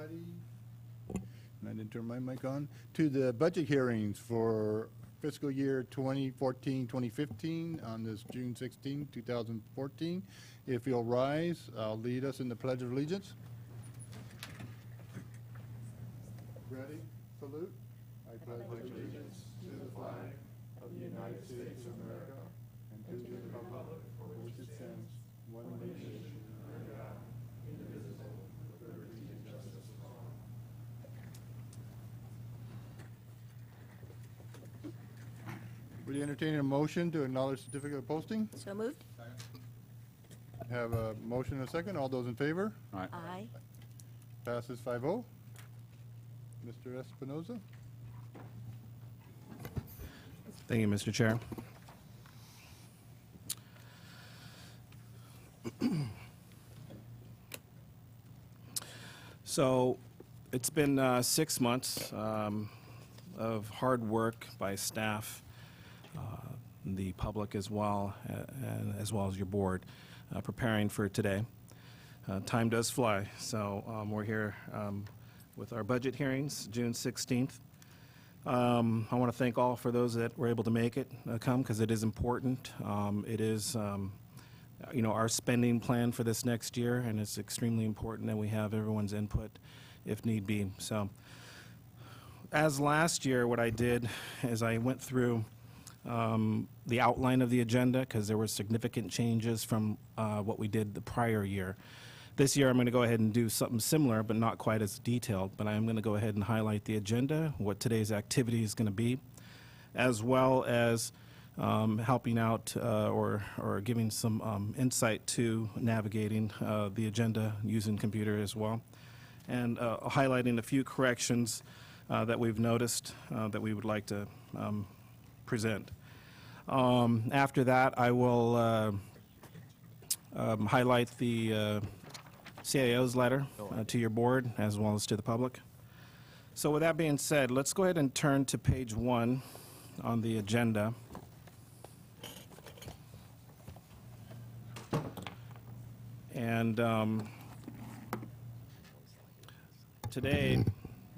everybody. And I didn't turn my mic on. To the budget hearings for fiscal year 2014-2015 on this June 16, 2014. If you'll rise, I'll lead us in the Pledge of Allegiance. Ready? Salute. I pledge allegiance to the flag of the United States of America and to the republic for which it stands, one nation, under God, indivisible, with liberty and justice for all. Would you entertain a motion to acknowledge certificate of posting? So moved. Have a motion and a second. All those in favor? Aye. Passes 5-0. Mr. Espinoza? Thank you, Mr. Chair. So it's been 6 months of hard work by staff, the public as well, and as well as your board, preparing for today. Time does fly, so we're here with our budget hearings, June 16th. I want to thank all for those that were able to make it come, because it is important. It is, our spending plan for this next year, and it's extremely important that we have everyone's input if need be. So, as last year, what I did is I went through the outline of the agenda, because there were significant changes from what we did the prior year. This year, I'm going to go ahead and do something similar, but not quite as detailed. But I'm going to go ahead and highlight the agenda, what today's activity is going to be, as well as helping out or giving some insight to navigating the agenda using computer as well, and highlighting a few corrections that we've noticed that we would like to present. After that, I will highlight the CIO's letter to your board as well as to the public. So with that being said, let's go ahead and turn to page 1 on the agenda. And today,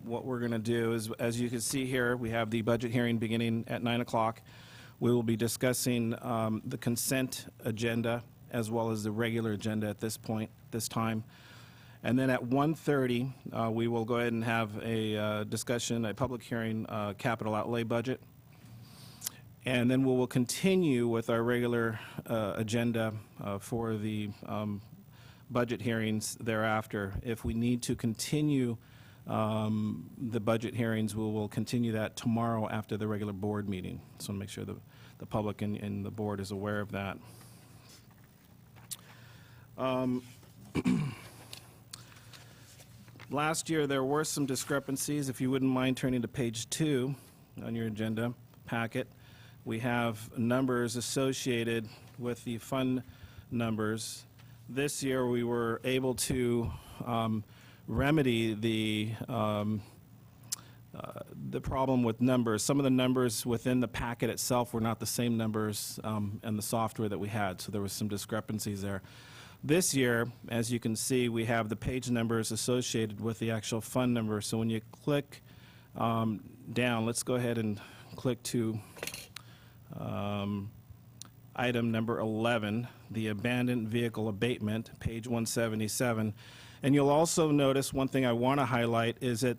what we're going to do is, as you can see here, we have the budget hearing beginning at 9 o'clock. We will be discussing the consent agenda as well as the regular agenda at this time. And then at 1:30, we will go ahead and have a discussion, a public hearing, capital outlay budget. And then we will continue with our regular agenda for the budget hearings thereafter. If we need to continue the budget hearings, we will continue that tomorrow after the regular board meeting. So make sure the public and the board is aware of that. Last year, there were some discrepancies. If you wouldn't mind turning to page 2 on your agenda packet, we have numbers associated with the fund numbers. This year, we were able to remedy the problem with numbers. Some of the numbers within the packet itself were not the same numbers in the software that we had, so there was some discrepancies there. This year, as you can see, we have the page numbers associated with the actual fund number. So when you click down, let's go ahead and click to item number 11, the abandoned vehicle abatement, page 177. And you'll also notice one thing I want to highlight is that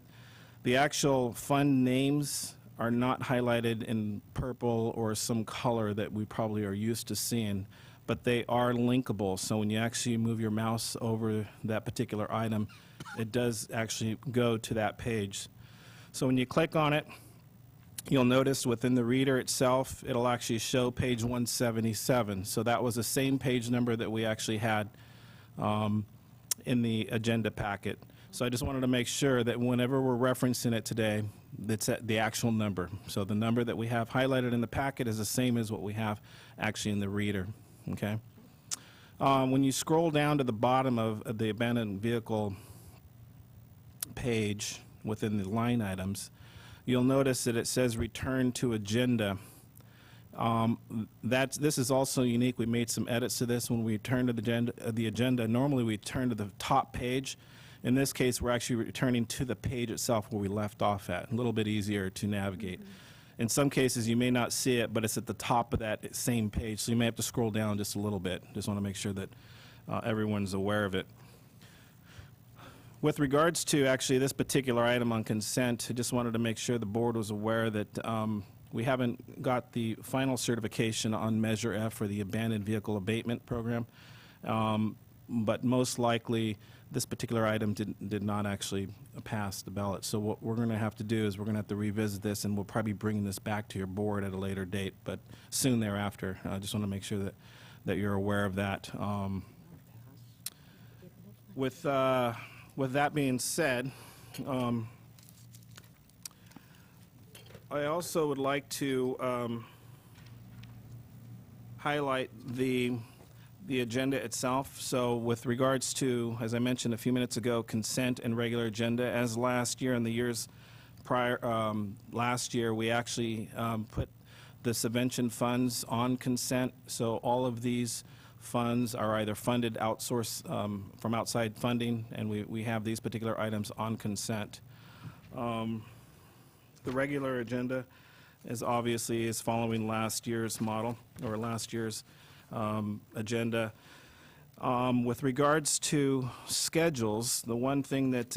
the actual fund names are not highlighted in purple or some color that we probably are used to seeing, but they are linkable. So when you actually move your mouse over that particular item, it does actually go to that page. So when you click on it, you'll notice within the reader itself, it'll actually show page 177. So that was the same page number that we actually had in the agenda packet. So I just wanted to make sure that whenever we're referencing it today, it's at the actual number. So the number that we have highlighted in the packet is the same as what we have actually in the reader. Okay. When you scroll down to the bottom of the abandoned vehicle page within the line items, you'll notice that it says return to agenda. This is also unique. We made some edits to this when we turn to the agenda. Normally we turn to the top page, In this case, we're actually returning to the page itself where we left off at, a little bit easier to navigate. In some cases, you may not see it, but it's at the top of that same page, so you may have to scroll down just a little bit. Just want to make sure that everyone's aware of it. With regards to actually this particular item on consent, I just wanted to make sure the board was aware that we haven't got the final certification on Measure F for the Abandoned Vehicle Abatement Program, but most likely this particular item did not actually pass the ballot. So what we're going to have to do is we're going to have to revisit this, and we'll probably bring this back to your board at a later date, but soon thereafter. I just want to make sure that you're aware of that. With that being said, I also would like to highlight the agenda itself. So with regards to, as I mentioned a few minutes ago, consent and regular agenda, as last year and the years prior, last year we actually put the subvention funds on consent. So all of these funds are either funded outsourced from outside funding, and we have these particular items on consent. The regular agenda is obviously following last year's model, or last year's agenda. With regards to schedules, the one thing that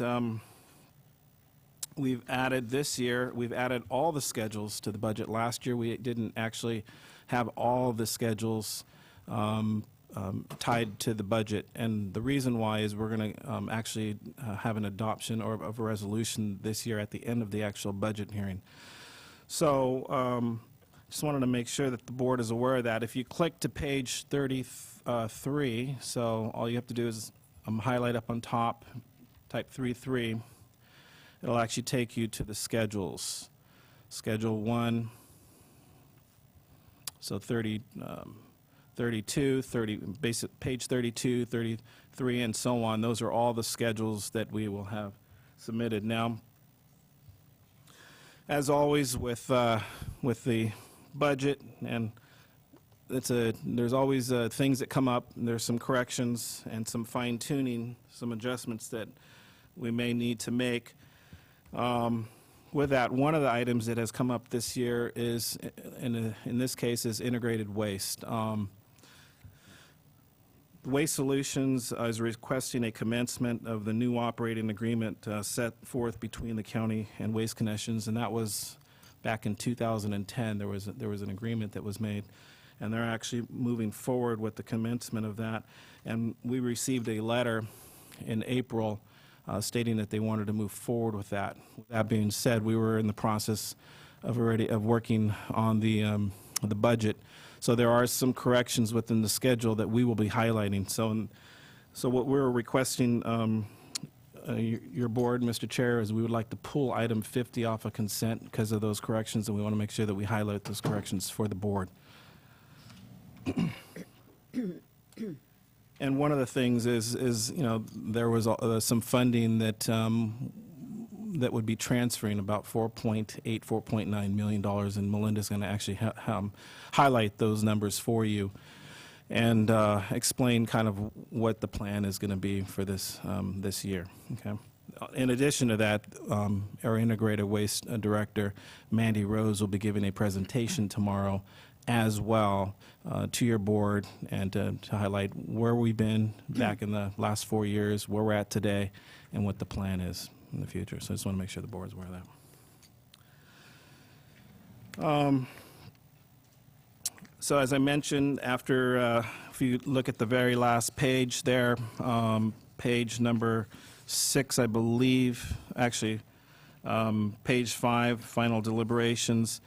we've added this year, we've added all the schedules to the budget. Last year we didn't actually have all the schedules tied to the budget, and the reason why is we're going to actually have an adoption of a resolution this year at the end of the actual budget hearing. So just wanted to make sure that the board is aware of that. If you click to page 33, so all you have to do is highlight up on top, type 33. It'll actually take you to the schedules. Schedule 1, so 32, page 32, 33, and so on. Those are all the schedules that we will have submitted. Now, as always with the budget, and there's always things that come up. There's some corrections and some fine-tuning, some adjustments that we may need to make. With that, one of the items that has come up this year is, in this case, is integrated waste. Waste Solutions is requesting a commencement of the new operating agreement set forth between the county and Waste Connections, and that was back in 2010. There was an agreement that was made, and they're actually moving forward with the commencement of that. And we received a letter in April stating that they wanted to move forward with that. With that being said, we were in the process of working on the budget. So there are some corrections within the schedule that we will be highlighting. So what we're requesting your board, Mr. Chair, is we would like to pull item 50 off of consent because of those corrections, and we want to make sure that we highlight those corrections for the board. And one of the things is there was some funding that would be transferring about $4.9 million, and Melinda's going to actually highlight those numbers for you and explain kind of what the plan is going to be for this year. Okay. In addition to that, our integrated waste director, Mandy Rose, will be giving a presentation tomorrow as well to your board, and to highlight where we've been back in the last 4 years, where we're at today, and what the plan is in the future. So I just want to make sure the board's aware of that. So as I mentioned, after, if you look at the very last page there, page number 6, I believe, actually, page 5, final deliberations.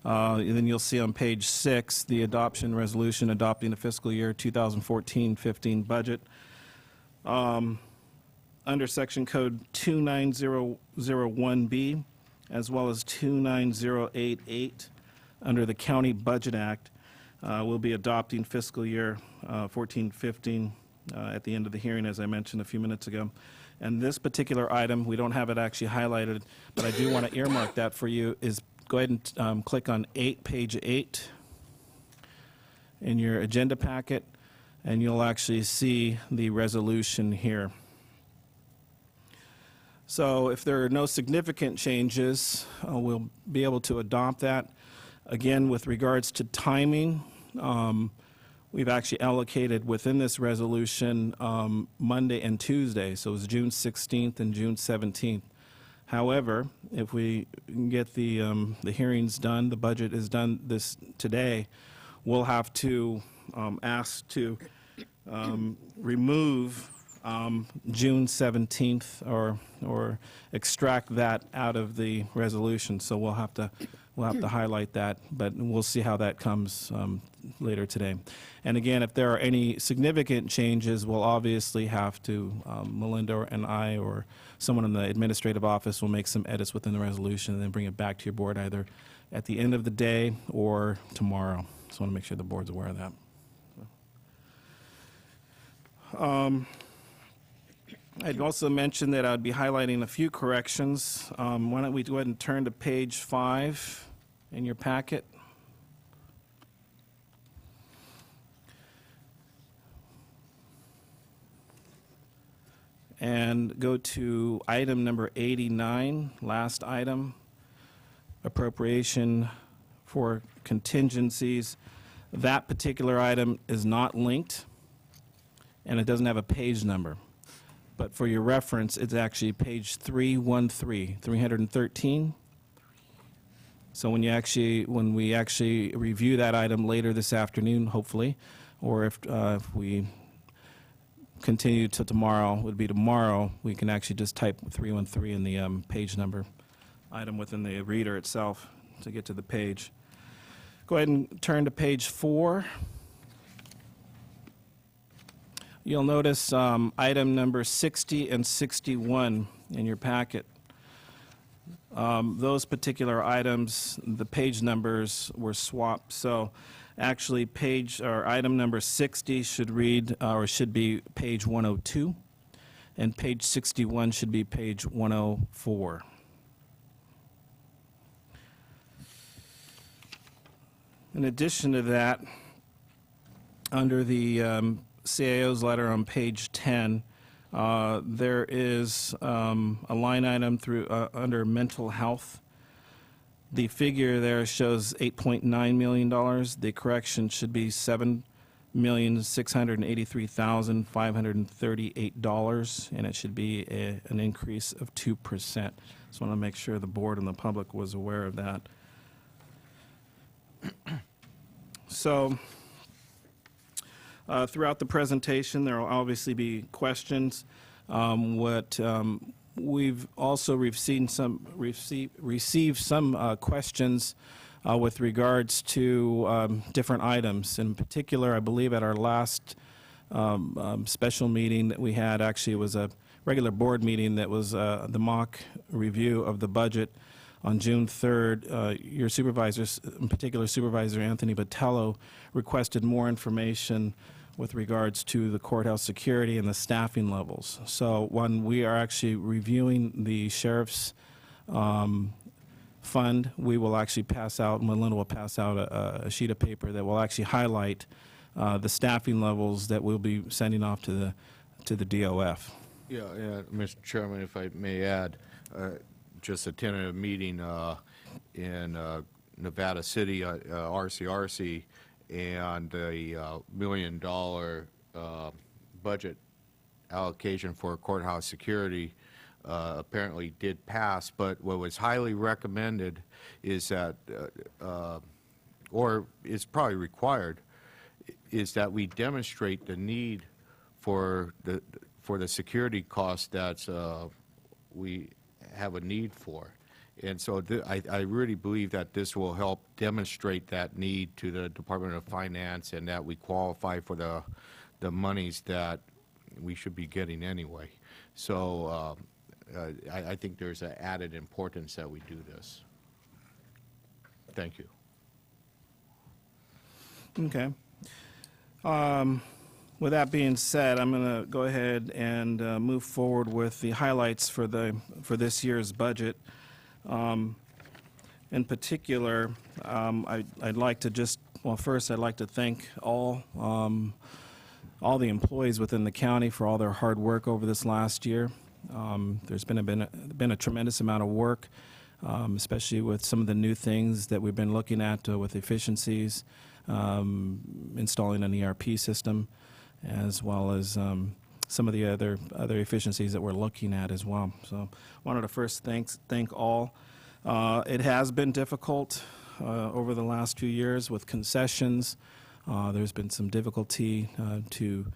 And then you'll see on page 6 the adoption resolution adopting the fiscal year 2014-15 budget. Under section code 29001B, as well as 29088, under the County Budget Act, we'll be adopting fiscal year 14-15 at the end of the hearing, as I mentioned a few minutes ago. And this particular item, we don't have it actually highlighted, but I do want to earmark that for you, is go ahead and click on page 8 in your agenda packet, and you'll actually see the resolution here. So if there are no significant changes, we'll be able to adopt that. Again, with regards to timing, we've actually allocated within this resolution Monday and Tuesday, so it's June 16th and June 17th. However, if we can get the hearings done, the budget is done today, we'll have to ask to remove June 17th or extract that out of the resolution. So we'll have to highlight that, but we'll see how that comes later today. And again, if there are any significant changes, we'll obviously have to, Melinda and I or someone in the administrative office will make some edits within the resolution and then bring it back to your board either at the end of the day or tomorrow. Just want to make sure the board's aware of that. I'd also mentioned that I'd be highlighting a few corrections. Why don't we go ahead and turn to page 5 in your packet. And go to item number 89, last item, appropriation for contingencies. That particular item is not linked, and it doesn't have a page number. But for your reference, it's actually page 313. So when we actually review that item later this afternoon, hopefully, or if we continue to tomorrow, would be tomorrow, we can actually just type 313 in the page number item within the reader itself to get to the page. Go ahead and turn to page 4. You'll notice item number 60 and 61 in your packet. Those particular items, the page numbers were swapped. So actually item number 60 should read, or should be page 102, and page 61 should be page 104. In addition to that, under the CAO's letter on page 10, there is a line item under mental health. The figure there shows $8.9 million. The correction should be $7,683,538, and it should be an increase of 2%. Just want to make sure the board and the public was aware of that. So throughout the presentation, there will obviously be questions. We've also received some questions with regards to different items. In particular, I believe at our last special meeting that we had, actually it was a regular board meeting that was the mock review of the budget on June 3rd. Your supervisors, in particular Supervisor Anthony Botello, requested more information with regards to the courthouse security and the staffing levels. So when we are actually reviewing the sheriff's fund, we will actually pass out, Melinda will pass out a sheet of paper that will actually highlight the staffing levels that we'll be sending off to the DOF. Yeah, Mr. Chairman, if I may add, just attended a meeting in Nevada City, RCRC, and the $1 million budget allocation for courthouse security apparently did pass, but what was highly recommended is that, or is probably required, is that we demonstrate the need for the security costs that we have a need for. And so I really believe that this will help demonstrate that need to the Department of Finance, and that we qualify for the monies that we should be getting anyway. So I think there's an added importance that we do this. Thank you. Okay. With that being said, I'm going to go ahead and move forward with the highlights for this year's budget. In particular, I'd like to first I'd like to thank all the employees within the county for all their hard work over this last year. There's been a tremendous amount of work, especially with some of the new things that we've been looking at with efficiencies, installing an ERP system, as well as some of the other efficiencies that we're looking at as well. So I wanted to first thank all. It has been difficult over the last few years with concessions. There's been some difficulty to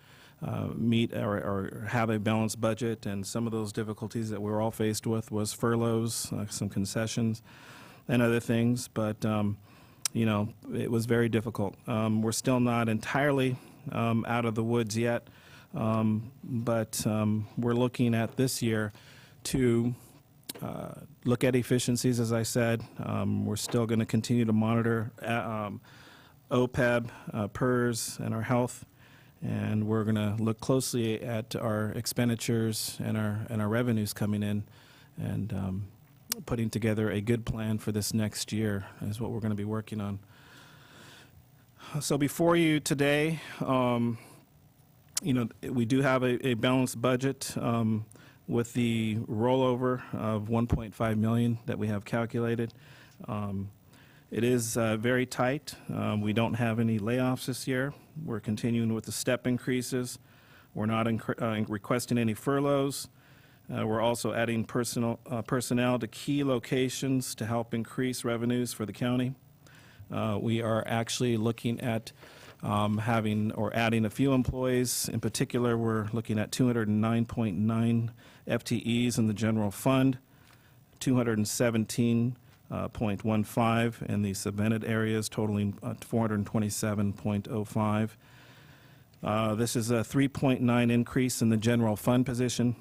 meet or have a balanced budget, and some of those difficulties that we were all faced with was furloughs, some concessions, and other things. But you know, it was very difficult. We're still not entirely out of the woods yet, but we're looking at this year to look at efficiencies, as I said. We're still going to continue to monitor OPEB, PERS, and our health, and we're going to look closely at our expenditures and our revenues coming in, and putting together a good plan for this next year is what we're going to be working on. So before you today, you know, we do have a balanced budget with the rollover of $1.5 million that we have calculated. It is very tight. We don't have any layoffs this year. We're continuing with the step increases. We're not requesting any furloughs. We're also adding personnel to key locations to help increase revenues for the county. We are actually looking at having or adding a few employees. In particular, we're looking at 209.9 FTEs in the general fund, 217.15 in the subvented areas, totaling 427.05. This is a 3.9 increase in the general fund position,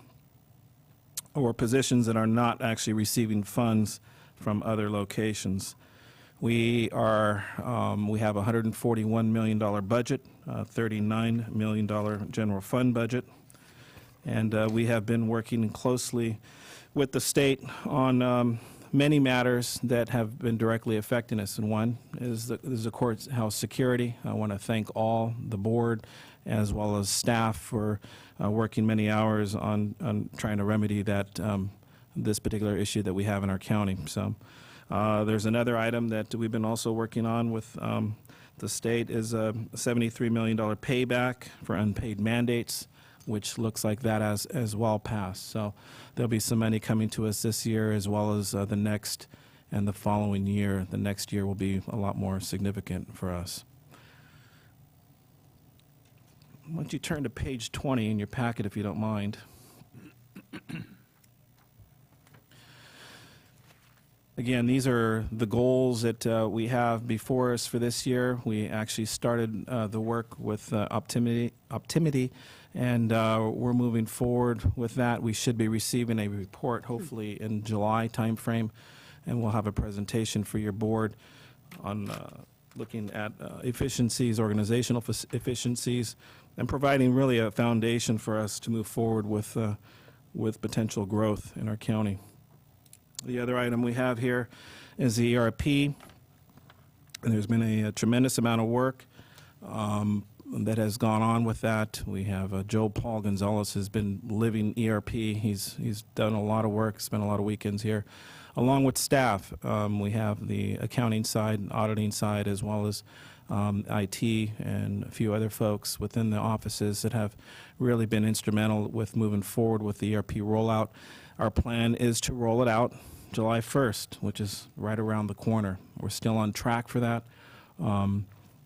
or positions that are not actually receiving funds from other locations. We have a $141 million budget, $39 million general fund budget, and we have been working closely with the state on many matters that have been directly affecting us. And one is the courthouse security. I want to thank all the board as well as staff for working many hours on trying to remedy that this particular issue that we have in our county. So there's another item that we've been also working on with the state is a $73 million payback for unpaid mandates, which looks like that as well passed. So there'll be some money coming to us this year as well as the next and the following year. The next year will be a lot more significant for us. Why don't you turn to page 20 in your packet if you don't mind. Again, these are the goals that we have before us for this year. We actually started the work with Optimity, and we're moving forward with that. We should be receiving a report hopefully in July timeframe, and we'll have a presentation for your board on looking at efficiencies, organizational efficiencies, and providing really a foundation for us to move forward with potential growth in our county. The other item we have here is the ERP, and there's been a tremendous amount of work that has gone on with that. We have Joe Paul Gonzalez has been living ERP. He's done a lot of work, spent a lot of weekends here, along with staff. We have the accounting side, auditing side, as well as IT and a few other folks within the offices that have really been instrumental with moving forward with the ERP rollout. Our plan is to roll it out July 1st, which is right around the corner. We're still on track for that.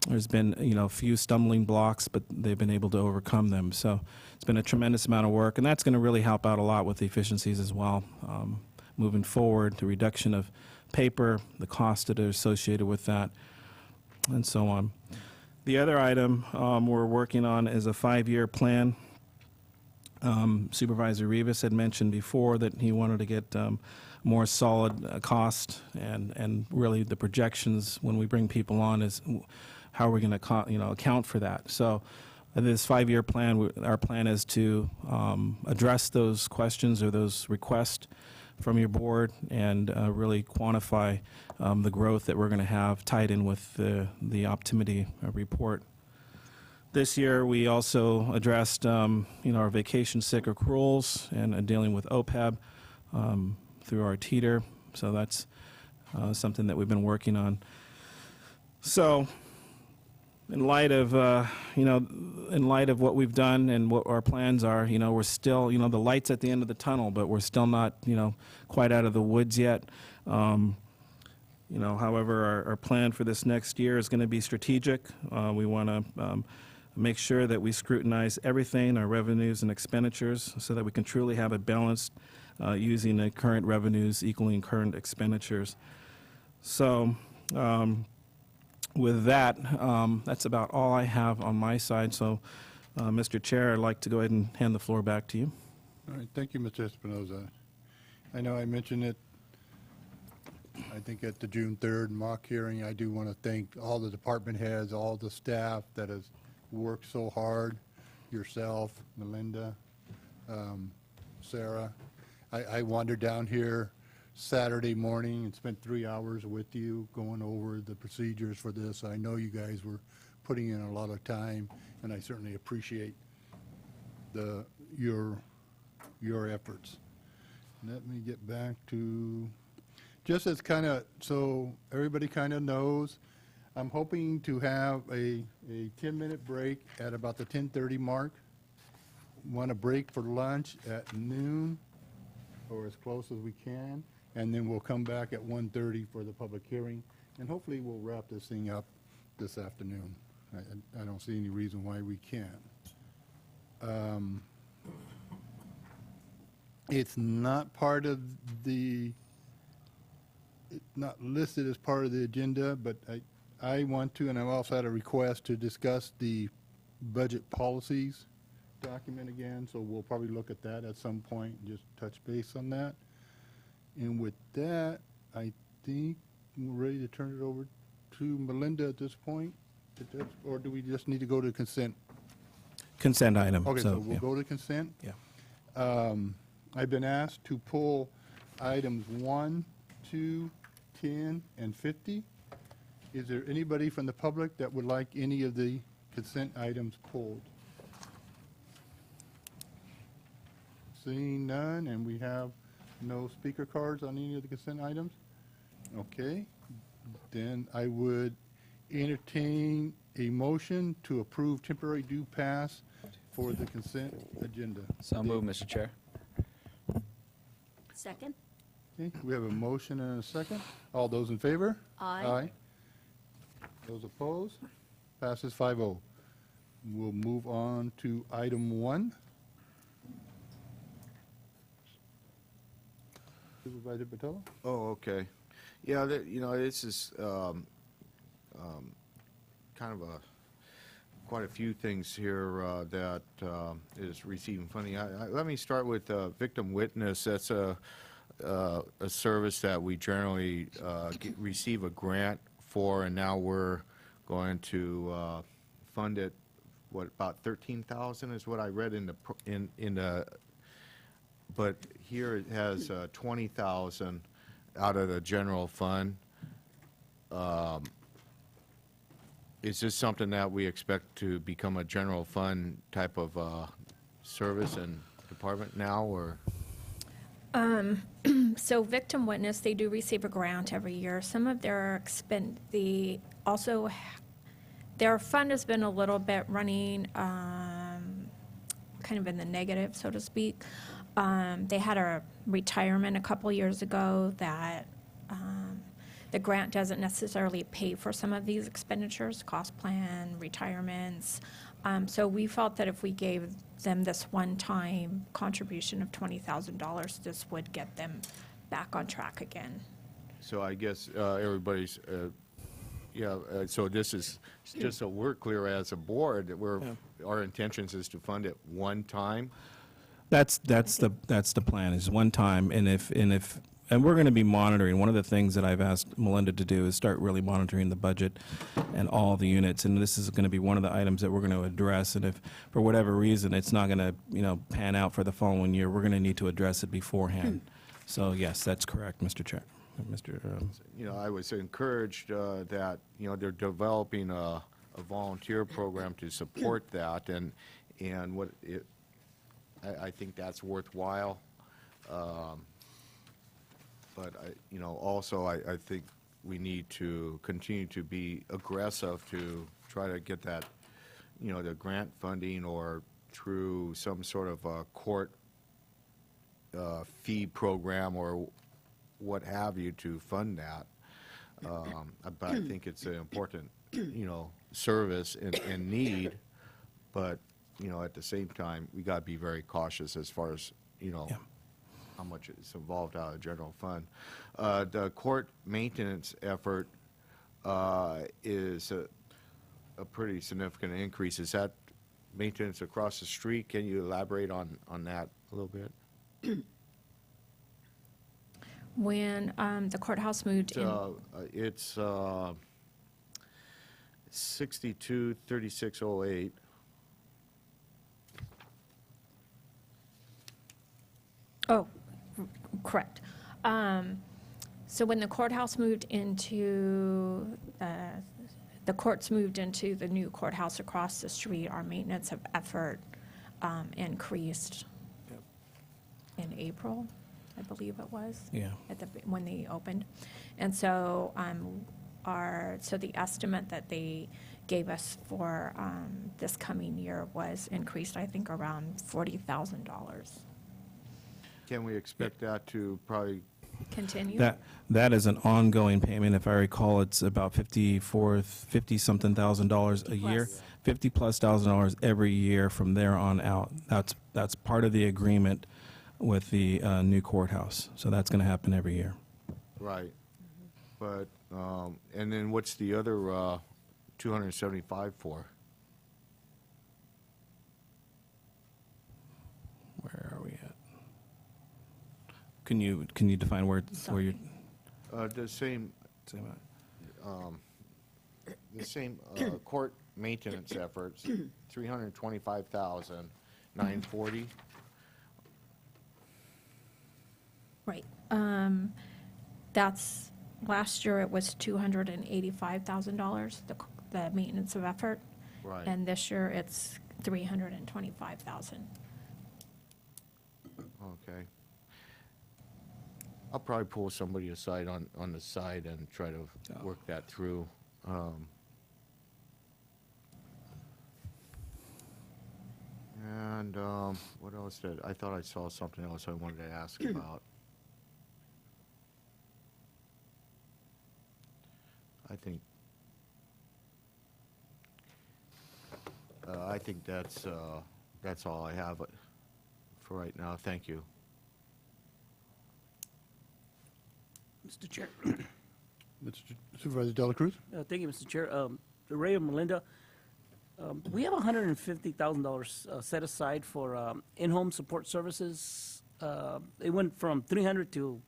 There's been, a few stumbling blocks, but they've been able to overcome them. So it's been a tremendous amount of work, and that's going to really help out a lot with the efficiencies as well. Moving forward, the reduction of paper, the costs that are associated with that, and so on. The other item we're working on is a 5-year plan. Supervisor Rivas had mentioned before that he wanted to get more solid cost, and really the projections when we bring people on is how we're going to account for that. So this 5-year plan, our plan is to address those questions or those requests from your board and really quantify the growth that we're going to have tied in with the Optimity report. This year, we also addressed, our vacation sick accruals and dealing with OPEB through our teeter. So that's something that we've been working on. So, in light of what we've done and what our plans are, we're still, the light's at the end of the tunnel, but we're still not, quite out of the woods yet. However, our plan for this next year is going to be strategic. We want to make sure that we scrutinize everything, our revenues and expenditures, so that we can truly have it balanced using the current revenues equaling current expenditures. So, with that, that's about all I have on my side. So, Mr. Chair, I'd like to go ahead and hand the floor back to you. All right, thank you, Mr. Espinoza. I know I mentioned it, I think at the June 3rd mock hearing. I do want to thank all the department heads, all the staff that has worked so hard, yourself, Melinda, Sarah. I wandered down here Saturday morning and spent 3 hours with you going over the procedures for this. I know you guys were putting in a lot of time, and I certainly appreciate your efforts. Let me get back to, just as kind of, so everybody kind of knows, I'm hoping to have a 10-minute break at about the 10:30 mark. Want to break for lunch at noon, or as close as we can, and then we'll come back at 1:30 for the public hearing, and hopefully we'll wrap this thing up this afternoon. I don't see any reason why we can't. It's not part of the, it's not listed as part of the agenda, but I want to, and I've also had a request to discuss the budget policies document again, so we'll probably look at that at some point and just touch base on that. And with that, I think we're ready to turn it over to Melinda at this point, or do we just need to go to consent? Consent item. Okay, so we'll go to consent. Yeah. I've been asked to pull items 1, 2, 10, and 50. Is there anybody from the public that would like any of the consent items pulled? Seeing none, and we have no speaker cards on any of the consent items? Okay, then I would entertain a motion to approve temporary due pass for the consent agenda. So moved, Mr. Chair. Second? Okay, we have a motion and a second. All those in favor? Aye. Those opposed? Passes 5-0. We'll move on to item 1. Supervisor Patella? Oh, okay. Yeah, this is kind of quite a few things here that is receiving funding. Let me start with victim witness. That's a service that we generally receive a grant for, and now we're going to fund it. What, about 13,000 is what I read in the but here it has 20,000 out of the general fund. Is this something that we expect to become a general fund type of service and department now, or? So victim witness, they do receive a grant every year. Some of their their fund has been a little bit running kind of in the negative, so to speak. They had a retirement a couple years ago that the grant doesn't necessarily pay for some of these expenditures, cost plan, retirements. So we felt that if we gave them this one-time contribution of $20,000, this would get them back on track again. So I guess everybody's, so this is, just so we're clear as a board, that our intentions is to fund it one time? That's the plan, is one time, and we're going to be monitoring. One of the things that I've asked Melinda to do is start really monitoring the budget and all the units, and this is going to be one of the items that we're going to address. And if for whatever reason it's not going to pan out for the following year, we're going to need to address it beforehand. So yes, that's correct, Mr. Chair. I was encouraged that they're developing a a volunteer program to support that, and what it, I think that's worthwhile. But also I think we need to continue to be aggressive to try to get that, the grant funding or through some sort of a court fee program or what have you to fund that. But I think it's an important, service and need, but, at the same time, we got to be very cautious as far as, how much is involved out of the general fund. The court maintenance effort is a pretty significant increase. Is that maintenance across the street? Can you elaborate on that a little bit? When the courthouse moved in, It's 623608. oh, correct. So when the courthouse moved into, the courts moved into the new courthouse across the street, our maintenance of effort increased in April, I believe it was. Yeah. When they opened. And so so the estimate that they gave us for this coming year was increased, I think, around $40,000. Can we expect that to probably, Continue? That is an ongoing payment. If I recall, it's about $50-something thousand a year. Plus. $50,000+ every year from there on out. That's part of the agreement with the new courthouse. So that's going to happen every year. right? But, and then what's the other 275 for? Where are we at? Can you define where you're? The same, court maintenance efforts, 325,940. Right. That's, last year it was $285,000, the maintenance of effort. Right. And this year it's $325,000. Okay. I'll probably pull somebody aside on the side and try to work that through. And what else I thought I saw something else I wanted to ask about. I think that's all I have for right now. Thank you. Mr. Chair. Mr. Supervisor Dela Cruz? Thank you, Mr. Chair. Ray and Melinda, we have $150,000 set aside for in-home support services. It went from 300 to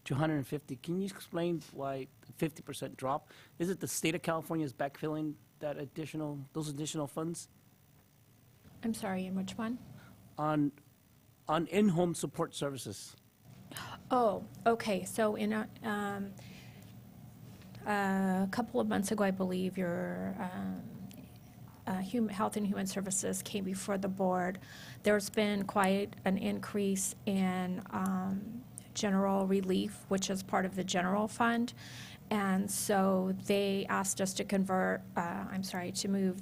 150. Can you explain why 50% drop? Is it the state of California is backfilling those additional funds I'm sorry, in which one? on in-home support services? Oh, okay, so in a couple of months ago, I believe, your Health and Human Services came before the board. There's been quite an increase in general relief, which is part of the general fund. And so they asked us to to move,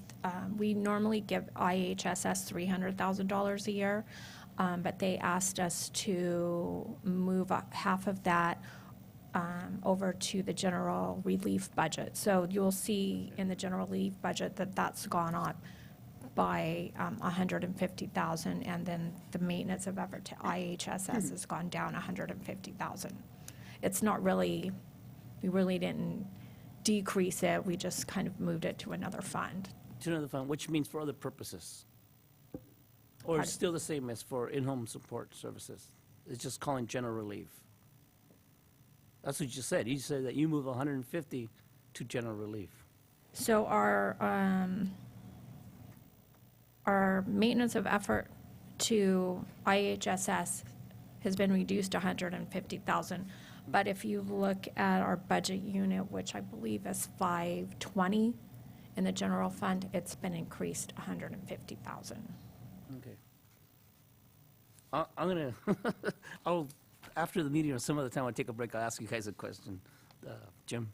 we normally give IHSS $300,000 a year, but they asked us to move half of that over to the general relief budget. So you'll see in the general relief budget that that's gone up by $150,000, and then the maintenance of effort to IHSS has gone down $150,000. It's not really, we really didn't decrease it, we just kind of moved it to another fund. To another fund, which means for other purposes? Or Pardon? it's still the same as for in-home support services? It's just calling general relief? That's what you just said. You said that you move 150 to general relief. So our maintenance of effort to IHSS has been reduced to $150,000. But if you look at our budget unit, which I believe is 520, In the general fund, it's been increased 150,000. Okay. I'm gonna, I'll, after the meeting or some other time, I'll take a break, I'll ask you guys a question. Jim?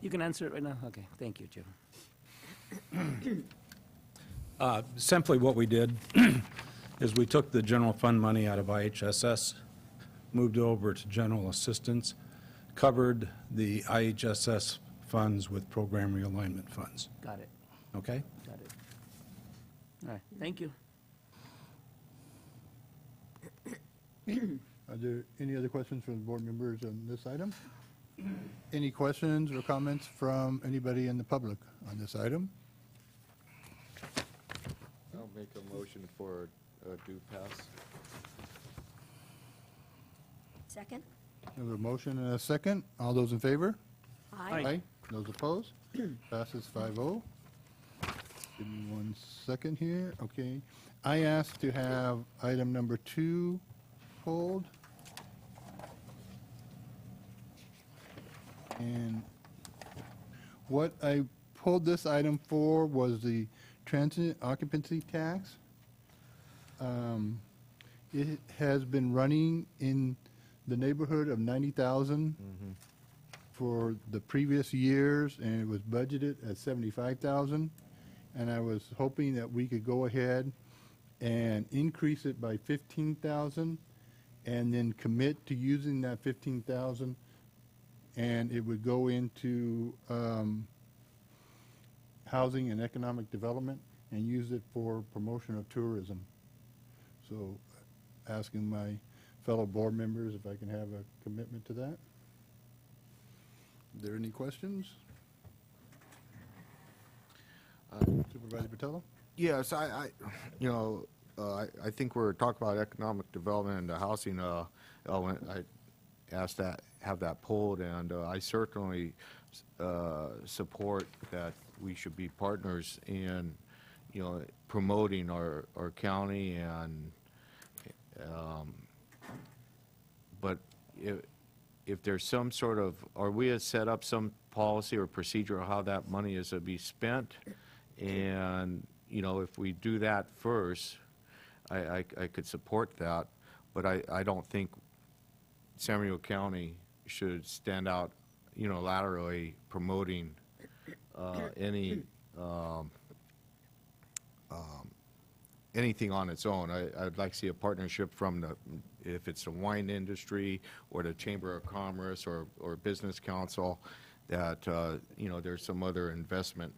You can answer it right now? Okay, thank you, Jim. Simply what we did is we took the general fund money out of IHSS, moved it over to general assistance, covered the IHSS funds with program realignment funds. Got it, Okay? got it. All right, thank you. Are there any other questions from the board members on this item? Any questions or comments from anybody in the public on this item? I'll make a motion for due pass. Second? We have a motion and a second. All those in favor? Aye. Those opposed? Passes 5-0. Give me 1 second here. Okay. I asked to have item number 2 pulled. And what I pulled this item for was the transient occupancy tax. It has been running in the neighborhood of 90,000 for the previous years, and it was budgeted at 75,000. And I was hoping that we could go ahead and increase it by 15,000 and then commit to using that 15,000, and it would go into housing and economic development and use it for promotion of tourism. So asking my fellow board members if I can have a commitment to that. Are there any questions? Supervisor Patello? Yes, you know, I think we're talking about economic development and the housing element. I asked that, have that pulled, and I certainly support that we should be partners in, you know, promoting our county and, but if there's some sort of, are we to set up some policy or procedure of how that money is to be spent? And, you know, if we do that first, I could support that, but I don't think San Bernardino County should stand out unilaterally promoting any anything on its own. I'd like to see a partnership from the, if it's the wine industry or the Chamber of Commerce or Business Council, that, you know, there's some other investment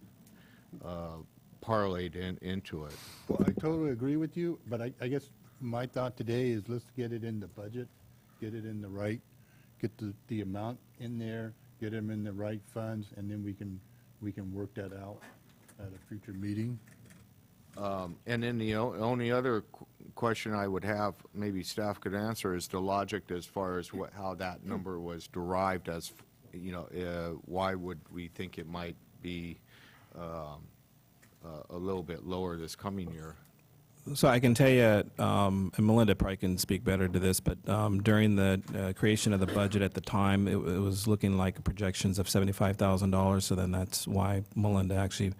parlayed into it. Well, I totally agree with you, but I guess my thought today is let's get it in the budget, get it in the right, get the amount in there, get them in the right funds, and then we can work that out at a future meeting. And then the only other question I would have, maybe staff could answer, is the logic as far as how that number was derived as, you know, why would we think it might be a little bit lower this coming year? So I can tell you, and Melinda probably can speak better to this, but during the creation of the budget at the time, it was looking like projections of $75,000, so then that's why Melinda actually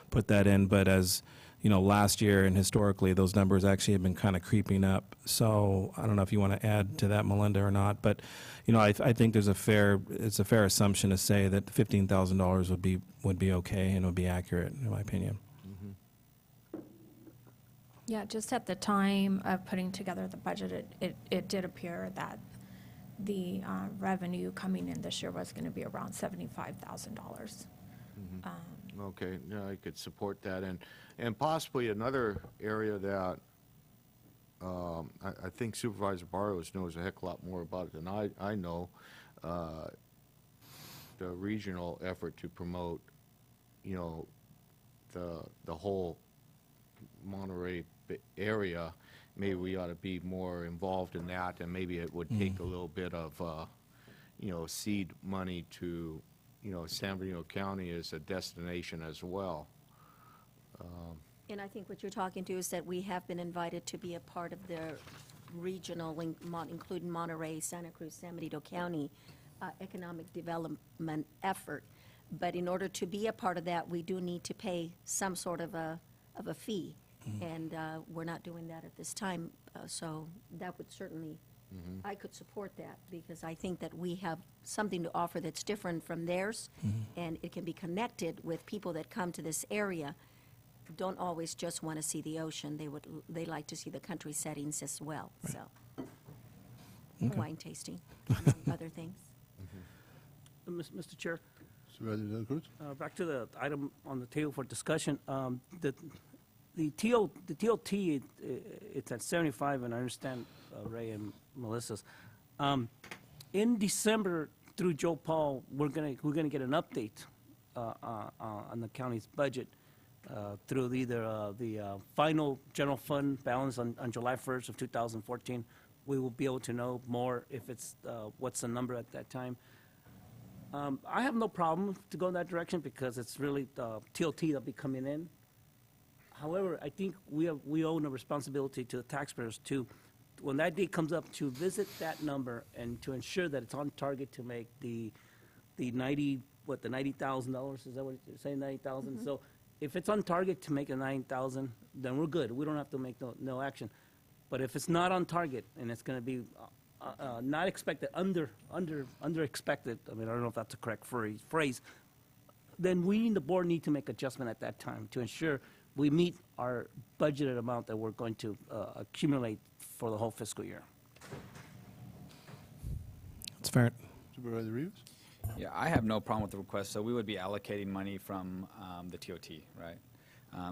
put that in. But as you know, last year and historically, those numbers actually have been kind of creeping up. So I don't know if you want to add to that, Melinda, or not. But you know, I think it's a fair assumption to say that $15,000 would be okay and would be accurate, in my opinion. Yeah, just at the time of putting together the budget, it did appear that the revenue coming in this year was going to be around $75,000. Okay, yeah, I could support that, and possibly another area that I think Supervisor Barros knows a heck of a lot more about it than I know, the regional effort to promote, you know, the whole Monterey area. Maybe we ought to be more involved in that, and maybe it would take a little bit of, you know, seed money to, you know, San Bernardino County as a destination as well. And I think what you're talking to is that we have been invited to be a part of the regional, including Monterey, Santa Cruz, San Bernardino County economic development effort. But in order to be a part of that, we do need to pay some sort of a fee. And we're not doing that at this time. So that would certainly, I could support that, because I think that we have something to offer that's different from theirs, and it can be connected with people that come to this area. Don't always just want to see the ocean. They like to see the country settings as well, so. Wine tasting, among other things. Mr. Chair, Supervisor De La Cruz? back to the item on the table for discussion. The TOT, it's at 75, and I understand Ray and Melissa's. In December, through Joe Paul, we're gonna get an update on the county's budget through either the final general fund balance on July 1st of 2014. We will be able to know more if it's, what's the number at that time. I have no problem to go in that direction, because it's really TOT that'll be coming in. However, I think we own a responsibility to the taxpayers to, when that day comes up, to visit that number and to ensure that it's on target to make the $90,000, is that what you're saying, 90,000? So if it's on target to make a 90,000, then we're good. We don't have to make no action. But if it's not on target, and it's going to be not expected, under expected, I mean, I don't know if that's a correct phrase, then we in the board need to make adjustment at that time to ensure we meet our budgeted amount that we're going to accumulate for the whole fiscal year. It's fair. Supervisor Rivas? Yeah, I have no problem with the request. So we would be allocating money from the TOT, right?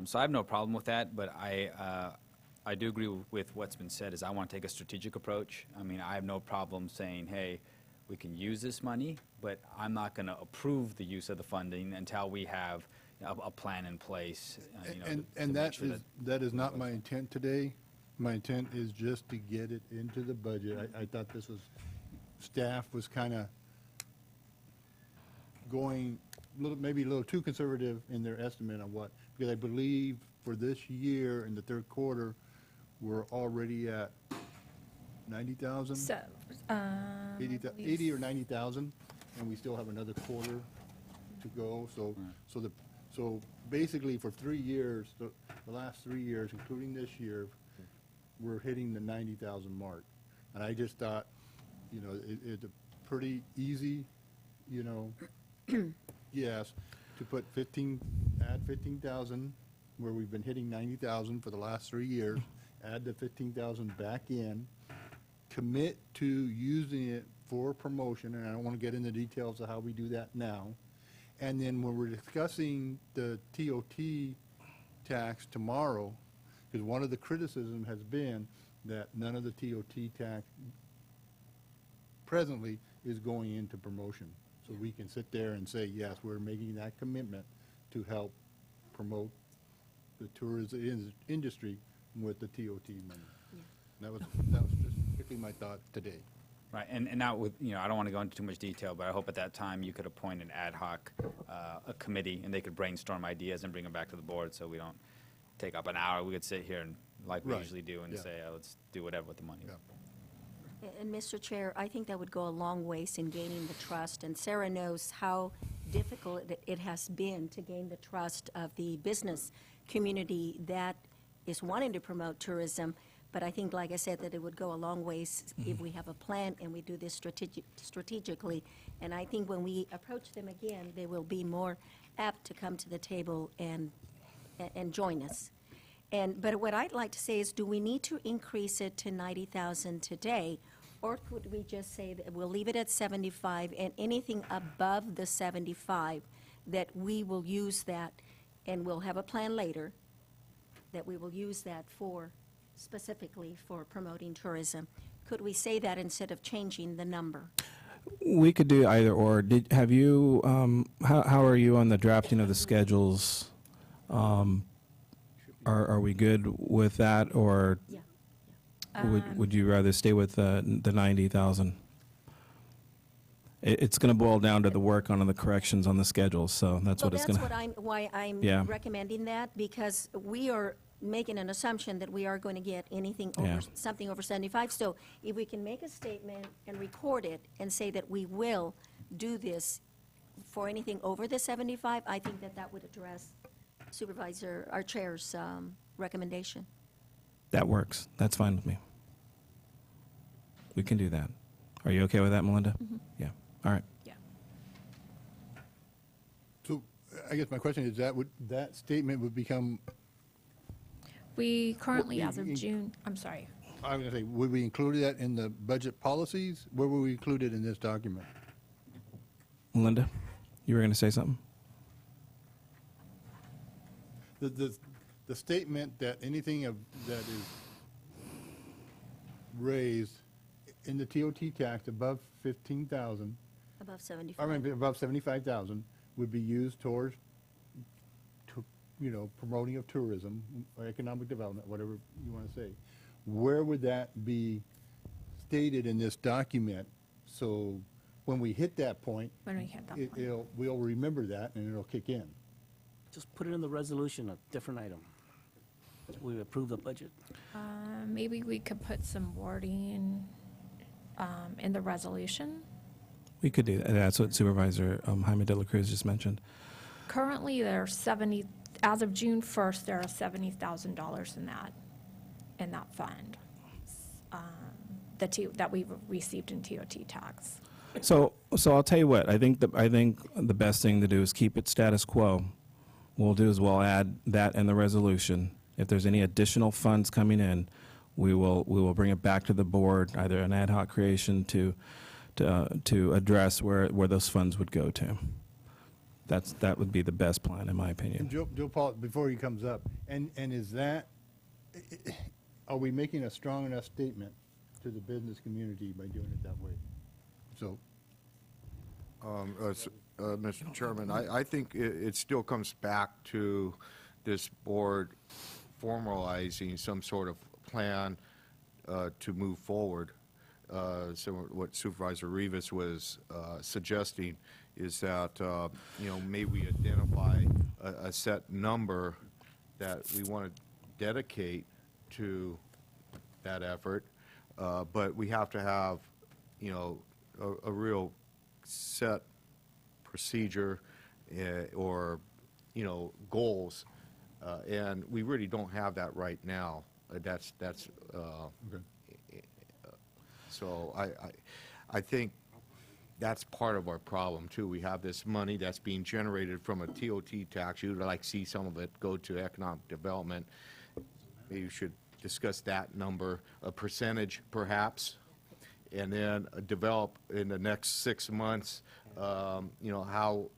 So I have no problem with that, but I do agree with what's been said, is I want to take a strategic approach. I mean, I have no problem saying, hey, we can use this money, but I'm not going to approve the use of the funding until we have a plan in place. And that is not my intent today. My intent is just to get it into the budget. I thought this was, staff was kind of going maybe a little too conservative in their estimate on what, because I believe for this year in the third quarter, we're already at 90,000? So, 80 or 90,000, and we still have another quarter to go. So basically for 3 years, the last 3 years, including this year, we're hitting the 90,000 mark. And I just thought, it's a pretty easy, yes, to put add 15,000, where we've been hitting 90,000 for the last 3 years, add the 15,000 back in, commit to using it for promotion, and I don't want to get into details of how we do that now. And then when we're discussing the TOT tax tomorrow, because one of the criticism has been that none of the TOT tax presently is going into promotion. So we can sit there and say, yes, we're making that commitment to help promote the tourism industry with the TOT money. That was just strictly my thought today. Right, and now with, I don't want to go into too much detail, but I hope at that time you could appoint an ad hoc a committee, and they could brainstorm ideas and bring them back to the board, so we don't take up an hour. We could sit here and, like we Right. usually do, and Yeah. say, let's do whatever with the money. Yeah. And Mr. Chair, I think that would go a long ways in gaining the trust, and Sarah knows how difficult it has been to gain the trust of the business community that is wanting to promote tourism. But I think, like I said, that it would go a long ways if we have a plan and we do this strategically. And I think when we approach them again, they will be more apt to come to the table and join us. But what I'd like to say is, do we need to increase it to 90,000 today? Or could we just say that we'll leave it at 75, and anything above the 75, that we will use that, and we'll have a plan later, that we will use that specifically for promoting tourism? Could we say that instead of changing the number? We could do either or. Have you, how are you on the drafting of the schedules? Are we good with that, or Yeah. would you rather stay with the 90,000? It's going to boil down to the work on the corrections on the schedules, so that's what it's going to. That's why I'm Yeah. recommending that, because we are making an assumption that we are going to get anything over, Yeah. something over 75. So if we can make a statement and record it and say that we will do this for anything over the 75, I think that would address Supervisor, our chair's recommendation. That works. That's fine with me. We can do that. Are you okay with that, Melinda? Yeah. All right. Yeah. So I guess my question is that statement would become, We currently, Well, as of June, I'm sorry. I was going to say, would we include that in the budget policies? Where will we include it in this document? Melinda, you were going to say something? The statement that anything that is raised in the TOT tax above 15,000, Above 75. I mean, above 75,000 would be used towards, promoting of tourism, or economic development, whatever you want to say. Where would that be stated in this document? So when we hit that point, When we hit that point. we'll remember that and it'll kick in. Just put it in the resolution, a different item. We approve the budget. Maybe we could put some wording in the resolution. We could do that. That's what Supervisor Jaime De La Cruz just mentioned. Currently, there are 70, as of June 1st, there are $70,000 in that fund that we received in TOT tax. So I'll tell you what, I think the best thing to do is keep it status quo. What we'll do is we'll add that in the resolution. If there's any additional funds coming in, we will bring it back to the board, either an ad hoc creation to address where those funds would go to. That would be the best plan, in my opinion. Joe Paul, before he comes up, and is that, are we making a strong enough statement to the business community by doing it that way? So, Mr. Chairman, I think it still comes back to this board formalizing some sort of plan to move forward. So what Supervisor Rivas was suggesting is that, may we identify a set number that we want to dedicate to that effort, but we have to have, a real set procedure or, goals, and we really don't have that right now. That's so I think that's part of our problem too. We have this money that's being generated from a TOT tax. You'd like to see some of it go to economic development. Maybe you should discuss that number, a percentage perhaps, and then develop in the next 6 months, how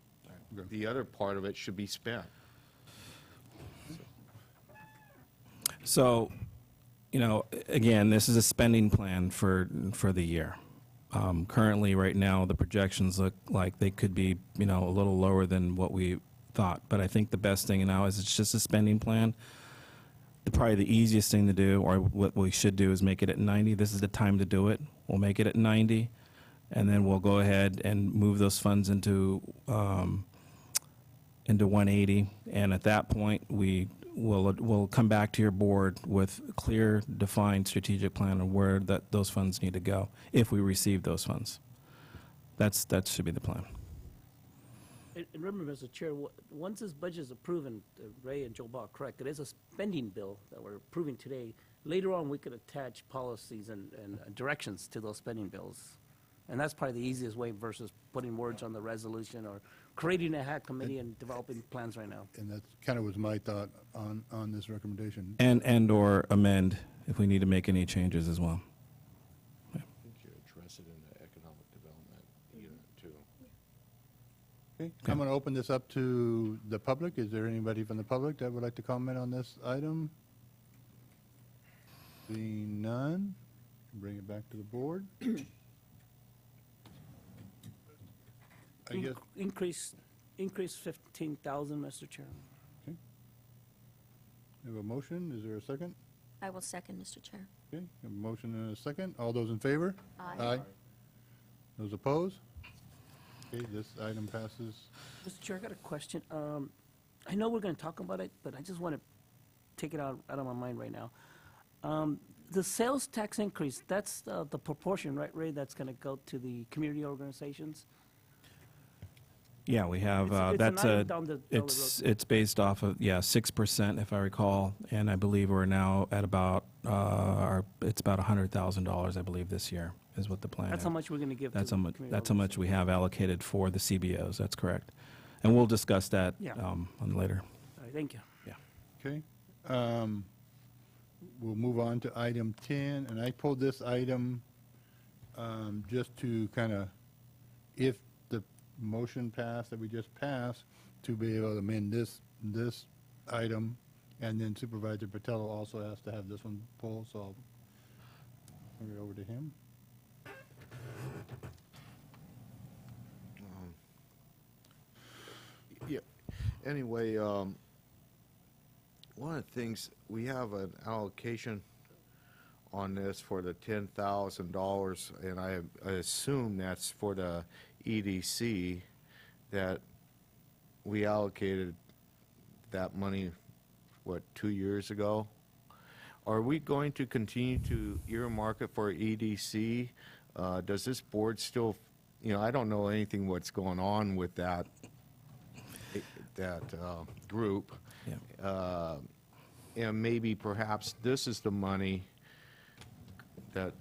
the other part of it should be spent. So, again, this is a spending plan for the year. Currently, right now, the projections look like they could be, a little lower than what we thought. But I think the best thing now is it's just a spending plan. Probably the easiest thing to do, or what we should do, is make it at 90. This is the time to do it. We'll make it at 90, and then we'll go ahead and move those funds into 180. And at that point, we'll come back to your board with a clear, defined strategic plan on where those funds need to go if we receive those funds. That should be the plan. And remember, Mr. Chair, once this budget is approved, and Ray and Joe Ball are correct, it is a spending bill that we're approving today. Later on, we could attach policies and directions to those spending bills. And that's probably the easiest way versus putting words on the resolution or creating a hack committee and developing plans right now. and that kind of was my thought on this recommendation. And/or amend if we need to make any changes as well. I think you address it in the economic development unit too. Okay, I'm going to open this up to the public. Is there anybody from the public that would like to comment on this item? Seeing none, bring it back to the board. I guess, Increase 15,000, Mr. Chairman. we have a motion. Is there a second? I will second, Mr. Chair. Okay, a motion and a second. All those in favor? Aye. Those opposed? Okay, this item passes. Mr. Chair, I got a question. I know we're going to talk about it, but I just want to take it out of my mind right now. The sales tax increase, that's the proportion, right, Ray, that's going to go to the community organizations? Yeah, we have, It's an that's item down the road. it's based off of, yeah, 6%, if I recall, and I believe we're now at about, it's about $100,000, I believe, this year, is what the plan is. That's how much we're going to give to That's the how much, community that's how much we have allocated for the CBOs, that's correct. And we'll discuss that Yeah. on later. All right, thank you. Okay. We'll move on to item 10, and I pulled this item just to kind of, if the motion passed that we just passed, to be able to amend this item, and then Supervisor Patello also has to have this one pulled, so I'll turn it over to him. Yeah, anyway, one of the things, we have an allocation on this for the $10,000, and I assume that's for the EDC, that we allocated that money, what, 2 years ago? Are we going to continue to earmark it for EDC? Does this board still, I don't know anything what's going on with that group. Yeah. And maybe perhaps this is the money that,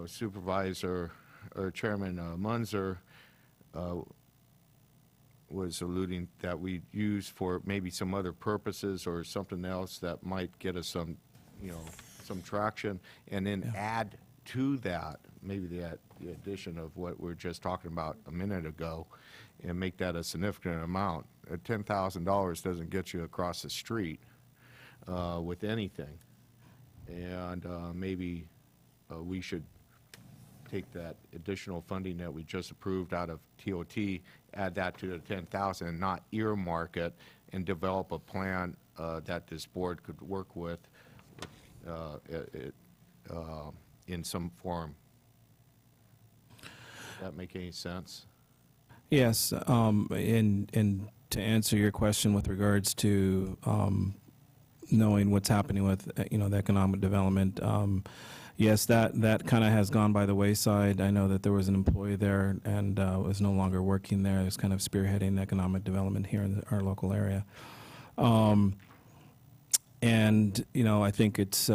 Supervisor or Chairman Munzer was alluding that we use for maybe some other purposes or something else that might get us some, some traction, and then add to that, maybe the addition of what we were just talking about a minute ago, and make that a significant amount. $10,000 doesn't get you across the street with anything. And maybe we should take that additional funding that we just approved out of TOT, add that to the 10,000, and not earmark it, and develop a plan that this board could work with in some form. Does that make any sense? Yes, and to answer your question with regards to knowing what's happening with, the economic development, yes, that kind of has gone by the wayside. I know that there was an employee there and was no longer working there. It was kind of spearheading economic development here in our local area. And, I think it's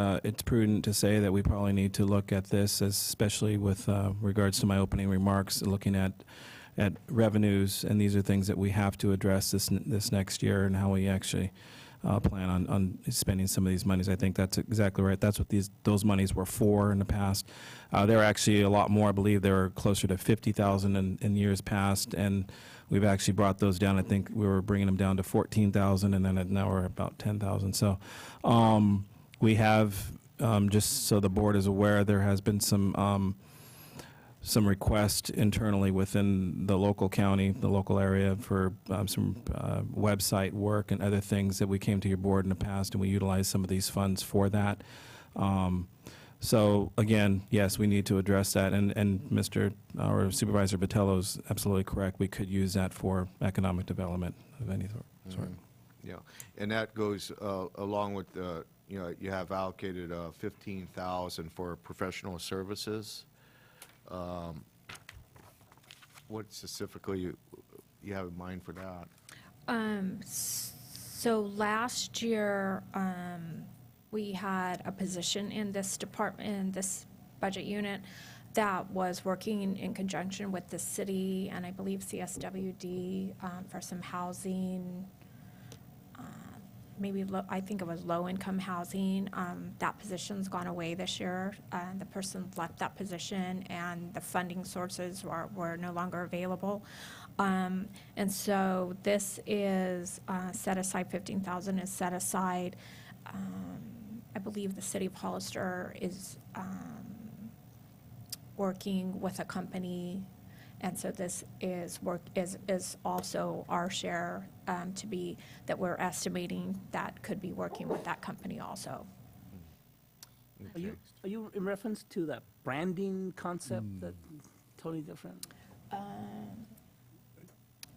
prudent to say that we probably need to look at this, especially with regards to my opening remarks, looking at revenues, and these are things that we have to address this next year, and how we actually plan on spending some of these monies. I think that's exactly right. That's what those monies were for in the past. They were actually a lot more. I believe they were closer to 50,000 in years past, and we've actually brought those down. I think we were bringing them down to 14,000, and then now we're about 10,000. So we have, just so the board is aware, there has been some requests internally within the local county, the local area, for some website work and other things that we came to your board in the past, and we utilized some of these funds for that. So again, yes, we need to address that, and Mr. or Supervisor Patello is absolutely correct. We could use that for economic development of any sort. Yeah, and that goes along with you have allocated 15,000 for professional services. What specifically you have in mind for that? So last year, we had a position in this department, in this budget unit, that was working in conjunction with the city and I believe CSWD for some housing, I think it was low-income housing. That position's gone away this year. The person left that position, and the funding sources were no longer available. And so this is set aside, 15,000 is set aside. I believe the city of Hollister is working with a company, and so this is also our share to be, that we're estimating that could be working with that company also. Are you in reference to that branding concept that totally different?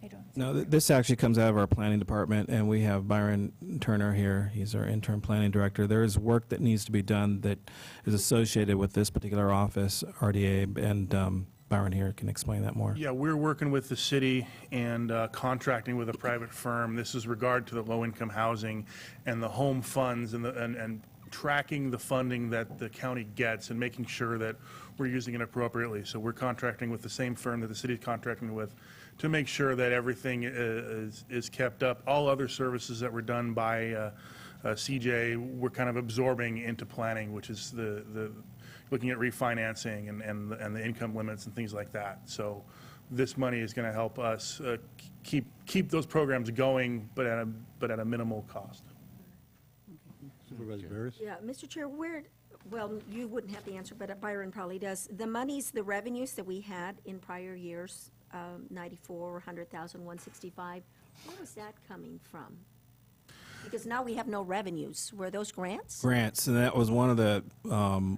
I don't. No, this actually comes out of our planning department, and we have Byron Turner here. He's our interim planning director. There is work that needs to be done that is associated with this particular office, RDA, and Byron here can explain that more. Yeah, we're working with the city and contracting with a private firm. This is regard to the low-income housing and the home funds and tracking the funding that the county gets and making sure that we're using it appropriately. So we're contracting with the same firm that the city is contracting with to make sure that everything is kept up. All other services that were done by CJ, we're kind of absorbing into planning, which is the looking at refinancing and the income limits and things like that. So this money is going to help us keep those programs going, but at a minimal cost. Supervisor Barris? Yeah, Mr. Chair, well, you wouldn't have the answer, but Byron probably does. The monies, the revenues that we had in prior years, 94, 100,000, 165, where was that coming from? Because now we have no revenues. Were those grants? Grants, and that was one of the,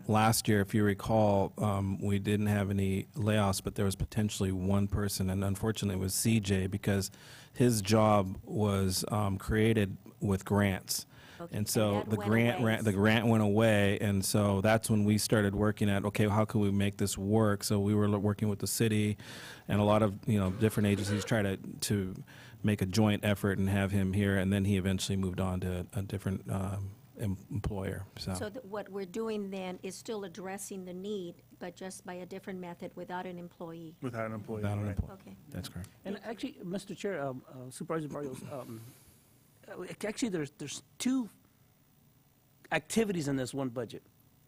last year, if you recall, we didn't have any layoffs, but there was potentially one person, and unfortunately it was CJ, because his job was created with grants. Okay, And so that the went grant, away. the grant went away, and so that's when we started working at, okay, how can we make this work? So we were working with the city and a lot of, different agencies try to make a joint effort and have him here, and then he eventually moved on to a different employer, So what we're doing then is still addressing the need, but just by a different method without an employee. Without an employee, Without an right? employee. Okay. That's correct. And actually, Mr. Chair, Supervisor Barrios, actually, there's two activities in this one budget.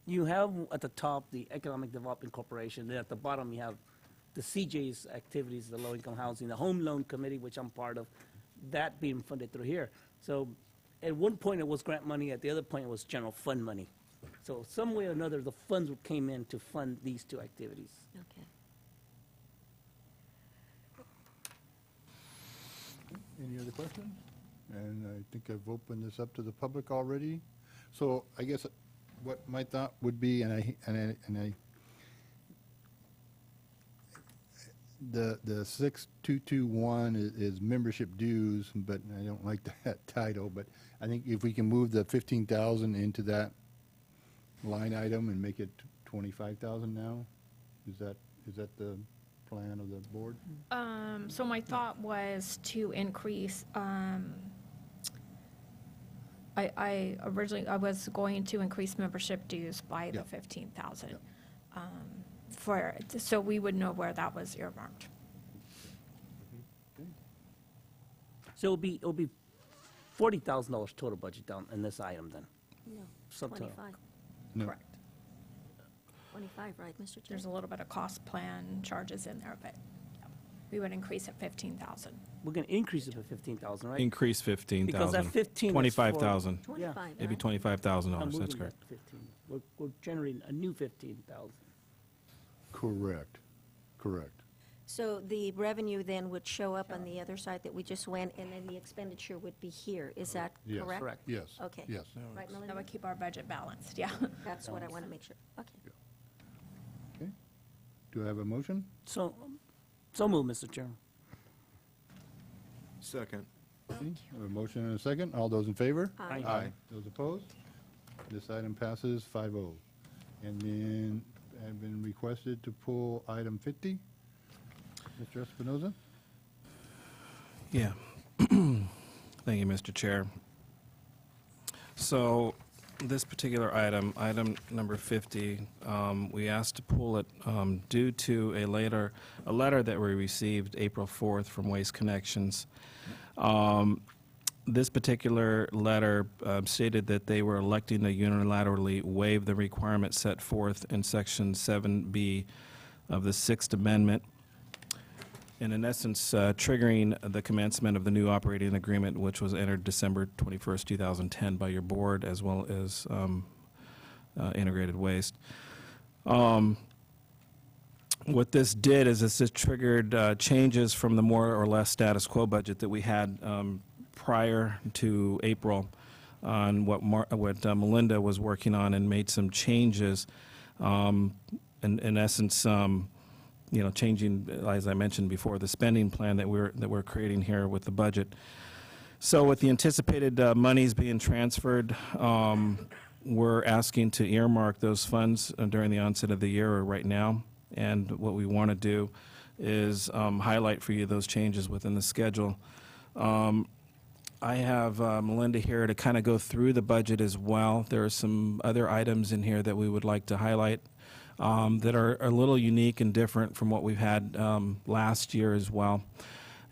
You have at the top the Economic Development Corporation, then at the bottom you have the CJ's activities, the low-income housing, the Home Loan Committee, which I'm part of, that being funded through here. So at one point it was grant money, at the other point it was general fund money. So some way or another, the funds came in to fund these two activities. Okay. Any other questions? And I think I've opened this up to the public already. So I guess what my thought would be, the 6221 is membership dues, but I don't like that title, but I think if we can move the 15,000 into that line item and make it 25,000 now, is that the plan of the board? So my thought was to increase, I originally, I was going to increase membership dues by the Yeah. 15,000. So we would know where that was earmarked. So it'll be $40,000 total budget down in this item then. No, Subtotal. 25. No. Correct. 25, right, Mr. Chair? There's a little bit of cost plan charges in there, but yeah, we would increase it 15,000. We're going to increase it to 15,000, right? Increase 15,000. Because that 15 is for- 25,000, 25, maybe right? $25,000, I'm that's moving correct. that to 15. We're generating a new 15,000. Correct. So the revenue then would show up on the other side that we just went, and then the expenditure would be here. Is that Yes. correct? Correct. Yes. Okay. Yes. Right, That Melinda? would keep our budget balanced, yeah. That's what I want to make sure. Okay. Okay. Do I have a motion? So move, Mr. Chairman. Second. Okay, a motion and a second. All those in favor? Aye. Aye. Those opposed? This item passes 5-0. And then I've been requested to pull item 50. Mr. Espinoza? Yeah. Thank you, Mr. Chair. So this particular item, item number 50, we asked to pull it due to a letter that we received April 4th from Waste Connections. This particular letter stated that they were electing to unilaterally waive the requirement set forth in Section 7B of the Sixth Amendment, and in essence triggering the commencement of the new operating agreement, which was entered December 21st, 2010 by your board as well as Integrated Waste. What this did is this triggered changes from the more or less status quo budget that we had prior to April on what Melinda was working on, and made some changes, in essence, changing, as I mentioned before, the spending plan that we're creating here with the budget. So with the anticipated monies being transferred, we're asking to earmark those funds during the onset of the year or right now, And what we want to do is highlight for you those changes within the schedule. I have Melinda here to kind of go through the budget as well. There are some other items in here that we would like to highlight that are a little unique and different from what we've had last year as well.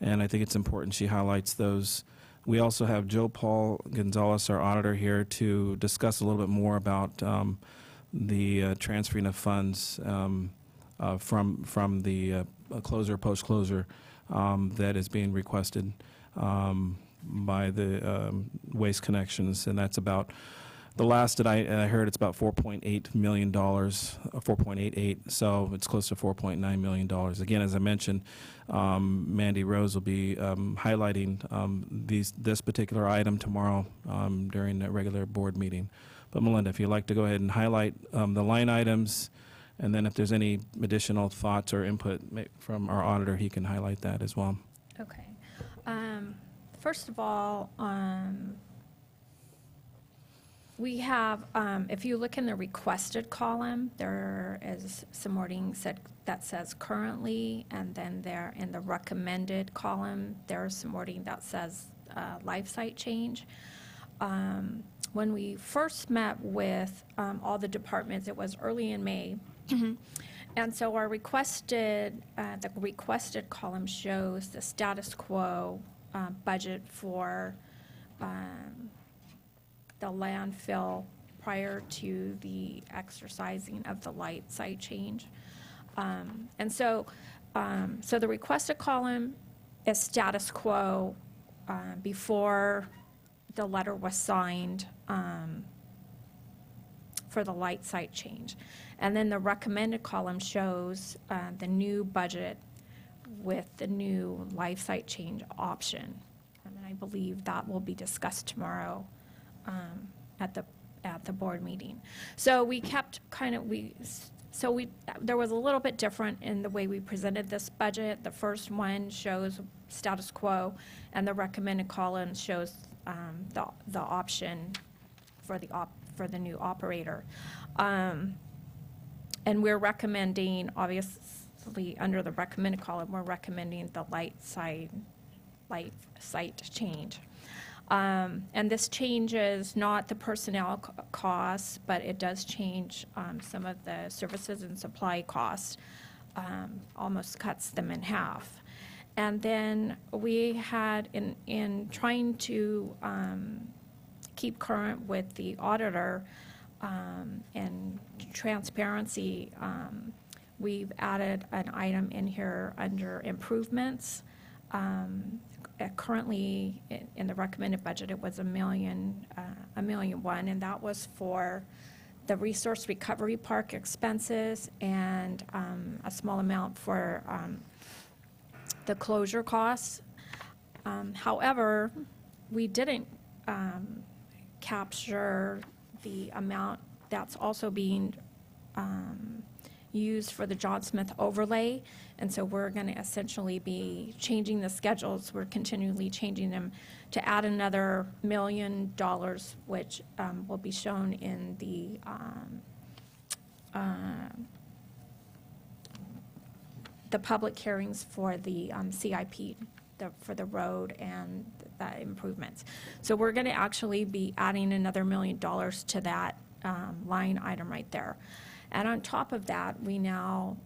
And I think it's important she highlights those. We also have Joe Paul Gonzalez, our auditor, here to discuss a little bit more about the transferring of funds from the closure, post-closure that is being requested by the Waste Connections, and that's about, the last that I heard, it's about $4.8 million, 4.88, so it's close to $4.9 million. Again, as I mentioned, Mandy Rose will be highlighting this particular item tomorrow during the regular board meeting. But Melinda, if you'd like to go ahead and highlight the line items, and then if there's any additional thoughts or input from our auditor, he can highlight that as well. Okay. First of all, we have, if you look in the requested column, there is some wording that says currently, and then there in the recommended column, there's some wording that says life site change. When we first met with all the departments, it was early in May. And so our requested, the requested column shows the status quo budget for the landfill prior to the exercising of the light site change. And so the requested column is status quo before the letter was signed for the light site change. And then the recommended column shows the new budget with the new life site change option. And I believe that will be discussed tomorrow at the board meeting. So we kept there was a little bit different in the way we presented this budget. The first one shows status quo, and the recommended column shows the option for the new operator. And we're recommending, obviously, under the recommended column, we're recommending the light site change. And this changes not the personnel costs, but it does change some of the services and supply costs, almost cuts them in half. And then we had, in trying to keep current with the auditor and transparency, we've added an item in here under improvements. Currently, in the recommended budget, it was $1.1 million, and that was for the resource recovery park expenses and a small amount for the closure costs. However, we didn't capture the amount that's also being used for the John Smith overlay, and so we're going to essentially be changing the schedules. We're continually changing them to add another $1 million, which will be shown in the public hearings for the CIP, for the road and the improvements. So we're going to actually be adding another $1 million to that line item right there. And on top of that, we now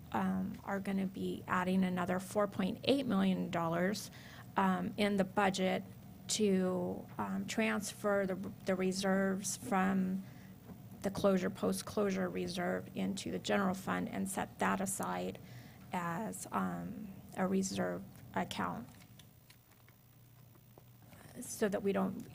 are going to be adding another $4.8 million in the budget to transfer the reserves from the closure, post-closure reserve into the general fund and set that aside as a reserve account, so that we don't,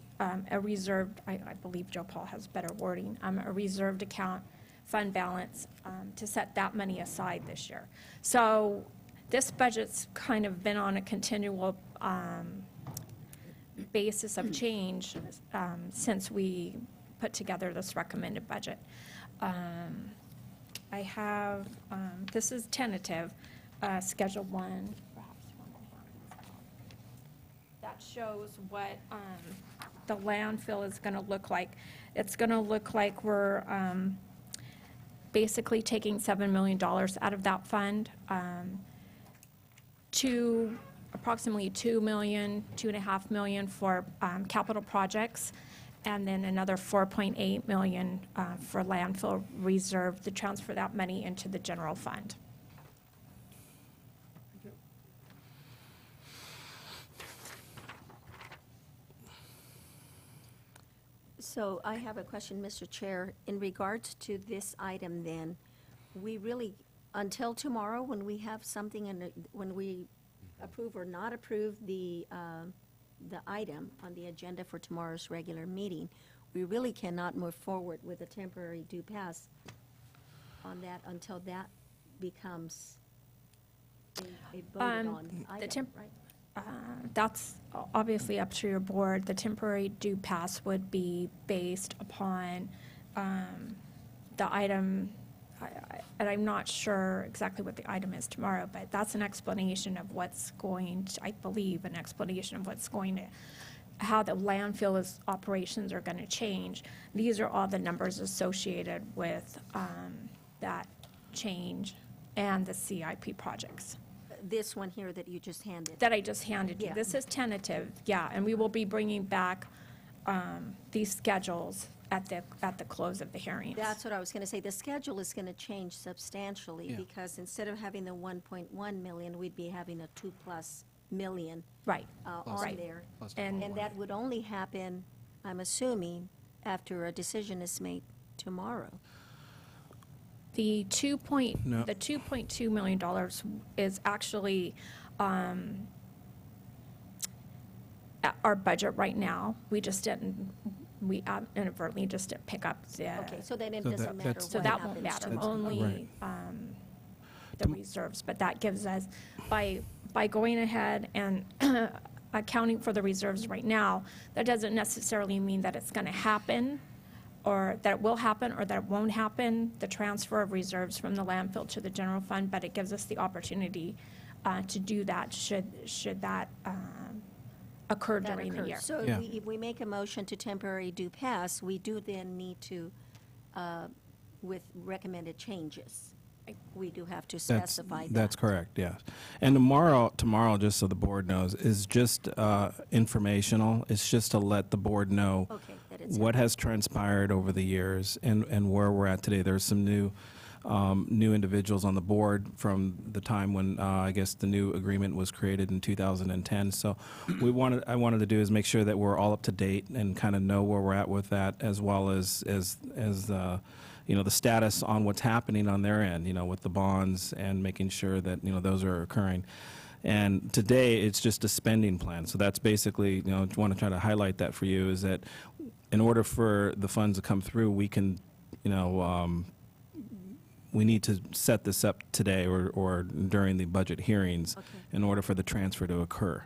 a reserved, I believe Joe Paul has better wording, a reserved account fund balance to set that money aside this year. So this budget's kind of been on a continual basis of change since we put together this recommended budget. I have, this is tentative, Schedule 1. Perhaps one more. That shows what the landfill is going to look like. It's going to look like we're basically taking $7 million out of that fund, approximately $2 million, $2.5 million for capital projects, and then another $4.8 million for landfill reserve to transfer that money into the general fund. So I have a question, Mr. Chair. In regards to this item then, we really, until tomorrow, when we have something and when we approve or not approve the item on the agenda for tomorrow's regular meeting, we really cannot move forward with a temporary due pass on that until that becomes a voted on item, right? That's obviously up to your board. The temporary due pass would be based upon the item, and I'm not sure exactly what the item is tomorrow, but that's an explanation of what's going to, I believe, an explanation of what's going to, how the landfill operations are going to change. These are all the numbers associated with that change and the CIP projects. This one here that you just handed. That I just handed you. Yeah. This is tentative, yeah, and we will be bringing back these schedules at the close of the hearings. That's what I was going to say. The schedule is going to change substantially because instead of having the 1.1 million, we'd be having a 2+ million Right. on Right. there. And And that would only happen, I'm assuming, after a decision is made tomorrow. the No. $2.2 million is actually at our budget right now. We just didn't, we inadvertently just didn't pick up the. Okay, so then it So doesn't matter that's- So what that won't happens matter, tomorrow. only the reserves, but that gives us, by going ahead and accounting for the reserves right now, that doesn't necessarily mean that it's gonna happen, or that it will happen, or that it won't happen, the transfer of reserves from the landfill to the general fund, but it gives us the opportunity to do that, should that occur That during the occurs. year. So Yeah. if we make a motion to temporary do pass, we do then need to, with recommended changes, we do have to specify that. That's correct, yes. And tomorrow, just so the board knows, is just informational. It's just to let the board know Okay, that it's what has transpired over the years and where we're at today. There's some new individuals on the board from the time when, I guess, the new agreement was created in 2010. So I wanted to do is make sure that we're all up to date and kind of know where we're at with that, as well as the status on what's happening on their end, with the bonds and making sure that, those are occurring. And today, it's just a spending plan. So that's basically, I want to try to highlight that for you, is that in order for the funds to come through, we can, we need to set this up today or during the budget hearings Okay. in order for the transfer to occur.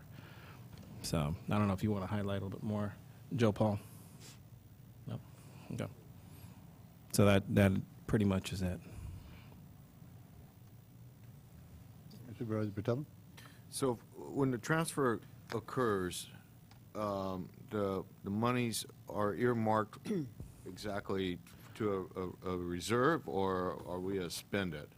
So I don't know if you want to highlight a little bit more. Joe Paul? No? Okay. So that pretty much is it. Supervisor Patel? So when the transfer occurs, the monies are earmarked exactly to a reserve, or are we to spend it?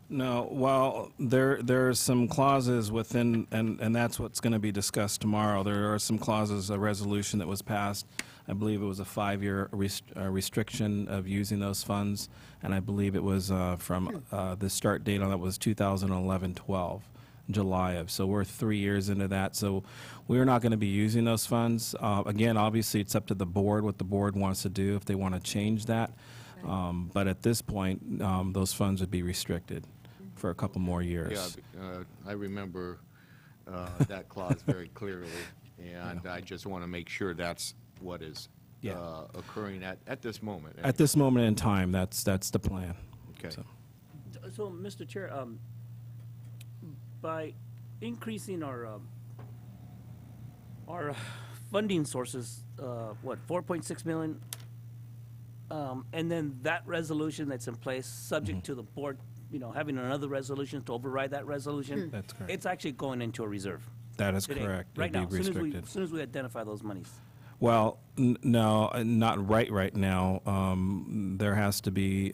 No, well, there are some clauses within, and that's what's going to be discussed tomorrow. There are some clauses, a resolution that was passed. I believe it was a 5-year restriction of using those funds, and I believe it was from the start date on that was 2011-12, July of. So we're 3 years into that. So we're not going to be using those funds. Again, obviously, it's up to the board what the board wants to do if they want to change that. But at this point, those funds would be restricted for a couple more years. Yeah, I remember that clause very clearly, and I just want to make sure that's what is Yeah. occurring at this moment. At this moment in time, that's the plan. Okay. So- So, Mr. Chair, by increasing our funding sources, 4.6 million, and then that resolution that's in place, subject to the board, having another resolution to override that resolution. That's correct. It's actually going into a reserve. That is today, correct. Right It'd now, be restricted. as soon as we identify those monies. Well, no, not right now. There has to be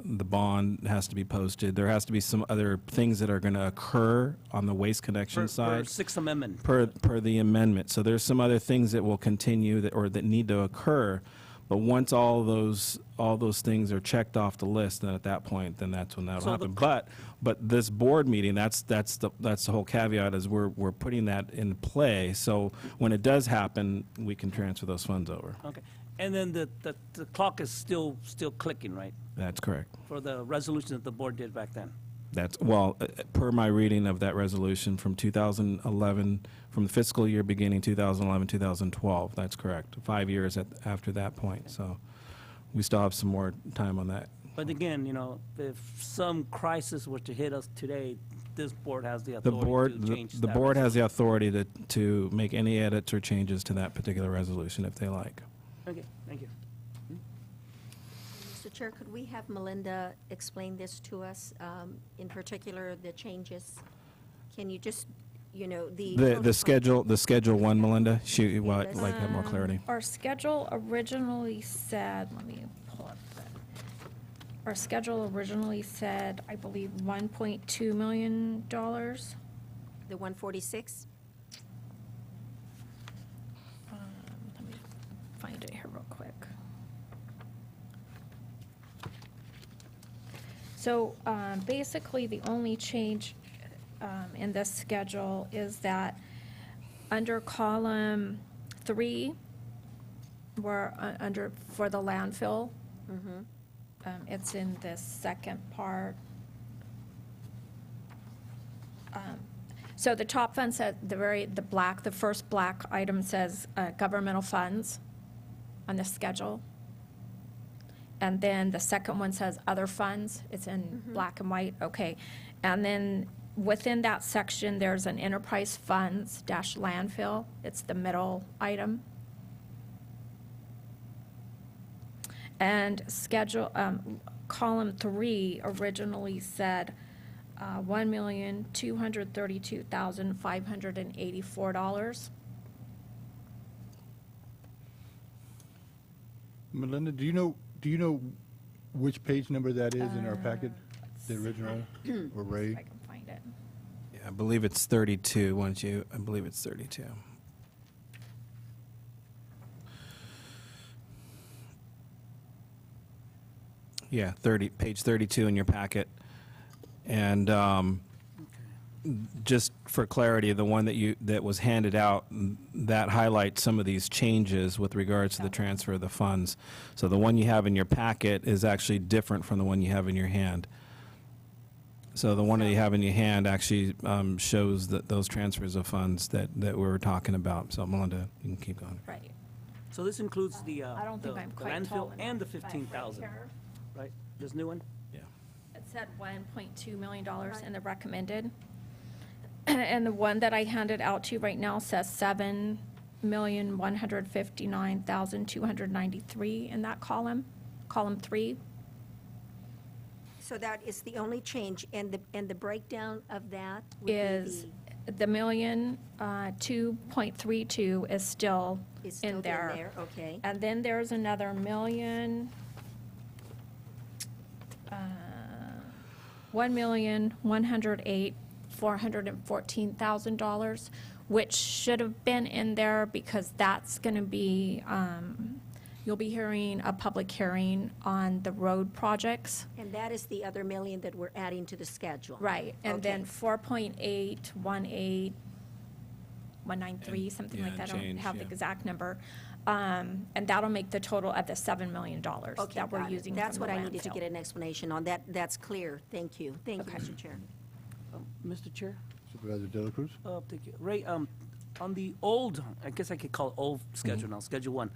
the bond has to be posted. There has to be some other things that are going to occur on the Waste Connection Per side. Sixth Amendment. Per the amendment. So there's some other things that will continue that need to occur. But once all those things are checked off the list, then at that point, then that's when that'll So happen. But this board meeting, that's the whole caveat, is we're putting that in play. So when it does happen, we can transfer those funds over. Okay. And then the clock is still clicking, right? That's correct. For the resolution that the board did back then. That's, well, per my reading of that resolution from 2011, from the fiscal year beginning 2011, 2012, that's correct. 5 years after that point, so we still have some more time on that. But again, you know, if some crisis were to hit us today, this board has the The authority to board, change the that board has the resolution. authority to make any edits or changes to that particular resolution if they like. Okay, thank you. Mr. Chair, could we have Melinda explain this to us, in particular, the changes? Can you just, you know, The schedule one, Melinda, she would like to have more clarity. Our schedule originally said, let me pull up that. Our schedule originally said, I believe, $1.2 million. The 146? Let me find it here real quick. So basically, the only change in this schedule is that under column 3, we're under for the landfill. It's in this second part. So the top fund said, the first black item says governmental funds on the schedule. And then the second one says other funds. It's in black and white, okay. And then within that section, there's an enterprise funds dash landfill. It's the middle item. And schedule, column 3 originally said $1,232,584. Melinda, do you know which page number that is in our packet? The original, or Ray? If I can find it. Yeah, I believe it's 32, I believe it's 32. Yeah, page 32 in your packet. And just for clarity, the one that was handed out, that highlights some of these changes with regards to the transfer of the funds. So the one you have in your packet is actually different from the one you have in your hand. So the one that you have in your hand actually shows those transfers of funds that we were talking about. So Melinda, you can keep going. Right. So this includes the I don't think I'm the quite tall landfill enough, and the but right 15,000, here. right? This new one? Yeah. It said $1.2 million in the recommended. And the one that I handed out to you right now says $7,159,293 in that column, column 3. So that is the only change, and the breakdown of that would be Is the million, 2.32 is still is still in there. Okay. And then there's another million, $1,108,414,000, which should have been in there because that's going to be, you'll be hearing a public hearing on the road projects. And that is the other million that we're adding to the schedule. Right, and then Okay. 4.818193, something like yeah, that. I don't change, have the yeah. exact number. And that'll make the total of the $7 million Okay, that we're got it. using That's from the what I needed to landfill. get an explanation on. That's clear. Thank you. Thank you, Okay. Mr. Chair. Mr. Chair? Supervisor De La Cruz? Thank you. Ray, on the old, I guess I could call it old schedule now, Schedule 1.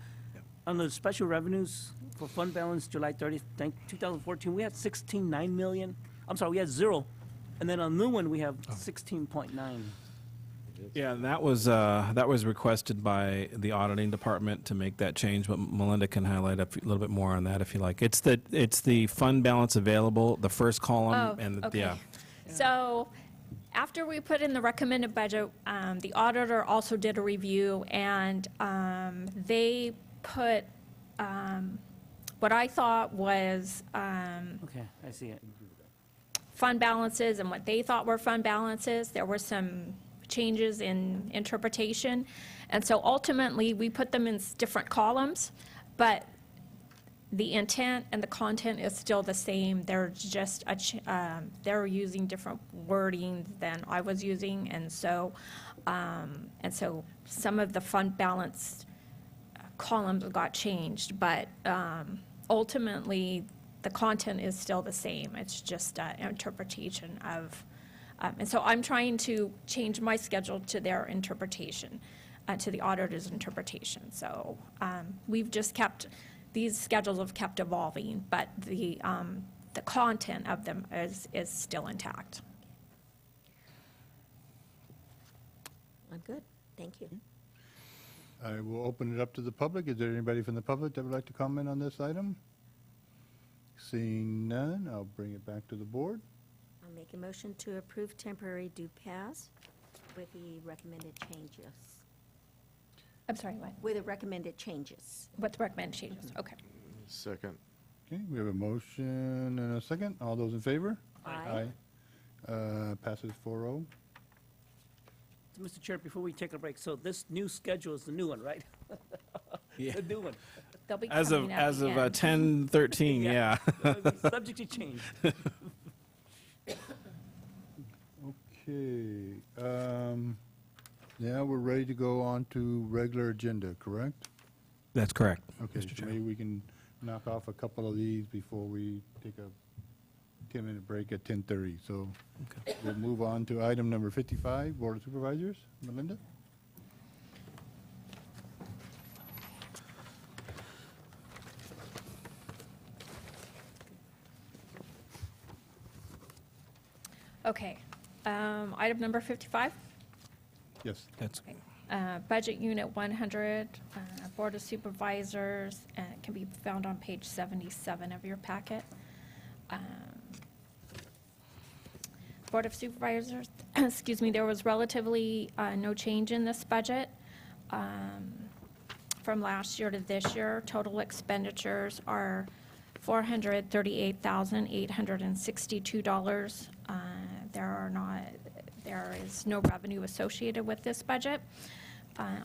On the special revenues for fund balance July 30th, 2014, we had 16.9 million. I'm sorry, we had 0. And then on the new one, we have 16.9. Yeah, and that was requested by the auditing department to make that change, but Melinda can highlight a little bit more on that if you like. It's the fund balance available, the first column, and okay. yeah. So after we put in the recommended budget, the auditor also did a review, and they put what I thought was Okay, I see it. fund balances and what they thought were fund balances. There were some changes in interpretation. And so ultimately, we put them in different columns, but the intent and the content is still the same. They're just, they're using different wording than I was using. And so some of the fund balance columns got changed, but ultimately, the content is still the same. It's just an interpretation of, and so I'm trying to change my schedule to their interpretation, to the auditor's interpretation. So we've just kept, these schedules have kept evolving, but the content of them is still intact. I'm good. Thank you. I will open it up to the public. Is there anybody from the public that would like to comment on this item? Seeing none, I'll bring it back to the board. I'll make a motion to approve temporary due pass with the recommended changes. I'm sorry, what? With the recommended changes. What's the recommended changes? Okay. Second. Okay, we have a motion and a second. All those in favor? Aye. Passes 4-0. So, Mr. Chair, before we take a break, so this new schedule is the new one, right? Yeah. The new one. They'll be As of, coming at the end. 10/13, yeah. Subject to change. Okay, now we're ready to go on to regular agenda, correct? That's correct, Okay, Mr. so Chair. maybe we can knock off a couple of these before we take a 10-minute break at 10:30. So we'll move on to item number 55, Board of Supervisors. Melinda? Okay. Item number 55. Yes. That's, Budget Unit 100, Board of Supervisors, and it can be found on page 77 of your packet. Board of Supervisors, excuse me, there was relatively no change in this budget from last year to this year. Total expenditures are $438,862. There is no revenue associated with this budget.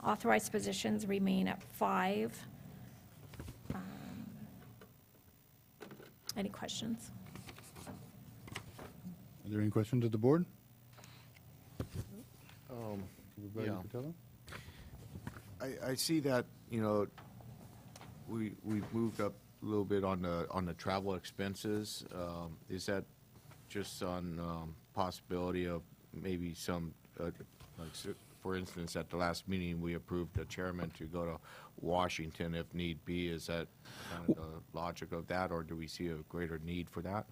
Authorized positions remain at 5. Any questions? Are there any questions of the board? Supervisor yeah. Patello? I see that, you know, we've moved up a little bit on the travel expenses. Is that just on possibility of maybe some, for instance, at the last meeting, we approved a chairman to go to Washington if need be. Is that kind of the logic of that, or do we see a greater need for that?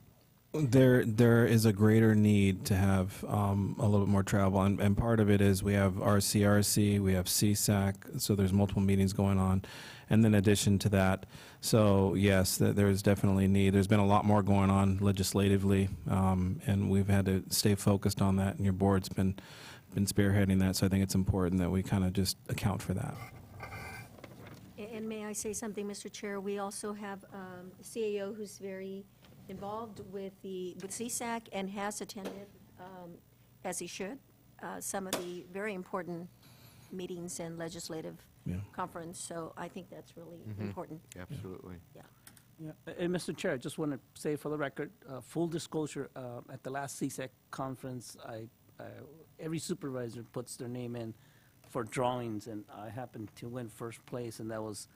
There is a greater need to have a little bit more travel, and part of it is we have RCRC, we have CSAC, so there's multiple meetings going on, and then in addition to that, so yes, there is definitely need. There's been a lot more going on legislatively, and we've had to stay focused on that, and your board's been spearheading that, so I think it's important that we kind of just account for that. And may I say something, Mr. Chair? We also have a CAO who's very involved with CSAC and has attended, as he should, some of the very important meetings and legislative Yeah. conference. So I think that's really important. Absolutely. Yeah. Yeah, and Mr. Chair, I just want to say for the record, full disclosure, at the last CSEC conference, every supervisor puts their name in for drawings, and I happened to win first place, and that was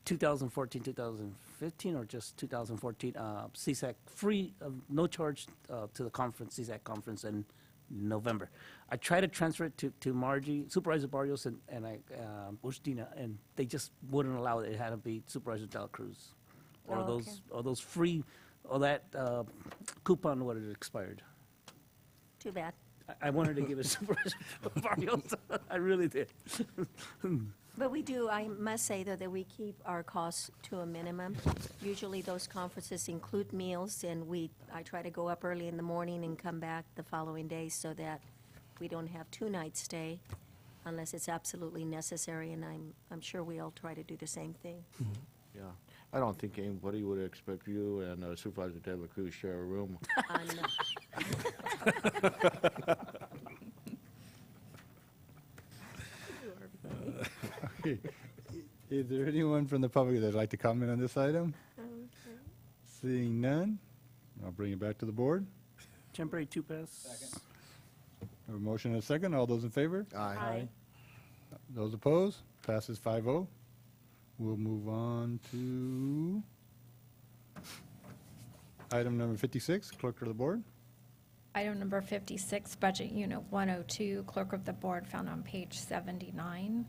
2014, 2015, or just 2014, CSAC free, no charge to the conference, CSAC conference in November. I tried to transfer it to Margie, Supervisor Barrios, and Bustina, and they just wouldn't allow it. It had to be Supervisor Del Cruz. Or Oh, okay. those free, or that coupon would have expired. Too bad. I wanted to give it to Supervisor Barrios. I really did. But we do, I must say, though, that we keep our costs to a minimum. Usually those conferences include meals, and I try to go up early in the morning and come back the following day so that we don't have 2-night stay unless it's absolutely necessary, and I'm sure we all try to do the same thing. Yeah. I don't think anybody would expect you and Supervisor De La Cruz share a room. Is there anyone from the public that'd like to comment on this item? Seeing none, I'll bring it back to the board. Temporary two pass. A motion and a second. All those in favor? Aye. Those opposed? Passes 5-0. We'll move on to item number 56, clerk of the board. Item number 56, Budget Unit 102, Clerk of the Board, found on page 79.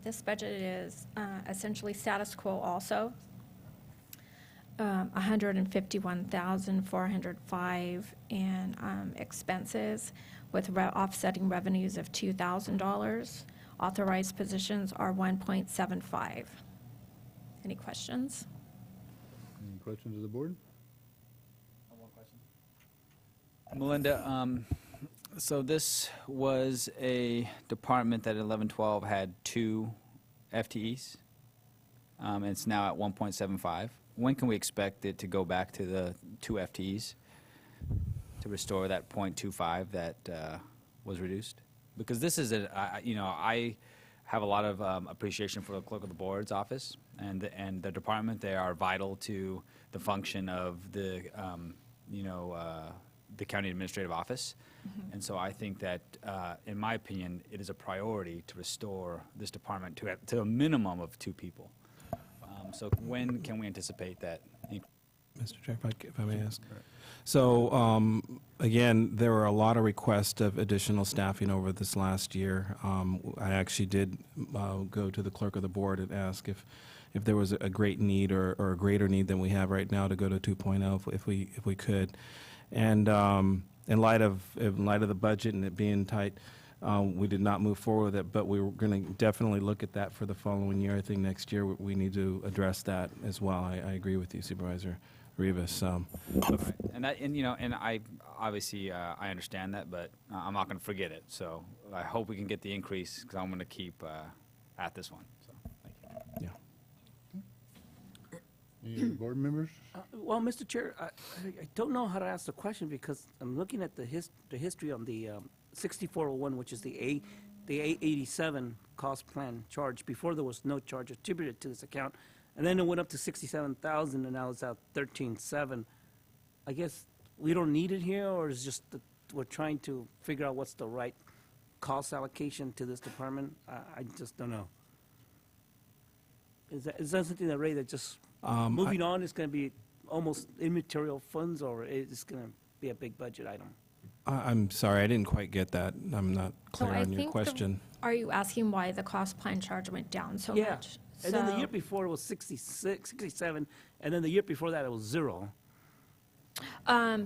This budget is essentially status quo also. 151,405 in expenses with offsetting revenues of $2,000. Authorized positions are 1.75. Any questions? Any questions of the board? Melinda, so this was a department that at 1112 had 2 FTEs. It's now at 1.75. When can we expect it to go back to the 2 FTEs to restore that 0.25 that was reduced? Because this is I have a lot of appreciation for the clerk of the board's office and the department. They are vital to the function of the county administrative office. Mm-hmm. And so I think that, in my opinion, it is a priority to restore this department to a minimum of 2 people. So when can we anticipate that? Mr. Chair, if I may ask. So, again, there were a lot of requests of additional staffing over this last year. I actually did go to the clerk of the board and ask if there was a great need or a greater need than we have right now to go to 2.0 if we could. And in light of the budget and it being tight, we did not move forward with it, but we were going to definitely look at that for the following year. I think next year we need to address that as well. I agree with you, Supervisor Rivas. And I obviously I understand that, but I'm not going to forget it. So I hope we can get the increase because I'm going to keep at this one. So thank you. Yeah. Any other board members? Well, Mr. Chair, I don't know how to ask the question because I'm looking at the history on the 6401, which is the 887 cost plan charge. Before there was no charge attributed to this account, and then it went up to 67,000, and now it's at 13.7. I guess we don't need it here, or is just that we're trying to figure out what's the right cost allocation to this department? I just don't know. Is that something that, Ray, that just moving on is going to be almost immaterial funds, or is going to be a big budget item? I'm sorry, I didn't quite get that. I'm not So clear I on your think question. Are you asking why the cost plan charge went down so Yeah. much? And then the So- year before it was 66, 67, and then the year before that it was 0.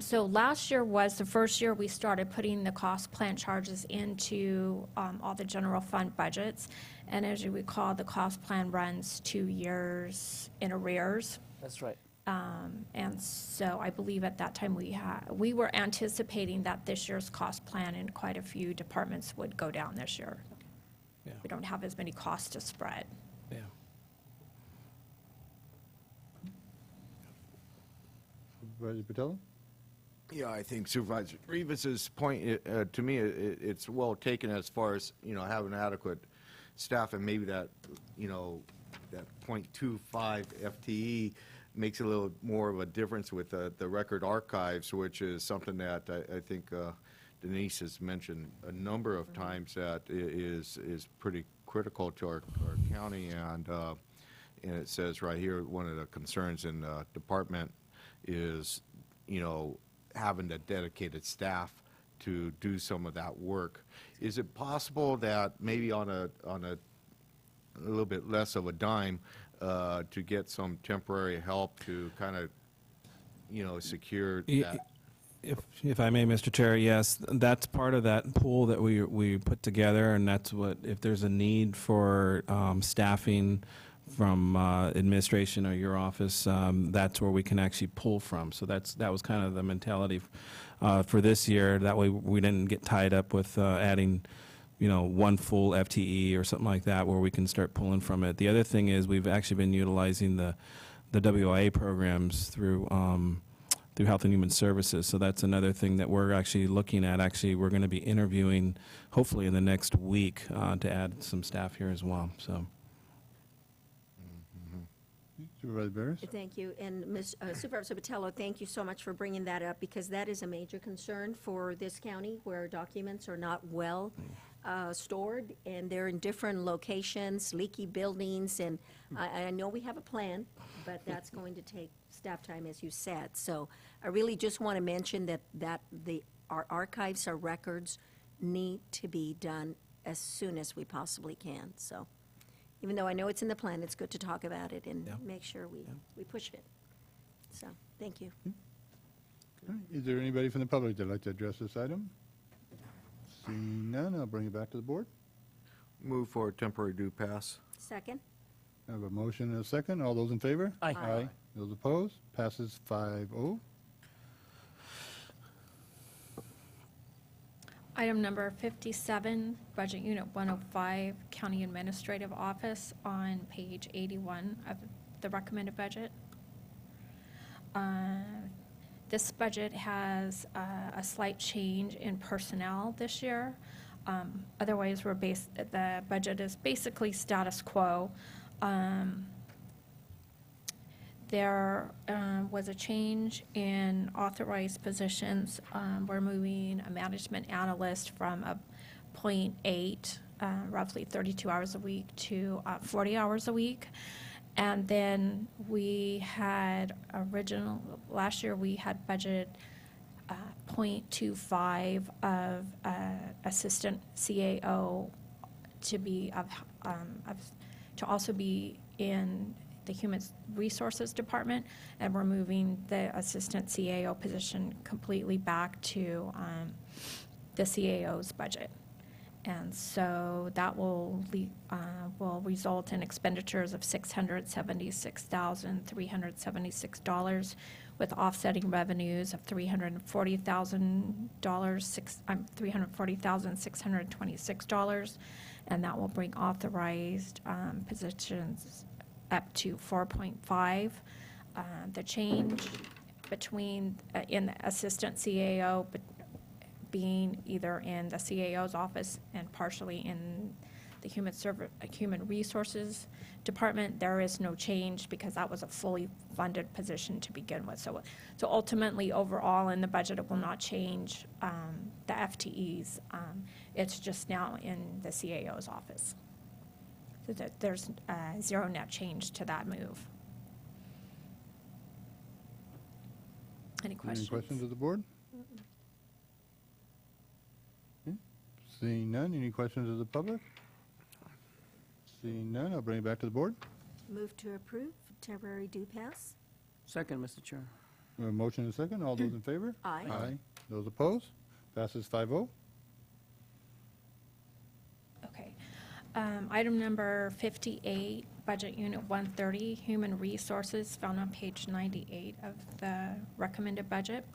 So last year was the first year we started putting the cost plan charges into all the general fund budgets. And as you recall, the cost plan runs 2 years in arrears. That's right. And so I believe at that time we were anticipating that this year's cost plan in quite a few departments would go down this year. Yeah. We don't have as many costs to spread. Yeah. Supervisor Patel? Yeah, I think Supervisor Rivas's point, to me, it's well taken as far as, having adequate staff, and maybe that, that .25 FTE makes a little more of a difference with the record archives, which is something that I think Denise has mentioned a number of times that is pretty critical to our county, and it says right here, one of the concerns in the department is, having the dedicated staff to do some of that work. Is it possible that maybe on a little bit less of a dime to get some temporary help to kind of, secure that? If I may, Mr. Chair, yes, that's part of that pool that we put together, and that's what, if there's a need for staffing from administration or your office, that's where we can actually pull from. So that was kind of the mentality for this year. That way we didn't get tied up with adding one full FTE or something like that where we can start pulling from it. The other thing is we've actually been utilizing the WIA programs through Health and Human Services. So that's another thing that we're actually looking at. Actually, we're going to be interviewing, hopefully in the next week, to add some staff here as well. So. Supervisor Barris? Thank you. And Supervisor Botello, thank you so much for bringing that up, because that is a major concern for this county, where documents are not well stored, and they're in different locations, leaky buildings, and I know we have a plan, but that's going to take staff time, as you said. So I really just want to mention that our archives, our records need to be done as soon as we possibly can. So even though I know it's in the plan, it's good to talk about it and make sure we push it. So, thank you. All right. Is there anybody from the public that'd like to address this item? Seeing none, I'll bring it back to the board. Move for a temporary due pass. Second? I have a motion and a second. All those in favor? Aye. Aye. Those opposed? Passes 5-0. Item number 57, Budget Unit 105, County Administrative Office, on page 81 of the recommended budget. This budget has a slight change in personnel this year. Otherwise, the budget is basically status quo. There was a change in authorized positions. We're moving a management analyst from a .8, roughly 32 hours a week, to 40 hours a week. And then we had last year we had budgeted .25 of assistant CAO to also be in the Human Resources Department, and we're moving the assistant CAO position completely back to the CAO's budget. And so that will result in expenditures of $676,376, with offsetting revenues of $340,626, and that will bring authorized positions up to 4.5. The change between in the assistant CAO, but being either in the CAO's office and partially in the Human Resources Department, there is no change because that was a fully funded position to begin with. So ultimately, overall in the budget, it will not change the FTEs. It's just now in the CAO's office. So that there's zero net change to that move. Any questions? Any questions of the board? Okay. Seeing none, any questions of the public? Seeing none, I'll bring it back to the board. Move to approve temporary due pass? Second, Mr. Chair. We have a motion and a second. All those in favor? Aye. Aye. Those opposed? Passes 5-0. Okay. Item number 58, Budget Unit 130, Human Resources, found on page 98 of the recommended budget.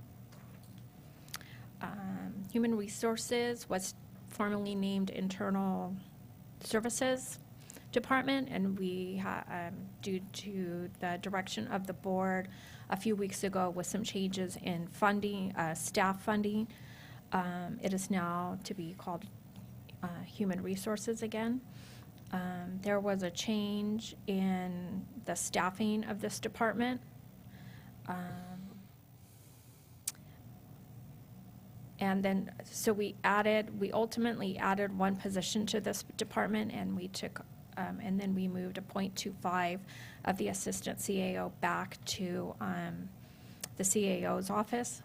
Human Resources was formerly named Internal Services Department, and we, due to the direction of the board a few weeks ago with some changes in funding, staff funding, it is now to be called Human Resources again. There was a change in the staffing of this department. And then, so we ultimately added one position to this department, and we took, and then we moved a .25 of the assistant CAO back to the CAO's office.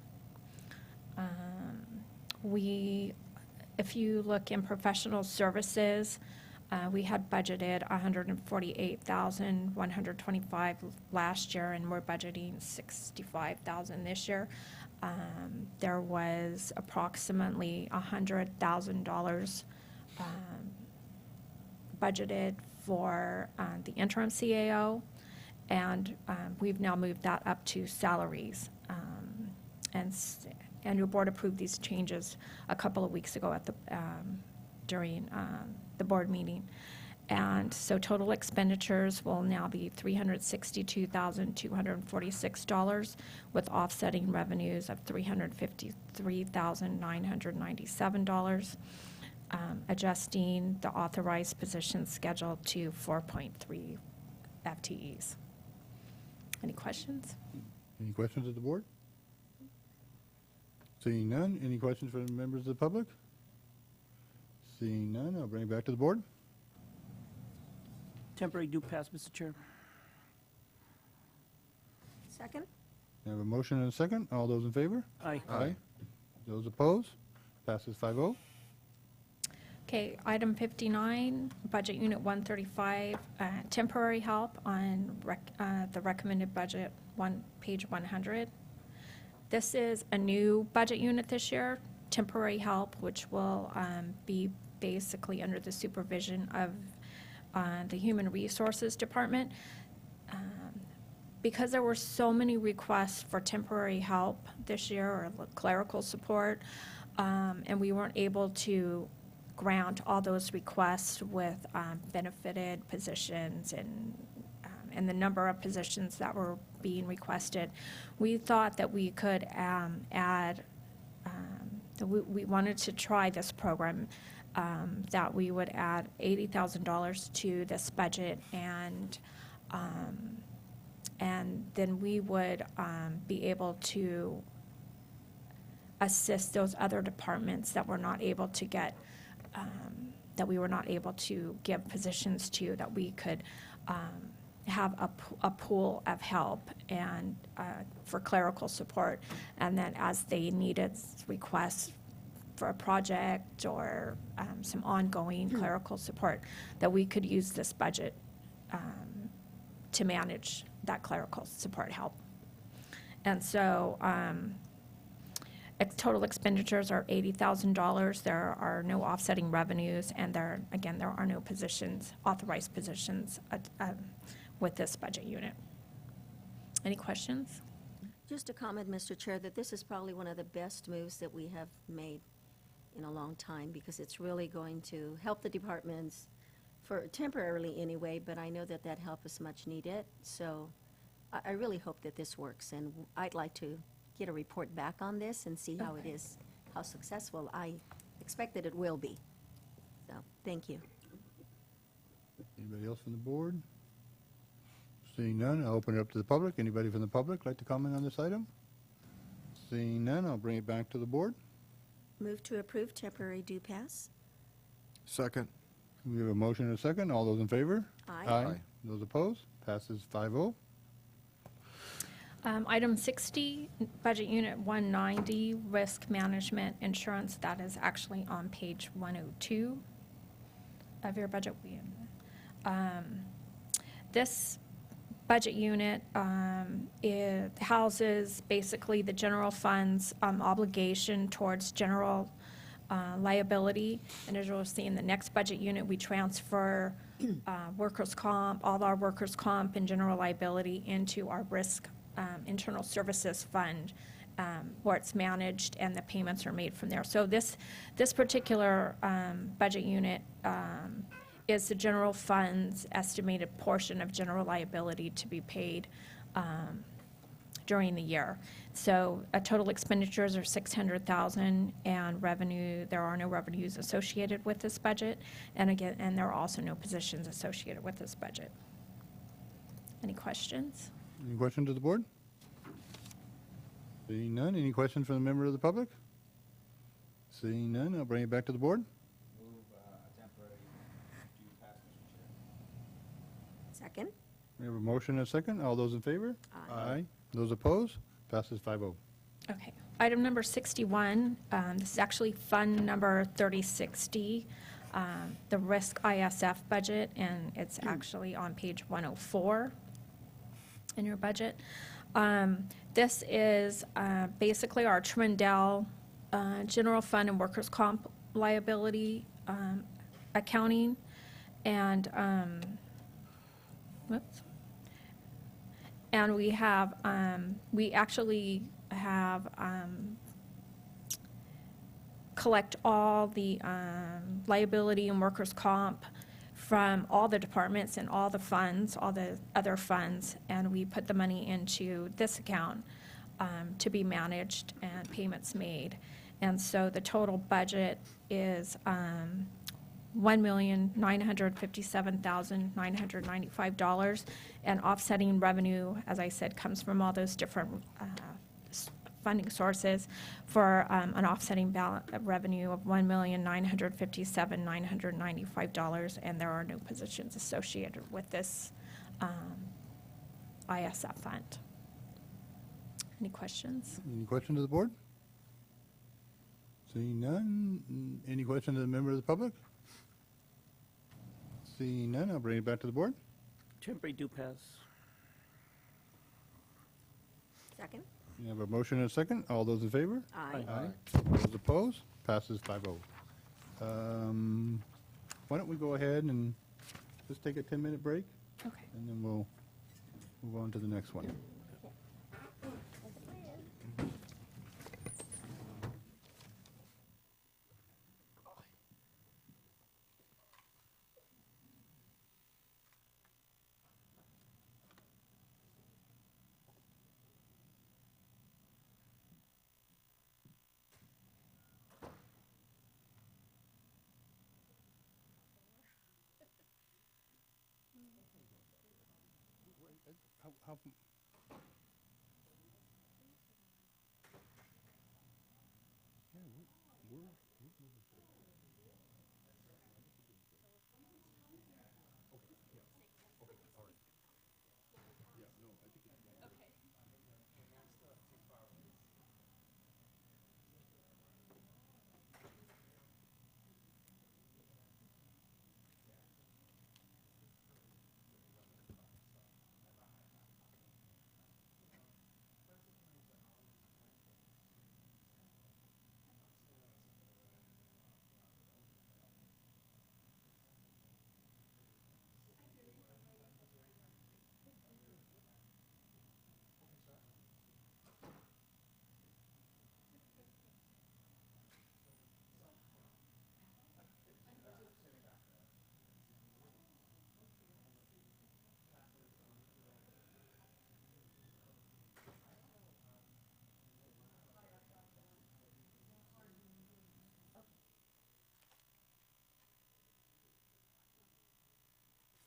If you look in professional services, we had budgeted $148,125 last year, and we're budgeting $65,000 this year. There was approximately $100,000 budgeted for the interim CAO, and we've now moved that up to salaries. And your board approved these changes a couple of weeks ago at the during the board meeting. And so total expenditures will now be $362,246 with offsetting revenues of $353,997, adjusting the authorized position schedule to 4.3 FTEs. Any questions? Any questions of the board? Seeing none, any questions from members of the public? Seeing none, I'll bring it back to the board. Temporary do pass, Mr. Chair. Second? We have a motion and a second. All those in favor? Aye. Aye. Those opposed? Passes 5-0. Okay, item 59, Budget Unit 135, temporary help on the recommended budget, page 100. This is a new budget unit this year, temporary help, which will be basically under the supervision of the Human Resources Department. Because there were so many requests for temporary help this year, or clerical support, and we weren't able to grant all those requests with benefited positions and the number of positions that were being requested, we thought that we could add, we wanted to try this program, that we would add $80,000 to this budget, and then we would be able to assist those other departments that were not able to get, that we were not able to give positions to, that we could have a pool of help and for clerical support, and that as they needed requests for a project or some ongoing clerical support, that we could use this budget to manage that clerical support help. And so total expenditures are $80,000. There are no offsetting revenues, and there are no positions, authorized positions with this budget unit. Any questions? Just a comment, Mr. Chair, that this is probably one of the best moves that we have made in a long time, because it's really going to help the departments for temporarily anyway, but I know that that help is much needed. So I really hope that this works, and I'd like to get a report back on this and see how it is, how successful. I expect that it will be. So, thank you. Anybody else from the board? Seeing none, I'll open it up to the public. Anybody from the public like to comment on this item? Seeing none, I'll bring it back to the board. Move to approve temporary due pass. Second. We have a motion and a second. All those in favor? Aye. Those opposed? Passes 5-0. Item 60, Budget Unit 190, Risk Management Insurance. That is actually on page 102 of your budget. This budget unit it houses basically the general fund's obligation towards general liability. And as you'll see in the next budget unit, we transfer workers' comp, all our workers' comp and general liability into our risk internal services fund, where it's managed and the payments are made from there. So this particular budget unit is the general fund's estimated portion of general liability to be paid during the year. So total expenditures are $600,000, and revenue, there are no revenues associated with this budget, and there are also no positions associated with this budget. Any questions? Any questions of the board? Seeing none, any questions from the member of the public? Seeing none, I'll bring it back to the board. Move a temporary due pass, Mr. Chair. Second? We have a motion and a second. All those in favor? Aye. Those opposed? Passes 5-0. Okay. Item number 61, this is actually fund number 3060, the risk ISF budget, and it's actually on page 104 in your budget. This is basically our Trindell general fund and workers' comp liability accounting, and and we have we actually have collect all the liability and workers' comp from all the departments and all the funds, all the other funds, and we put the money into this account to be managed and payments made. And so the total budget is $1,957,995, and offsetting revenue, as I said, comes from all those different funding sources for an offsetting revenue of $1,957,995, and there are no positions associated with this ISF fund. Any questions? Any questions to the board? Seeing none, any questions to the member of the public? Seeing none, I'll bring it back to the board. Temporary do pass. Second? You have a motion and a second. All those in favor? Aye. Those opposed? Passes 5-0. Why don't we go ahead and just take a 10-minute break, Okay. and then we'll move on to the next one. How-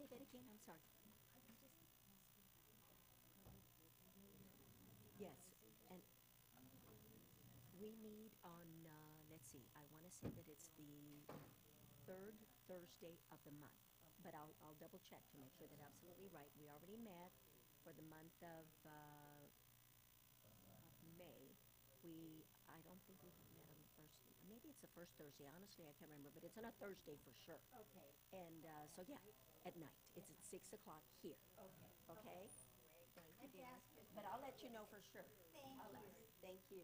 Say that again, I'm sorry. Yes, and we meet on, let's see, I want to say that it's the third Thursday of the month, but I'll double check to make sure that I'm absolutely right. We already met for the month of May. I don't think we have met on the first, maybe it's the first Thursday, honestly, I can't remember, but it's on a Thursday for sure. Okay. And, so yeah, at night, it's at 6 o'clock here. Okay. Okay? Thank you, dear. But I'll let you know for sure. Thank you.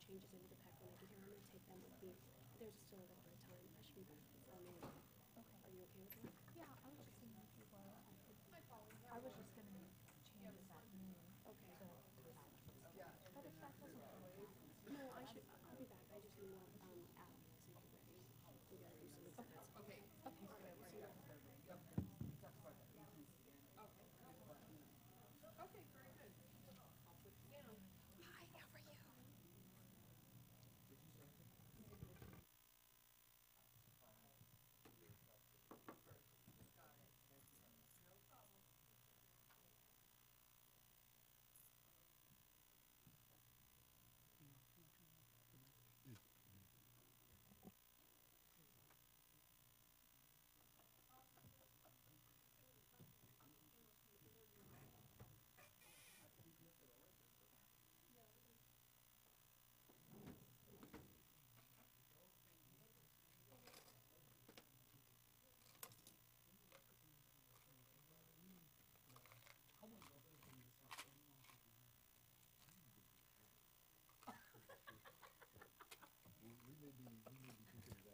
changes into the pack when I get here. I'm gonna take them with me. There's still a little bit of time. I should be back before noon. Are you okay with that? Yeah, I was just seeing if you were, I was just gonna make changes at noon. Okay. But if that doesn't work. No, I'll be back. I just need more, Al, so you're ready. We gotta do some exhibits. Okay. Okay. All right, we'll see you later. Hi, how are you?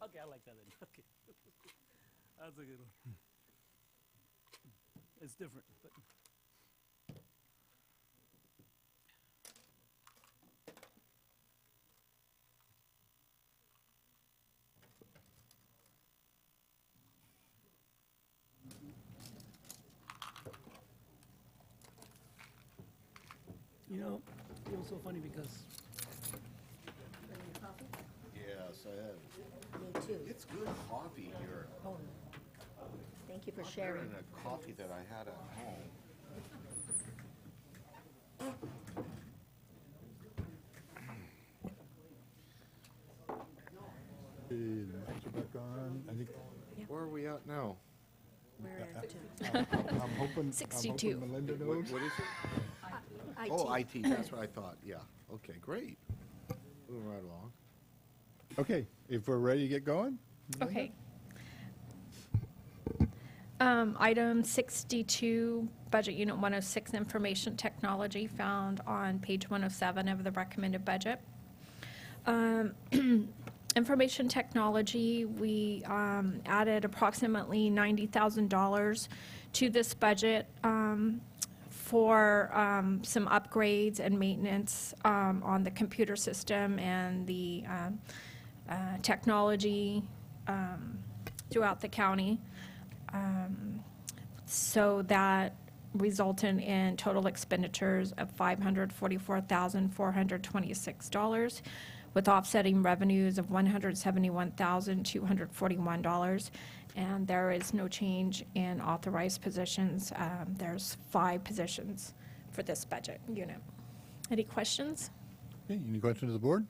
Okay, I like that then. Okay. That's a good one. It's different, but. You know, it was so funny because Yes, I have. Me too. It's good coffee here. Oh, thank you for Better sharing. than the coffee that I had at home. Okay, the mics are back on. I think, Where are we at now? We're I'm hoping 62. Melinda What knows. is it? IT. Oh, IT, that's what I thought, yeah. Okay, great. Moving right along. Okay, if we're ready to get going? Okay. Item 62, Budget Unit 106, Information Technology, found on page 107 of the recommended budget. Information technology, we added approximately $90,000 to this budget for some upgrades and maintenance on the computer system and the technology throughout the county. So that resulted in total expenditures of $544,426, with offsetting revenues of $171,241. And there is no change in authorized positions. There's 5 positions for this budget unit. Any questions? Okay, any questions of the board?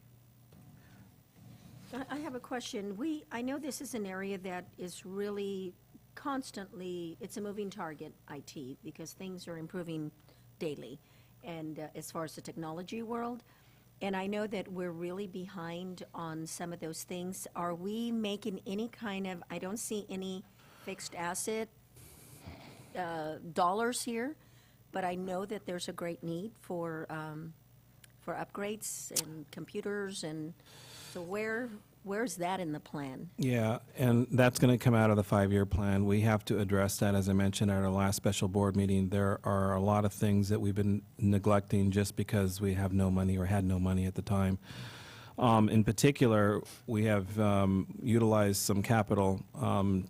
I have a question. I know this is an area that is really constantly, it's a moving target, IT, because things are improving daily, and as far as the technology world. And I know that we're really behind on some of those things. Are we making any kind of, I don't see any fixed asset dollars here, but I know that there's a great need for upgrades and computers, and so where's that in the plan? Yeah, and that's going to come out of the 5-year plan. We have to address that, as I mentioned at our last special board meeting. There are a lot of things that we've been neglecting just because we have no money or had no money at the time. In particular, we have utilized some capital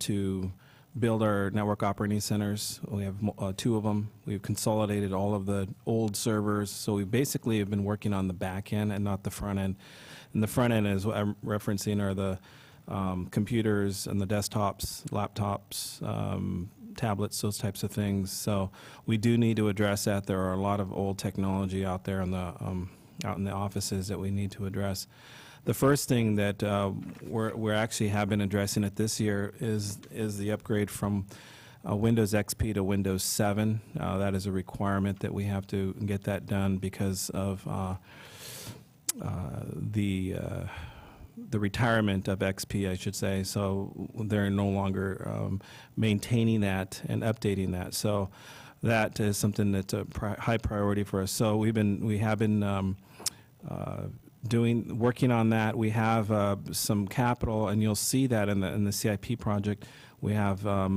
to build our network operating centers. We have 2 of them. We've consolidated all of the old servers, so we basically have been working on the back end and not the front end. And the front end, is what I'm referencing, are the computers and the desktops, laptops, tablets, those types of things. So we do need to address that. There are a lot of old technology out there in the offices that we need to address. The first thing that we actually have been addressing it this year is the upgrade from Windows XP to Windows 7. That is a requirement that we have to get that done because of the retirement of XP, I should say. So they're no longer maintaining that and updating that. So that is something that's a high priority for us. So we have been working on that. We have some capital, and you'll see that in the CIP project. We have a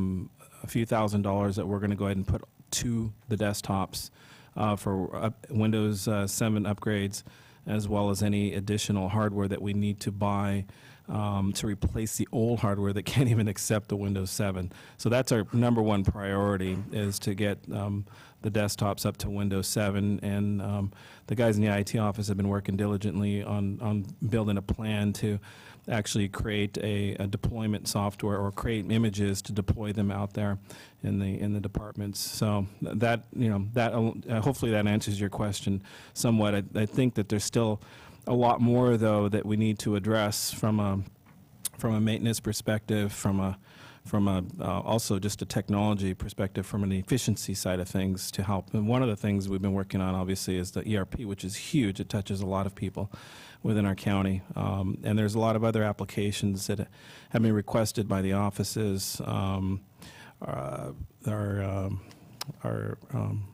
few $1,000s that we're going to go ahead and put to the desktops for Windows 7 upgrades, as well as any additional hardware that we need to buy to replace the old hardware that can't even accept the Windows 7. So that's our number one priority, is to get the desktops up to Windows 7. And the guys in the IT office have been working diligently on building a plan to actually create a deployment software, or create images to deploy them out there in the departments. So that, hopefully that answers your question somewhat. I think that there's still a lot more, though, that we need to address from a maintenance perspective, from a also just a technology perspective, from an efficiency side of things to help. And one of the things we've been working on, obviously, is the ERP, which is huge. It touches a lot of people within our county. And there's a lot of other applications that have been requested by the offices. Our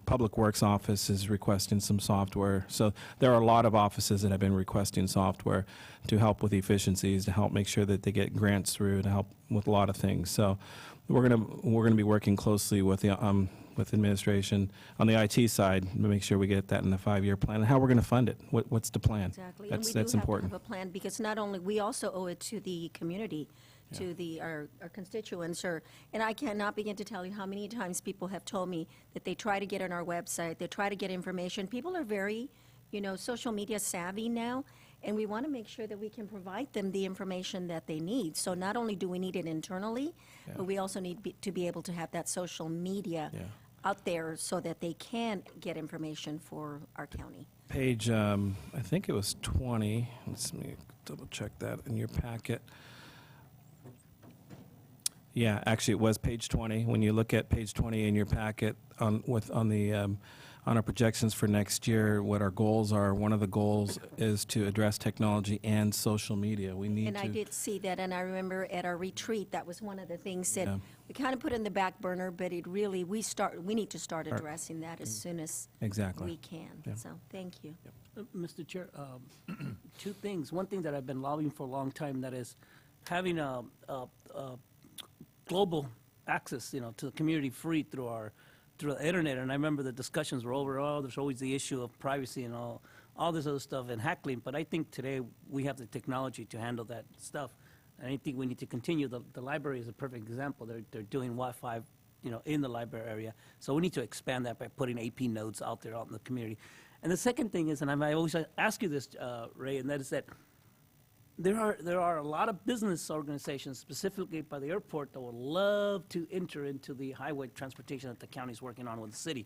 Public Works office is requesting some software. So there are a lot of offices that have been requesting software to help with efficiencies, to help make sure that they get grants through, to help with a lot of things. So we're gonna be working closely with the with administration on the IT side to make sure we get that in the 5-year plan, and how we're going to fund it. What's the plan? Exactly. That's And we do important. have to have a plan, because not only, we also owe it to the community, to our constituents, and I cannot begin to tell you how many times people have told me that they try to get on our website, they try to get information. People are very, social media savvy now, and we want to make sure that we can provide them the information that they need. So not only do we need it internally, but we also need to be able to have that social media out there so that they can get information for our county. Page, I think it was 20. Let me double check that in your packet. Yeah, actually, it was page 20. When you look at page 20 in your packet on our projections for next year, what our goals are, one of the goals is to address technology and social media. We need And I did see that, and I remember at our retreat, that was one of the things that we kind of put in the back burner, but it really, we need to start addressing that as soon as we can. Yeah. So, thank you. Mr. Chair, two things. One thing that I've been lobbying for a long time, that is having a global access, to the community free through the internet. And I remember the discussions were over, there's always the issue of privacy and all this other stuff and hackling. But I think today we have the technology to handle that stuff. And I think we need to continue. The library is a perfect example. They're doing Wi-Fi, in the library area. So we need to expand that by putting AP nodes out there out in the community. And the second thing is, and I always ask you this, Ray, and that is that there are a lot of business organizations, specifically by the airport, that would love to enter into the highway transportation that the county's working on with the city.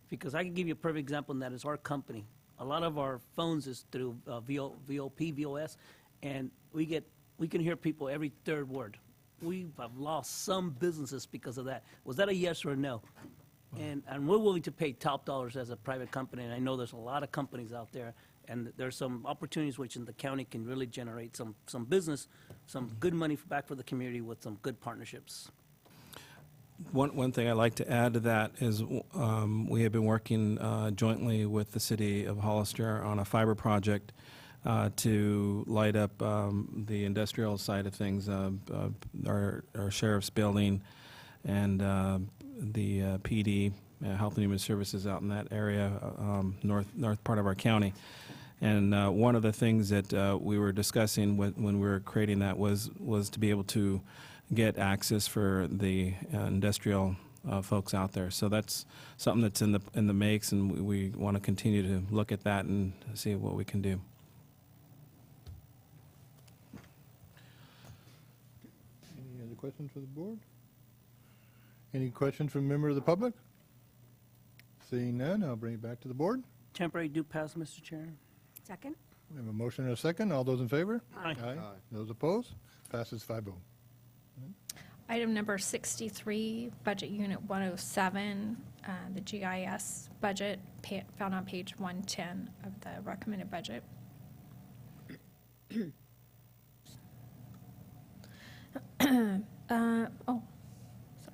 Because I can give you a perfect example, and that is our company. A lot of our phones is through VOP, VOS, and we can hear people every third word. We have lost some businesses because of that. Was that a yes or a no? And we're willing to pay top dollars as a private company, and I know there's a lot of companies out there, and there's some opportunities which in the county can really generate some business, some good money back for the community with some good partnerships. One thing I'd like to add to that is we have been working jointly with the city of Hollister on a fiber project to light up the industrial side of things, our sheriff's building and the PD, Health and Human Services out in that area, north part of our county. And one of the things that we were discussing when we were creating that was to be able to get access for the industrial folks out there. So that's something that's in the makes, and we want to continue to look at that and see what we can do. Any other questions for the board? Any questions from a member of the public? Seeing none, I'll bring it back to the board. Temporary do pass, Mr. Chair. Second? We have a motion and a second. All those in favor? Aye. Aye. Those opposed? Passes 5-0. Item number 63, Budget Unit 107, the GIS budget, found on page 110 of the recommended budget. Sorry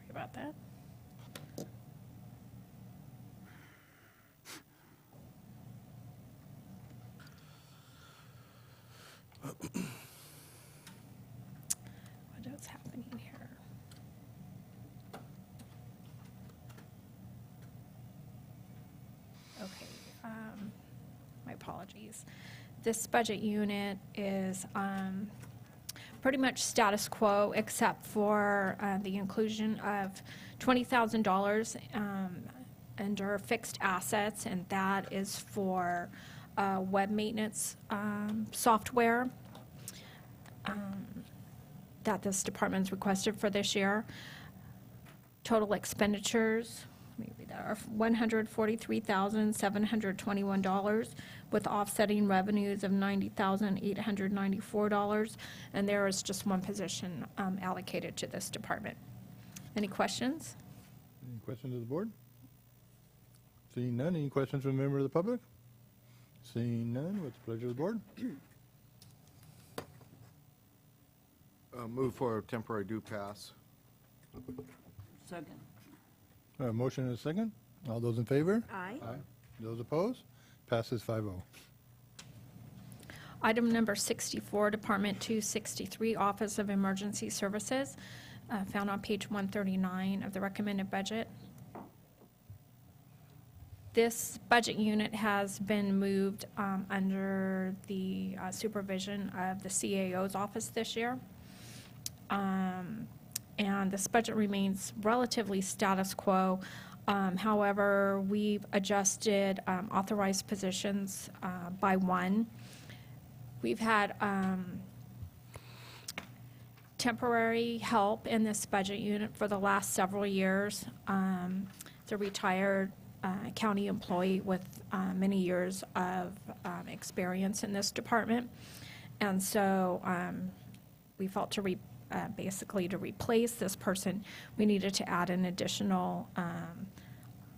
about that. apologies. This budget unit is pretty much status quo, except for the inclusion of $20,000 under fixed assets, and that is for web maintenance software that this department's requested for this year. Total expenditures, maybe that are $143,721, with offsetting revenues of $90,894, and there is just one position allocated to this department. Any questions? Any questions of the board? Seeing none, any questions from a member of the public? Seeing none, what's the pleasure of the board? Move for temporary due pass. Second. Motion and a second. All those in favor? Aye. Those opposed? Passes 5-0. Item number 64, Department 263, Office of Emergency Services, found on page 139 of the recommended budget. This budget unit has been moved under the supervision of the CAO's office this year. And this budget remains relatively status quo. However, we've adjusted authorized positions by one. We've had temporary help in this budget unit for the last several years. It's a retired county employee with many years of experience in this department. And so we felt to basically to replace this person, we needed to add an additional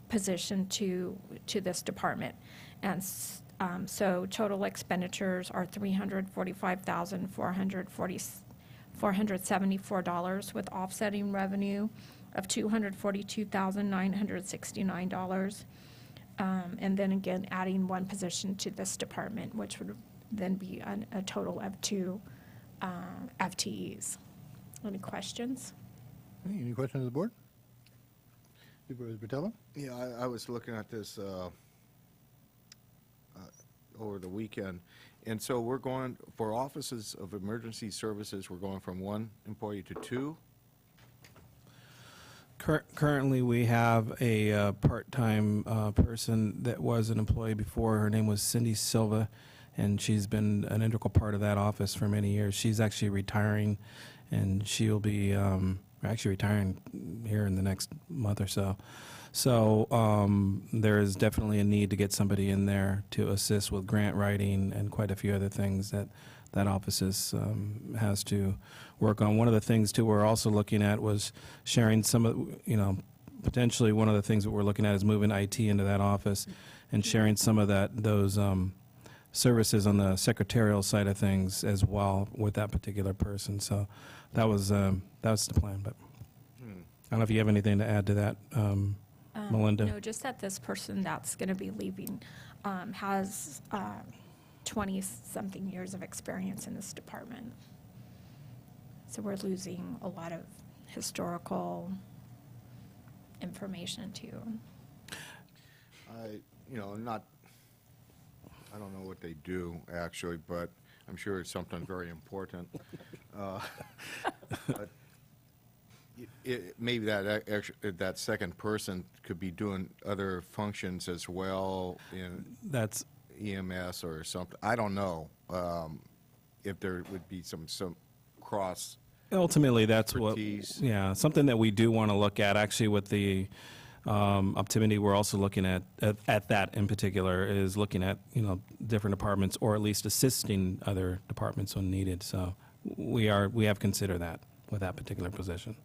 position to this department. And so total expenditures are $345,474 with offsetting revenue of $242,969. And then again, adding one position to this department, which would then be a total of 2 FTEs. Any questions? Any questions of the board? Supervisor Patella? Yeah, I was looking at this over the weekend, and so we're going, for offices of emergency services, we're going from 1 employee to 2? Currently, we have a part-time person that was an employee before. Her name was Cindy Silva, and she's been an integral part of that office for many years. She's actually retiring, and she'll be actually retiring here in the next month or so. So there is definitely a need to get somebody in there to assist with grant writing and quite a few other things that office has to work on. One of the things, too, we're also looking at was sharing some of, potentially one of the things that we're looking at is moving IT into that office and sharing some of those services on the secretarial side of things as well with that particular person. So that was the plan. But I don't know if you have anything to add to that, Melinda. No, just that this person that's going to be leaving has 20-something years of experience in this department. So we're losing a lot of historical information too. I don't know what they do, actually, but I'm sure it's something very important. But maybe that second person could be doing other functions as well in That's EMS or something. I don't know if there would be some cross. ultimately that's what, Expertise. yeah, something that we do want to look at. Actually, with the Optimity, we're also looking at that in particular, is looking at different departments, or at least assisting other departments when needed. So we have considered that with that particular position.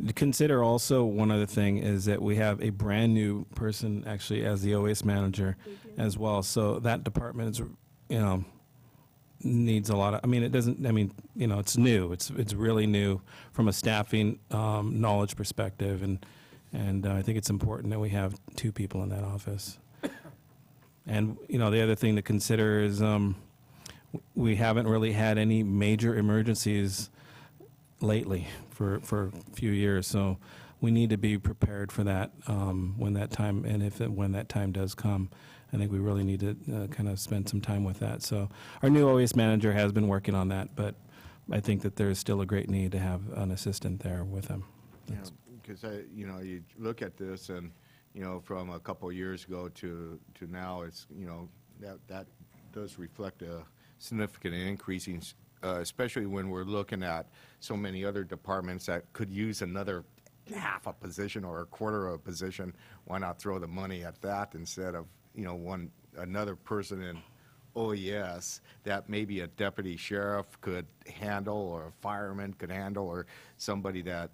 To consider also, one other thing is that we have a brand new person actually as the OAS manager as well. So that department is, needs a lot of, it's new. It's really new from a staffing knowledge perspective, and I think it's important that we have 2 people in that office. And, the other thing to consider is we haven't really had any major emergencies lately for a few years. So we need to be prepared for that when that time, and when that time does come. I think we really need to kind of spend some time with that. So our new OES manager has been working on that, but I think that there's still a great need to have an assistant there with him. Because you look at this, and from a couple of years ago to now, it's that does reflect a significant increase, especially when we're looking at so many other departments that could use another half a position or a quarter of a position. Why not throw the money at that instead of another person in OES that maybe a deputy sheriff could handle, or a fireman could handle, or somebody that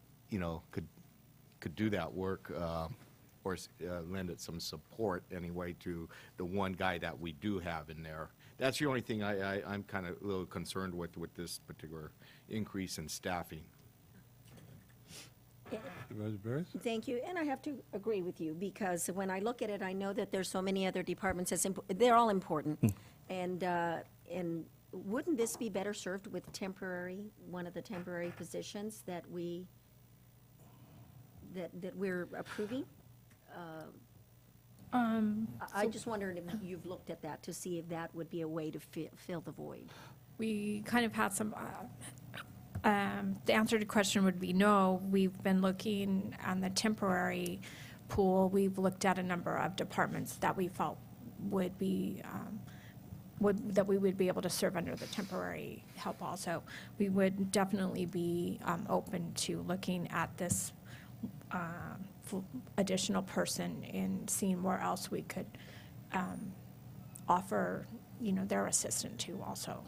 could do that work, or lend it some support anyway to the one guy that we do have in there. That's the only thing I'm kind of a little concerned with this particular increase in staffing. Supervisor Barris? Thank you, and I have to agree with you, because when I look at it, I know that there's so many other departments they're all important. And wouldn't this be better served with one of the temporary positions that we're approving? I just wondered if you've looked at that to see if that would be a way to fill the void. We kind of had some, the answer to the question would be no. We've been looking on the temporary pool. We've looked at a number of departments that we felt would be, that we would be able to serve under the temporary help also. We would definitely be open to looking at this additional person and seeing where else we could offer, their assistant to also.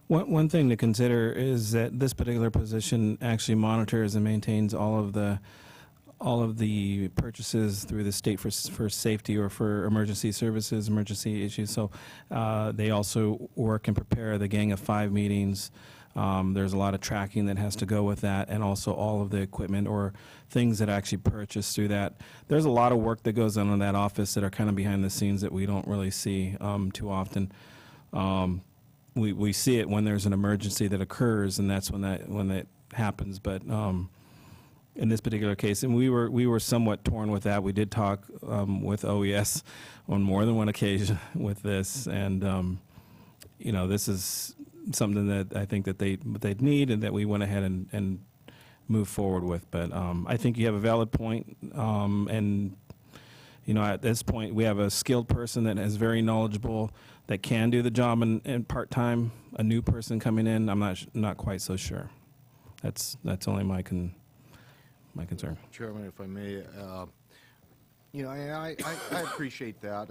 One thing to consider is that this particular position actually monitors and maintains all of the purchases through the state for safety or for emergency services, emergency issues. So they also work and prepare the Gang of Five meetings. There's a lot of tracking that has to go with that, and also all of the equipment or things that are actually purchased through that. There's a lot of work that goes on in that office that are kind of behind the scenes that we don't really see too often. We see it when there's an emergency that occurs, and that's when that happens. But in this particular case, and we were somewhat torn with that. We did talk with OES on more than one occasion with this, and this is something that I think that they'd need, and that we went ahead and moved forward with. But I think you have a valid point, and at this point we have a skilled person that is very knowledgeable, that can do the job in part-time. A new person coming in, I'm not quite so sure. That's only my concern. Chairman, if I may, I appreciate that.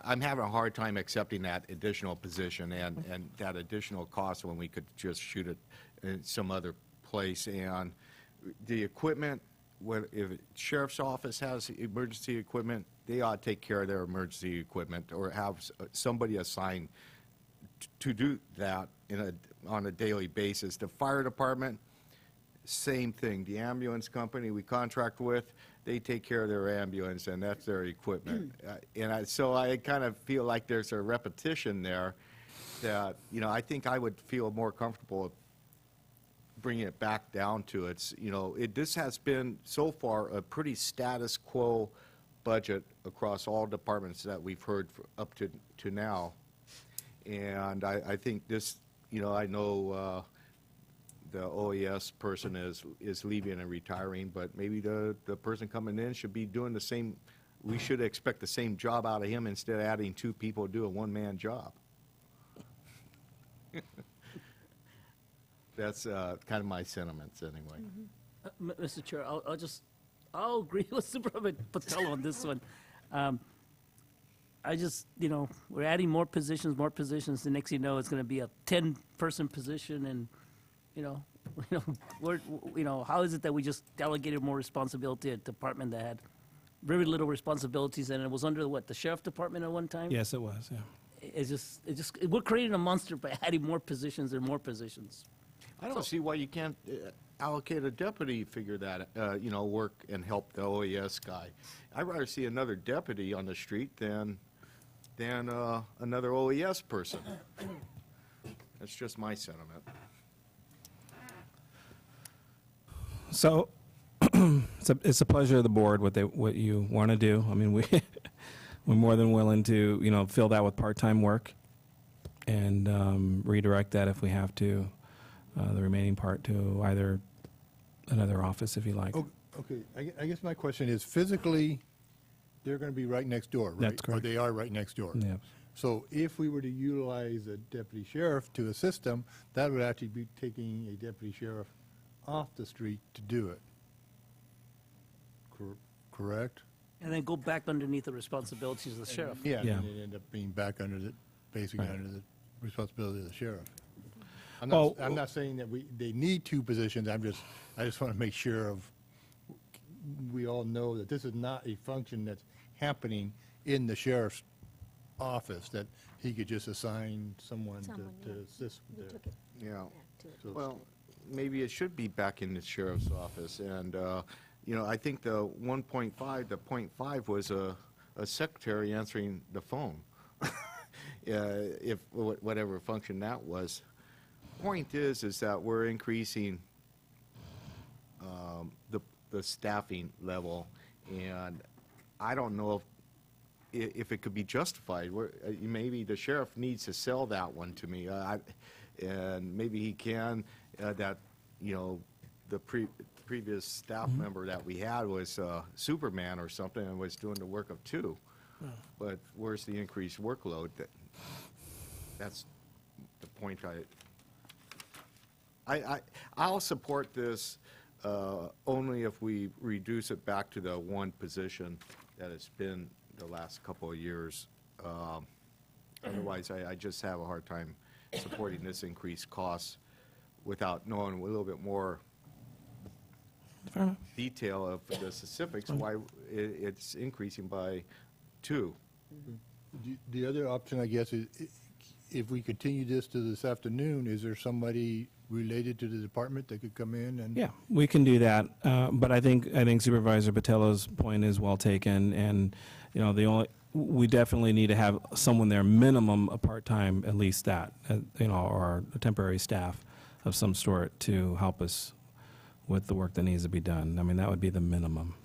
I'm having a hard time accepting that additional position and that additional cost when we could just shoot it in some other place. And the equipment, if sheriff's office has emergency equipment, they ought to take care of their emergency equipment, or have somebody assigned to do that on a daily basis. The fire department, same thing. The ambulance company we contract with, they take care of their ambulance, and that's their equipment. So I kind of feel like there's a repetition there that, I think I would feel more comfortable bringing it back down to this has been so far a pretty status quo budget across all departments that we've heard up to now. And I think this, I know the OES person is leaving and retiring, but maybe the person coming in should be doing the same. We should expect the same job out of him instead of adding two people to do a one-man job. That's kind of my sentiments anyway. Mr. Chair, I'll agree with Supervisor Patel on this one. We're adding more positions. The next thing you know, it's going to be a 10-person position, and how is it that we just delegated more responsibility to a department that had very little responsibilities, and it was under the sheriff department at one time? Yes, it was. Yeah. We're creating a monster by adding more positions and more positions. I don't see why you can't allocate a deputy figure that, work and help the OES guy. I'd rather see another deputy on the street than another OES person. That's just my sentiment. So it's a pleasure of the board what you want to do. I mean, we're more than willing to, fill that with part-time work and redirect that if we have to, the remaining part to either another office if you like. Okay, I guess my question is, physically, they're going to be right next door, right? That's correct. Or they are right next door? Yeah. So if we were to utilize a deputy sheriff to assist them, that would actually be taking a deputy sheriff off the street to do it. Correct? And then go back underneath the responsibilities of the sheriff. Yeah, Yeah. and it end up being back under basically Right. under the responsibility of the sheriff. I'm Well- not saying that they need two positions, I just want to make sure we all know that this is not a function that's happening in the sheriff's office, that he could just assign someone Someone, to yeah. assist We there. took it Yeah. back to it. So- Well, maybe it should be back in the sheriff's office, and, I think the 1.5, the .5 was a secretary answering the phone, if, whatever function that was. Point is that we're increasing the staffing level, and I don't know if it could be justified. Maybe the sheriff needs to sell that one to me, and maybe he can, the previous staff member that we had was Superman or something and was doing the work of two. But where's the increased workload? That's the point I'll support this only if we reduce it back to the one position that it's been the last couple of years. Otherwise, I just have a hard time supporting this increased cost without knowing a little bit more Fair enough. detail of the specifics, why it's increasing by 2. The other option, I guess, is if we continue this to this afternoon, is there somebody related to the department that could come in and? Yeah, we can do that, but I think Supervisor Patello's point is well taken, and, we definitely need to have someone there, minimum a part-time, at least that, or a temporary staff of some sort to help us with the work that needs to be done. I mean, that would be the minimum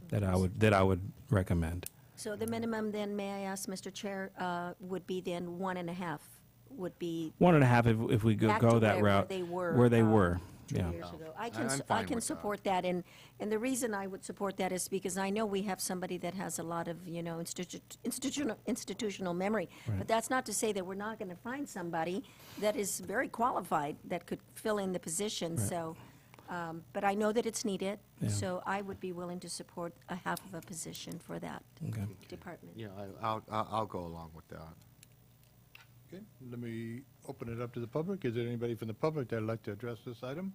that I would recommend. So the minimum then, may I ask, Mr. Chair, would be then 1.5, would be 1.5 if we back go to that where route. they were. Where they were, 2 yeah. years ago. I I'm can fine with support that, and the reason I would support that is because I know we have somebody that has a lot of, institutional memory. But that's not to say that we're not going to find somebody that is very qualified that could fill in the position, so, but I know that it's needed, Yeah. so I would be willing to support a half of a position for that Okay. department. Yeah, I'll go along with that. Okay, let me open it up to the public. Is there anybody from the public that'd like to address this item?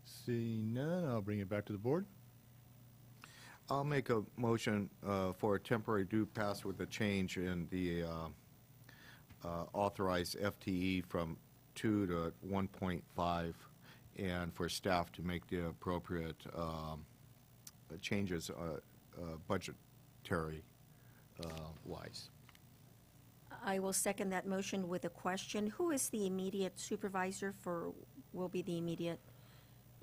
Seeing none, I'll bring it back to the board. I'll make a motion for a temporary due pass with a change in the authorized FTE from 2 to 1.5, and for staff to make the appropriate changes budgetary wise. I will second that motion with a question. Who is the immediate supervisor will be the immediate?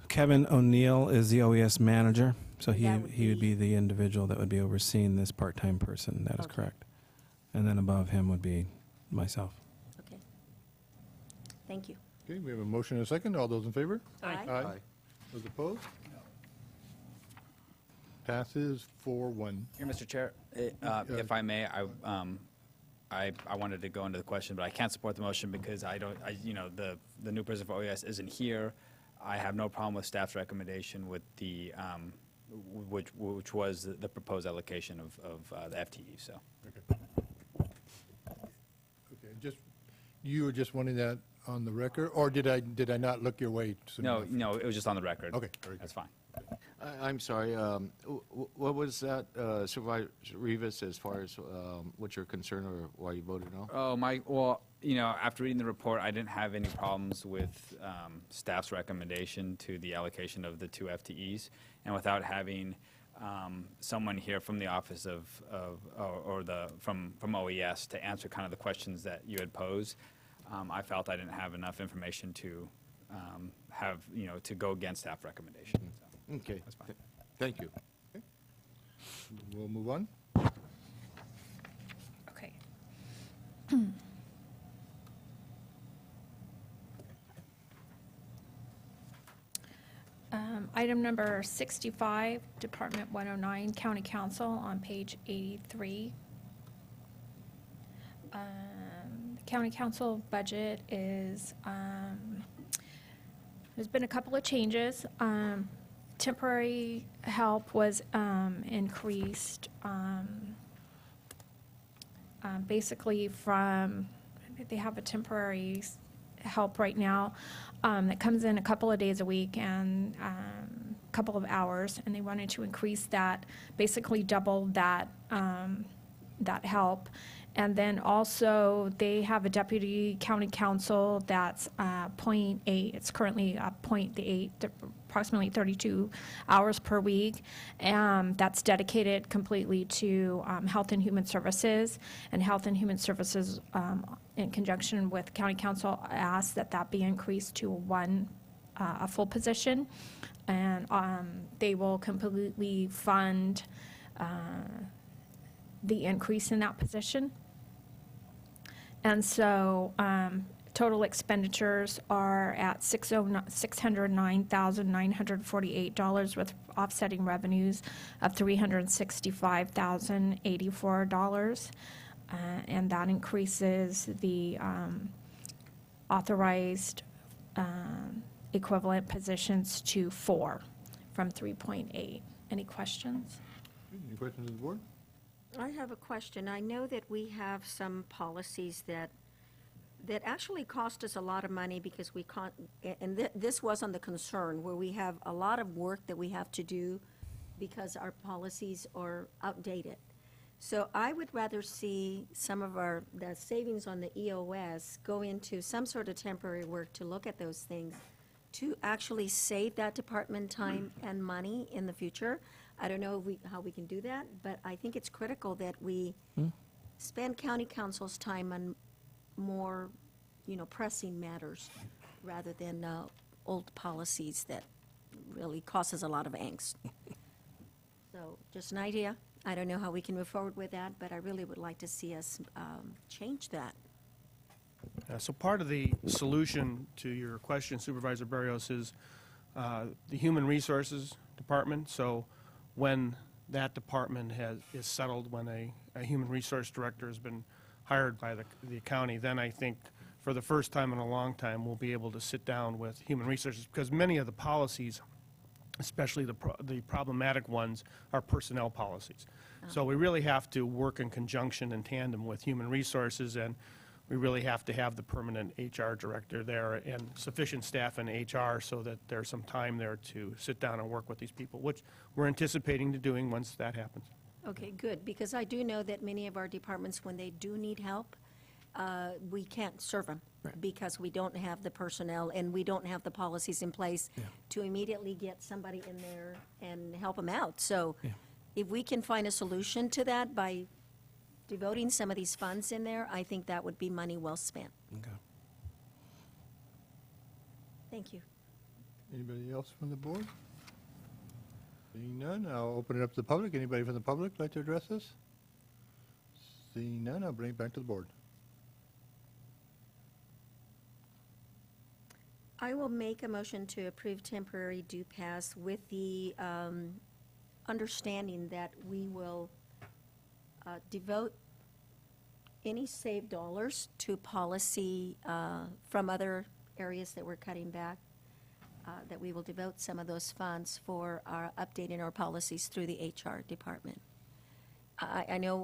Kevin O'Neill is the OES manager, so he That would would be- be the individual that would be overseeing this part-time person. That is Okay. correct. And then above him would be myself. Okay. Thank you. Okay, we have a motion and a second. All those in favor? Aye. Aye. Those opposed? Passes 4-1. Here, Mr. Chair, if I may, I wanted to go into the question, but I can't support the motion because the new president for OES isn't here. I have no problem with staff's recommendation with the, which was the proposed allocation of the FTE, so. Okay, you were just wanting that on the record, or did I not look your way soon enough? No, it was just on the record. Okay, very good. That's fine. I'm sorry, what was that, Supervisor Rivas, as far as what your concern or why you voted no? Well, after reading the report, I didn't have any problems with staff's recommendation to the allocation of the 2 FTEs, and without having someone here from the office from OES to answer kind of the questions that you had posed, I felt I didn't have enough information to have, to go against staff recommendation. So, Okay. that's fine. Thank you. We'll move on. Okay. Item number 65, Department 109, County Council, on page 83. County Council budget is, there's been a couple of changes. Temporary help was increased, basically from, they have a temporary help right now that comes in a couple of days a week and a couple of hours, and they wanted to increase that, basically double that, that help. And then also, they have a deputy county council that's .8. It's currently .8, approximately 32 hours per week. And that's dedicated completely to Health and Human Services. And Health and Human Services, in conjunction with county council, asked that that be increased to a full position. And they will completely fund the increase in that position. And so total expenditures are at $609,948 with offsetting revenues of $365,084. And that increases the authorized equivalent positions to 4 from 3.8. Any questions? Any questions of the board? I have a question. I know that we have some policies that actually cost us a lot of money because we can't, and this wasn't the concern, where we have a lot of work that we have to do because our policies are outdated. So I would rather see some of the savings on the EOS go into some sort of temporary work to look at those things, to actually save that department time and money in the future. I don't know how we can do that, but I think it's critical that we spend county council's time on more, pressing matters rather than old policies that really cause us a lot of angst. So just an idea. I don't know how we can move forward with that, but I really would like to see us change that. So part of the solution to your question, Supervisor Barrios, is the Human Resources Department. So when that department is settled, when a human resource director has been hired by the county, then I think for the first time in a long time, we'll be able to sit down with human resources, because many of the policies, especially the problematic ones, are personnel policies. So we really have to work in conjunction and tandem with human resources, and we really have to have the permanent HR director there and sufficient staff in HR so that there's some time there to sit down and work with these people, which we're anticipating to doing once that happens. Okay, good, because I do know that many of our departments, when they do need help, we can't serve them because we don't have the personnel and we don't have the policies in place to immediately get somebody in there and help them out. So if we can find a solution to that by devoting some of these funds in there, I think that would be money well spent. Okay. Thank you. Anybody else from the board? Seeing none, I'll open it up to the public. Anybody from the public like to address us? Seeing none, I'll bring it back to the board. I will make a motion to approve temporary due pass with the understanding that we will devote any saved dollars to policy from other areas that we're cutting back, that we will devote some of those funds for updating our policies through the HR department. I know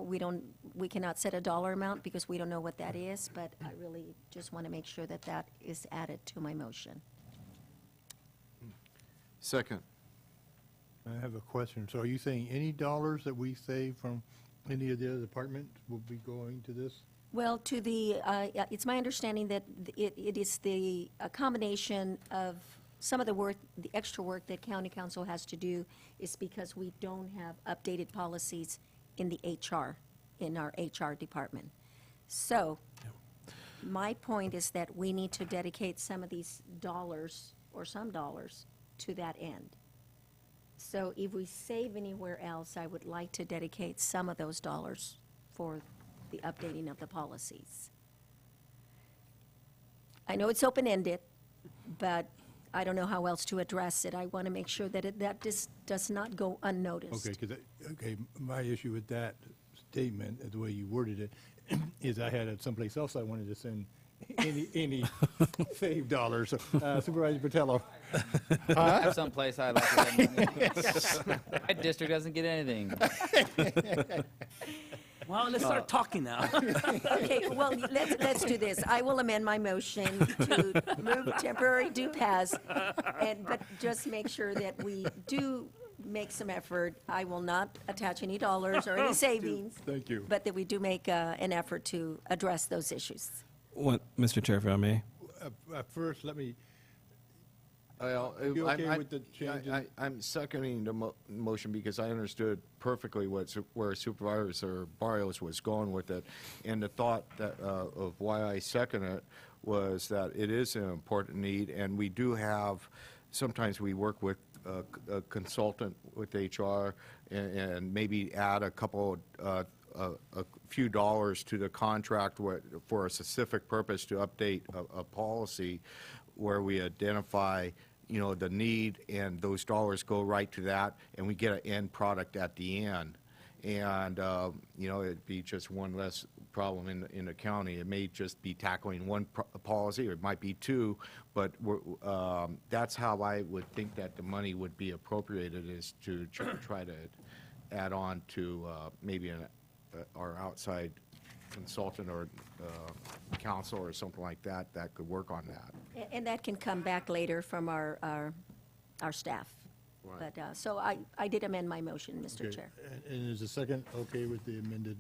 we cannot set a dollar amount because we don't know what that is, but I really just want to make sure that that is added to my motion. Second. I have a question. So are you saying any dollars that we save from any of the other departments will be going to this? Well, to the, it's my understanding that it is a combination of some of the work, the extra work that county council has to do is because we don't have updated policies in the HR, in our HR department. So My point is that we need to dedicate some of these dollars, or some dollars, to that end. So if we save anywhere else, I would like to dedicate some of those dollars for the updating of the policies. I know it's open-ended, but I don't know how else to address it. I want to make sure that that just does not go unnoticed. Okay, my issue with that statement, the way you worded it, is I had it someplace else I wanted to send any saved dollars. Supervisor Patello. I have someplace I'd like to have money. My district doesn't get anything. Well, let's start talking now. Okay, well, let's do this. I will amend my motion to move temporary due pass, but just make sure that we do make some effort. I will not attach any dollars or any savings. Thank you. But that we do make an effort to address those issues. Mr. Chair, if I may. First, let me, Well, You okay with the changes? I'm seconding the motion because I understood perfectly where Supervisor Barrios was going with it. And the thought that, of why I second it was that it is an important need, and we do have, sometimes we work with a consultant with HR and maybe add a couple, a few dollars to the contract for a specific purpose to update a policy where we identify, you know, the need, and those dollars go right to that, and we get an end product at the end. And, you know, it'd be just one less problem in the county. It may just be tackling one policy, or it might be two, but that's how I would think that the money would be appropriated, is to try to add on to maybe our outside consultant or counsel or something like that that could work on that. And that can come back later from our staff. Right. But, so I did amend my motion, Mr. okay. Chair. And is the second okay with the amended?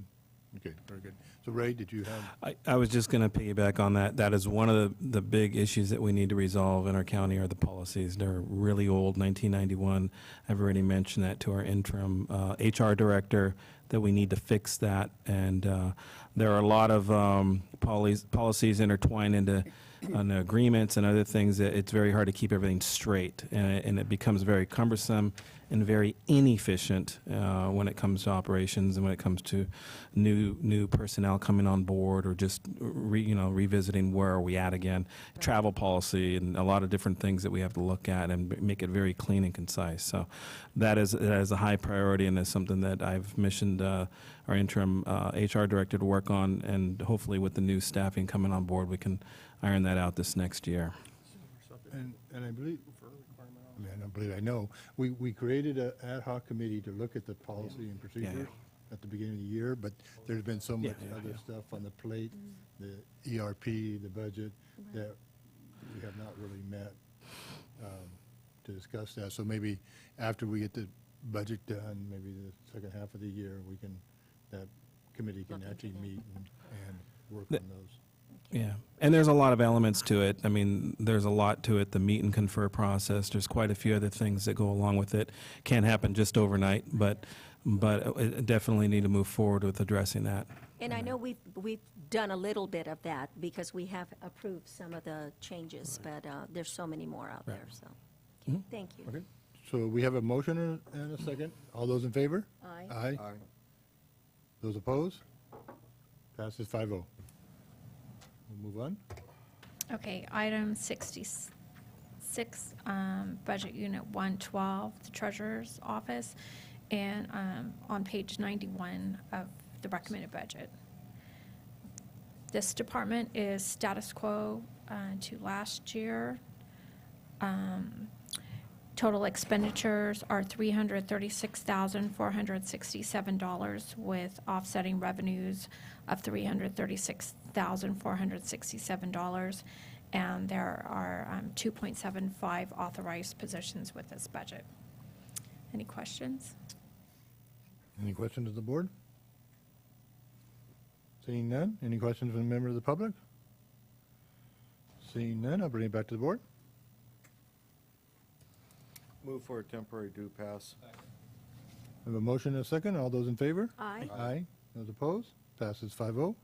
Okay, very good. So Ray, did you have? I was just going to piggyback on that. That is one of the big issues that we need to resolve in our county, are the policies. They're really old, 1991. I've already mentioned that to our interim HR director, that we need to fix that. And there are a lot of policies intertwined into agreements and other things that it's very hard to keep everything straight. And it becomes very cumbersome and very inefficient when it comes to operations and when it comes to new personnel coming on board, or just revisiting where are we at again. Travel policy and a lot of different things that we have to look at and make it very clean and concise. So that is a high priority, and is something that I've missioned our interim HR director to work on, and hopefully with the new staffing coming on board, we can iron that out this next year. And I believe, I know, we created an ad hoc committee to look at the policy and procedures at the beginning of the year, but there's been so much other stuff on the plate, the ERP, the budget, that we have not really met to discuss that. So maybe after we get the budget done, maybe the second half of the year, that committee can actually meet and work on those. Yeah, and there's a lot of elements to it. I mean, there's a lot to it, the meet and confer process. There's quite a few other things that go along with it. Can't happen just overnight, but definitely need to move forward with addressing that. And I know we've done a little bit of that because we have approved some of the changes, but there's so many more out there, so. Okay, thank you. Okay, so we have a motion and a second. All those in favor? Aye. Aye. Those opposed? Passes 5-0. We'll move on. Okay, item 66, Budget Unit 112, the Treasurer's Office, and on page 91 of the recommended budget. This department is status quo to last year. Total expenditures are $336,467, with offsetting revenues of $336,467, and there are 2.75 authorized positions with this budget. Any questions? Any questions of the board? Seeing none. Any questions from a member of the public? Seeing none, I'll bring it back to the board. Move for a temporary due pass. I have a motion and a second. All those in favor? Aye. Aye. Those opposed? Passes 5-0.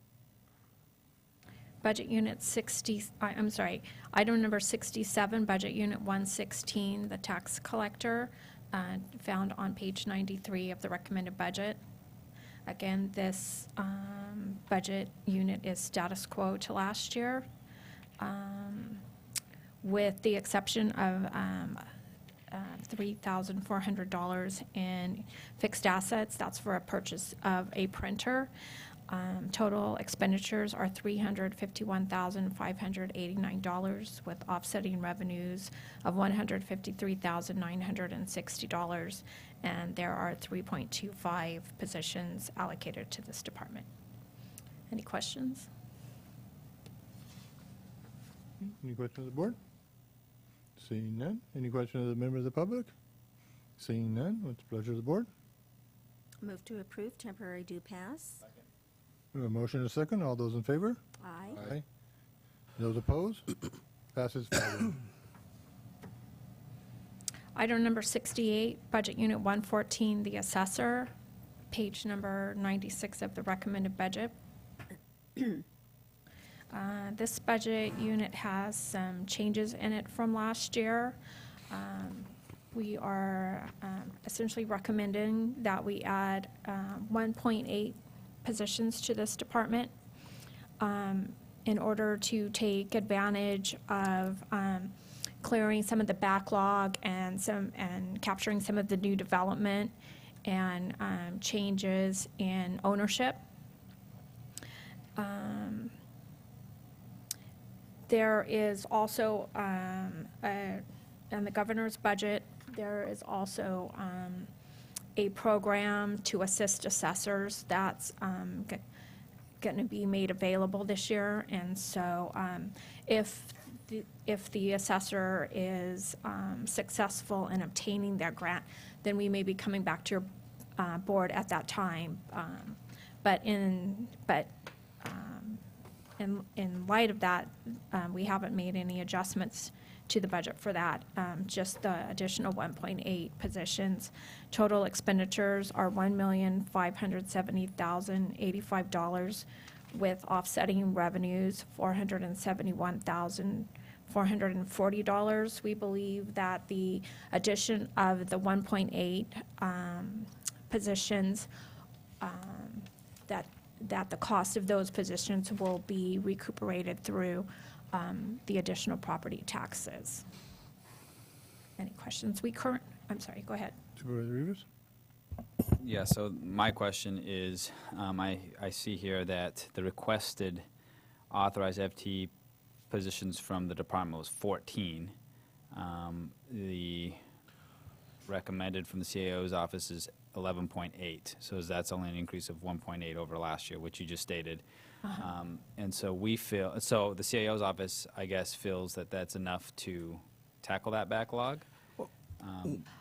Budget Unit 60, I'm sorry, item number 67, Budget Unit 116, the tax collector, found on page 93 of the recommended budget. Again, this budget unit is status quo to last year, with the exception of $3,400 in fixed assets. That's for a purchase of a printer. Total expenditures are $351,589 with offsetting revenues of $153,960, and there are 3.25 positions allocated to this department. Any questions? Any questions of the board? Seeing none. Any questions of the members of the public? Seeing none. What's the pleasure of the board? Move to approve temporary due pass. We have a motion and a second. All those in favor? Aye. Aye. Those opposed? Passes 5-0. Item number 68, Budget Unit 114, the assessor, page number 96 of the recommended budget. This budget unit has some changes in it from last year. We are essentially recommending that we add 1.8 positions to this department in order to take advantage of clearing some of the backlog and capturing some of the new development and changes in ownership. There is also, in the governor's budget, there is also a program to assist assessors that's going to be made available this year. And so if the assessor is successful in obtaining their grant, then we may be coming back to your board at that time. But in light of that, we haven't made any adjustments to the budget for that, just the additional 1.8 positions. Total expenditures are $1,570,085 with offsetting revenues $471,440. We believe that the addition of the 1.8 positions, that the cost of those positions will be recuperated through the additional property taxes. Any questions? I'm sorry, go ahead. Supervisor Rivas? Yeah, so my question is, I see here that the requested authorized FTE positions from the department was 14. The recommended from the CAO's office is 11.8, so that's only an increase of 1.8 over last year, which you just stated. And so so the CAO's office, I guess, feels that that's enough to tackle that backlog.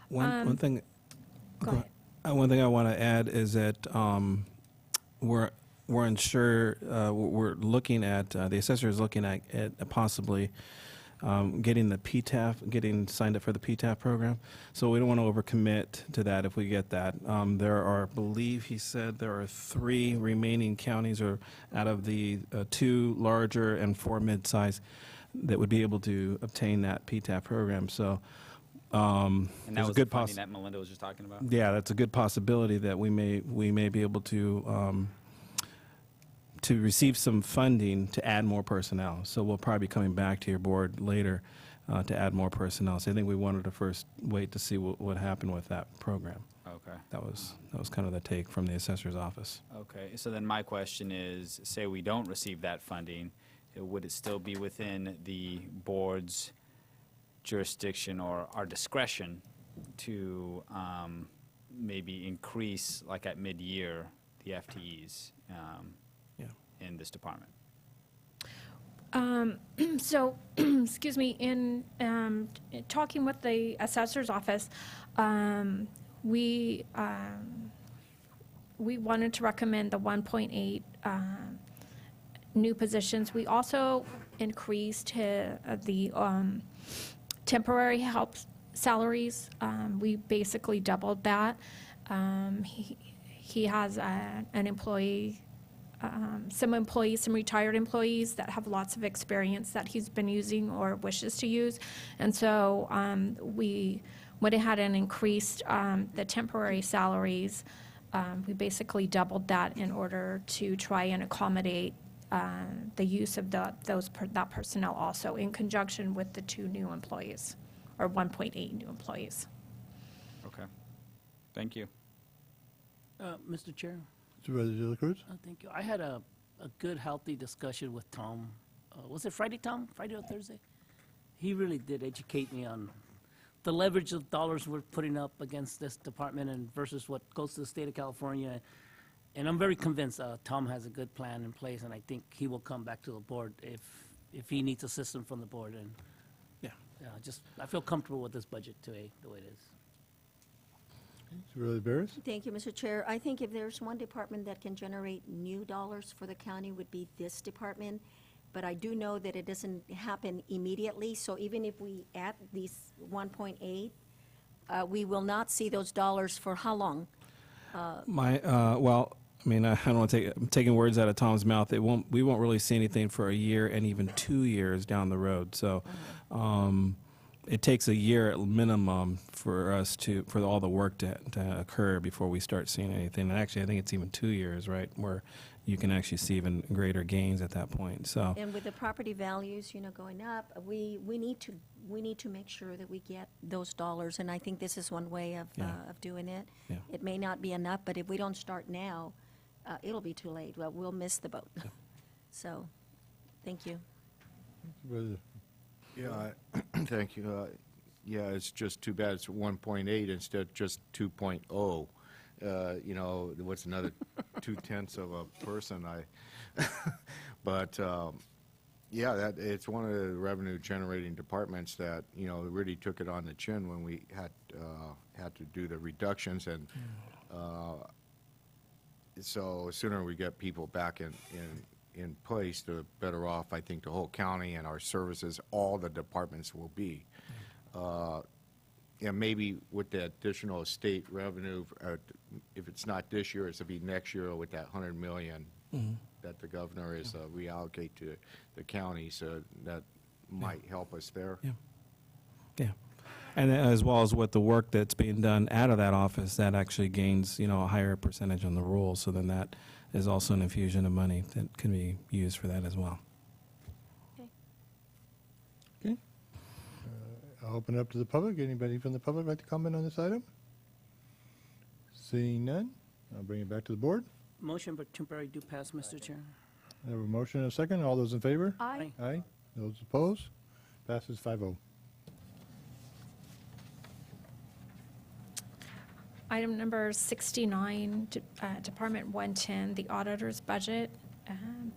One thing. Go ahead. One thing I want to add is that we're looking at the assessor is looking at possibly getting the PTAF, getting signed up for the PTAF program. So we don't want to overcommit to that if we get that. There are, I believe he said, there are 3 remaining counties or out of the 2 larger and 4 mid-size that would be able to obtain that PTAF program. So And that there's was a good the funding that Melinda was just talking about? yeah, that's a good possibility that we may be able to receive some funding to add more personnel. So we'll probably be coming back to your board later to add more personnel. So I think we wanted to first wait to see what happened with that program. Okay. That was kind of the take from the assessor's office. Okay, so then my question is, say we don't receive that funding, would it still be within the board's jurisdiction or our discretion to maybe increase, like at mid-year, the FTEs in this department? So, excuse me, in talking with the assessor's office, we wanted to recommend the 1.8 new positions. We also increased the temporary help salaries. We basically doubled that. He has an employee some employees, some retired employees that have lots of experience that he's been using or wishes to use. And so we went ahead and increased the temporary salaries. We basically doubled that in order to try and accommodate the use of that personnel also in conjunction with the 2 new employees, or 1.8 new employees. Okay. Thank you. Mr. Chair, Supervisor De La Cruz? thank you. I had a good, healthy discussion with Tom. Was it Friday, Tom? Friday or Thursday? He really did educate me on the leverage of dollars we're putting up against this department and versus what goes to the state of California. And I'm very convinced Tom has a good plan in place, and I think he will come back to the board if he needs assistance from the board. And Yeah. I feel comfortable with this budget today, the way it is. Supervisor Barris? Thank you, Mr. Chair. I think if there's one department that can generate new dollars for the county would be this department. But I do know that it doesn't happen immediately, so even if we add these 1.8, we will not see those dollars for how long? Well, I mean, I don't want to I'm taking words out of Tom's mouth. We won't really see anything for a year and even 2 years down the road. So it takes a year at minimum for all the work to occur before we start seeing anything. And actually, I think it's even 2 years, right, where you can actually see even greater gains at that point. So And with the property values, going up, we need to make sure that we get those dollars, and I think this is one way of doing it. Yeah. It may not be enough, but if we don't start now, it'll be too late. Well, we'll miss the boat. So, thank you. Supervisor Yeah, thank you. Yeah, it's just too bad it's 1.8 instead of just 2.0. What's another 0.2 of a person? But yeah, it's one of the revenue-generating departments that really took it on the chin when we had to do the reductions, and so sooner we get people back in place, the better off I think the whole county and our services, all the departments will be. And maybe with the additional state revenue, if it's not this year, it'll be next year with that $100 million that the governor is reallocate to the county, so that might help us there. yeah. And as well as with the work that's being done out of that office, that actually gains, a higher percentage on the roll. So then that is also an infusion of money that can be used for that as well. Okay. I'll open it up to the public. Anybody from the public like to comment on this item? Seeing none, I'll bring it back to the board. Motion for temporary do pass, Mr. Chair. I have a motion and a second. All those in favor? Aye. Aye. Those opposed? Passes 5-0. Item number 69, Department 110, the auditor's budget,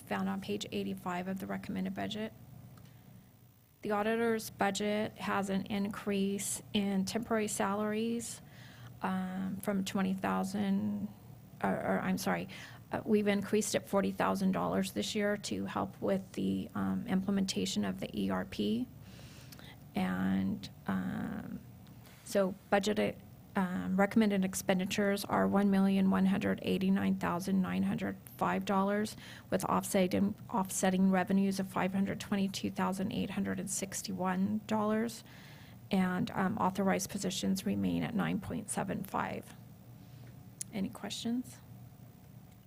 found on page 85 of the recommended budget. The auditor's budget has an increase in temporary salaries from $20,000, we've increased it $40,000 this year to help with the implementation of the ERP. And so budgeted recommended expenditures are $1,189,905 with offsetting revenues of $522,861, and authorized positions remain at 9.75. Any questions?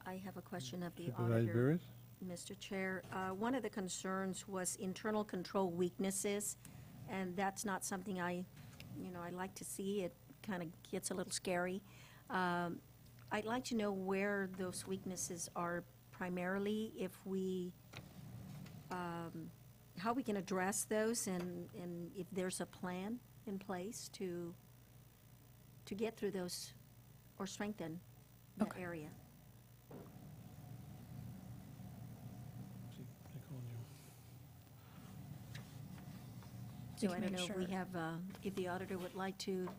I have a question of the Supervisor auditor. Barris? Mr. Chair, one of the concerns was internal control weaknesses, and that's not something I like to see. It kind of gets a little scary. I'd like to know where those weaknesses are primarily, if we, how we can address those, and if there's a plan in place to get through those or strengthen that area. So I don't know if we have, if the auditor would like to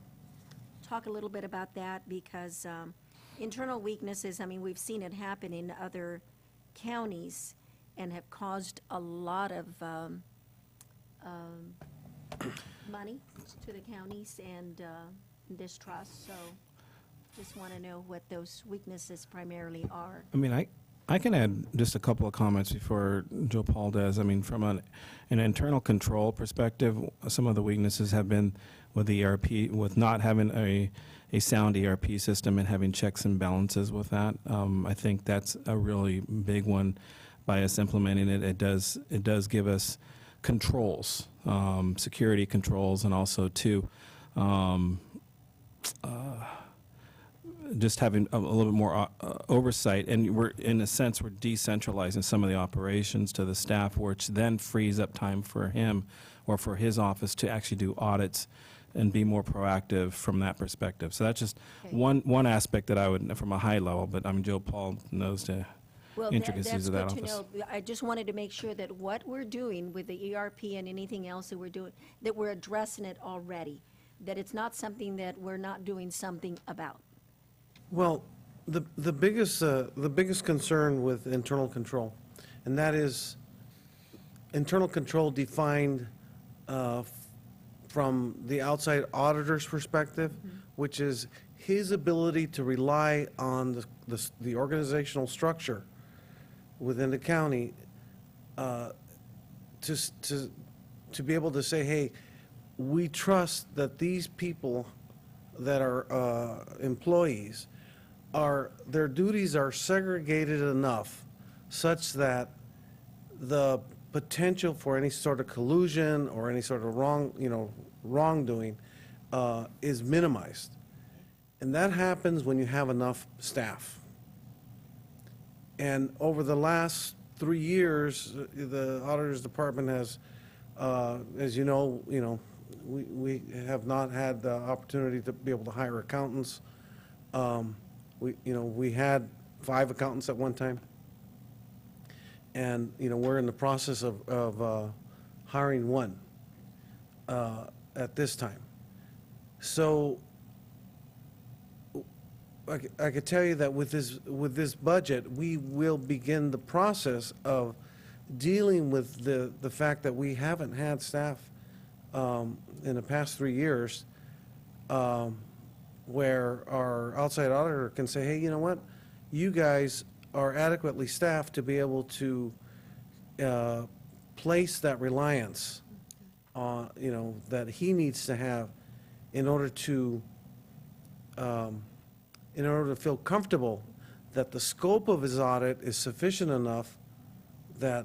talk a little bit about that, because internal weaknesses, we've seen it happen in other counties and have caused a lot of money to the counties and distrust. So just want to know what those weaknesses primarily are. I mean, I can add just a couple of comments before Joe Paul does. I mean, from an internal control perspective, some of the weaknesses have been with the ERP, with not having a sound ERP system and having checks and balances with that. I think that's a really big one. By us implementing it, it does give us controls, security controls, and also too, just having a little bit more oversight. And we're, in a sense, we're decentralizing some of the operations to the staff, which then frees up time for him or for his office to actually do audits and be more proactive from that perspective. So that's just Okay. one aspect that I would, from a high level, but I mean, Joe Paul knows the Well, intricacies of that that's good office. to know. I just wanted to make sure that what we're doing with the ERP and anything else that we're doing, that we're addressing it already, that it's not something that we're not doing something about. Well, the biggest concern with internal control, and that is internal control defined from the outside auditor's perspective, which is his ability to rely on the organizational structure within the county to be able to say, hey, we trust that these people that are employees their duties are segregated enough such that the potential for any sort of collusion or any sort of wrongdoing is minimized. And that happens when you have enough staff. And over the last 3 years, the auditor's department has, as you know, we have not had the opportunity to be able to hire accountants. We had 5 accountants at one time. And, we're in the process of hiring 1 at this time. So I could tell you that with this budget, we will begin the process of dealing with the fact that we haven't had staff in the past 3 years where our outside auditor can say, hey, you know what? You guys are adequately staffed to be able to place that reliance that he needs to have in order to feel comfortable that the scope of his audit is sufficient enough that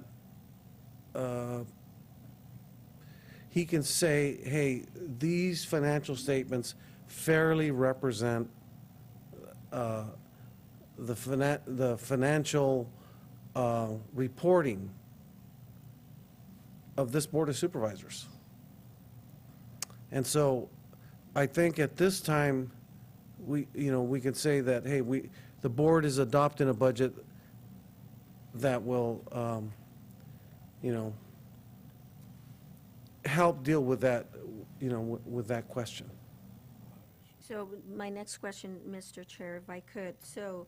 he can say, hey, these financial statements fairly represent the financial reporting of this Board of Supervisors. And so I think at this time, we can say that, hey, the board is adopting a budget that will, help deal with that, with that question. So my next question, Mr. Chair, if I could. So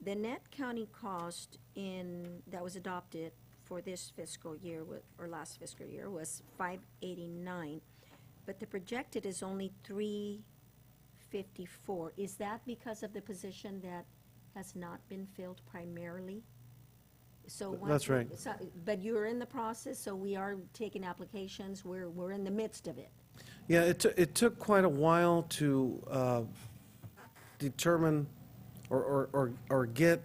the net county cost that was adopted for this fiscal year, or last fiscal year, was $589, but the projected is only $354. Is that because of the position that has not been filled primarily? So That's right. But you're in the process, so we are taking applications. We're in the midst of it. Yeah, it took quite a while to determine or get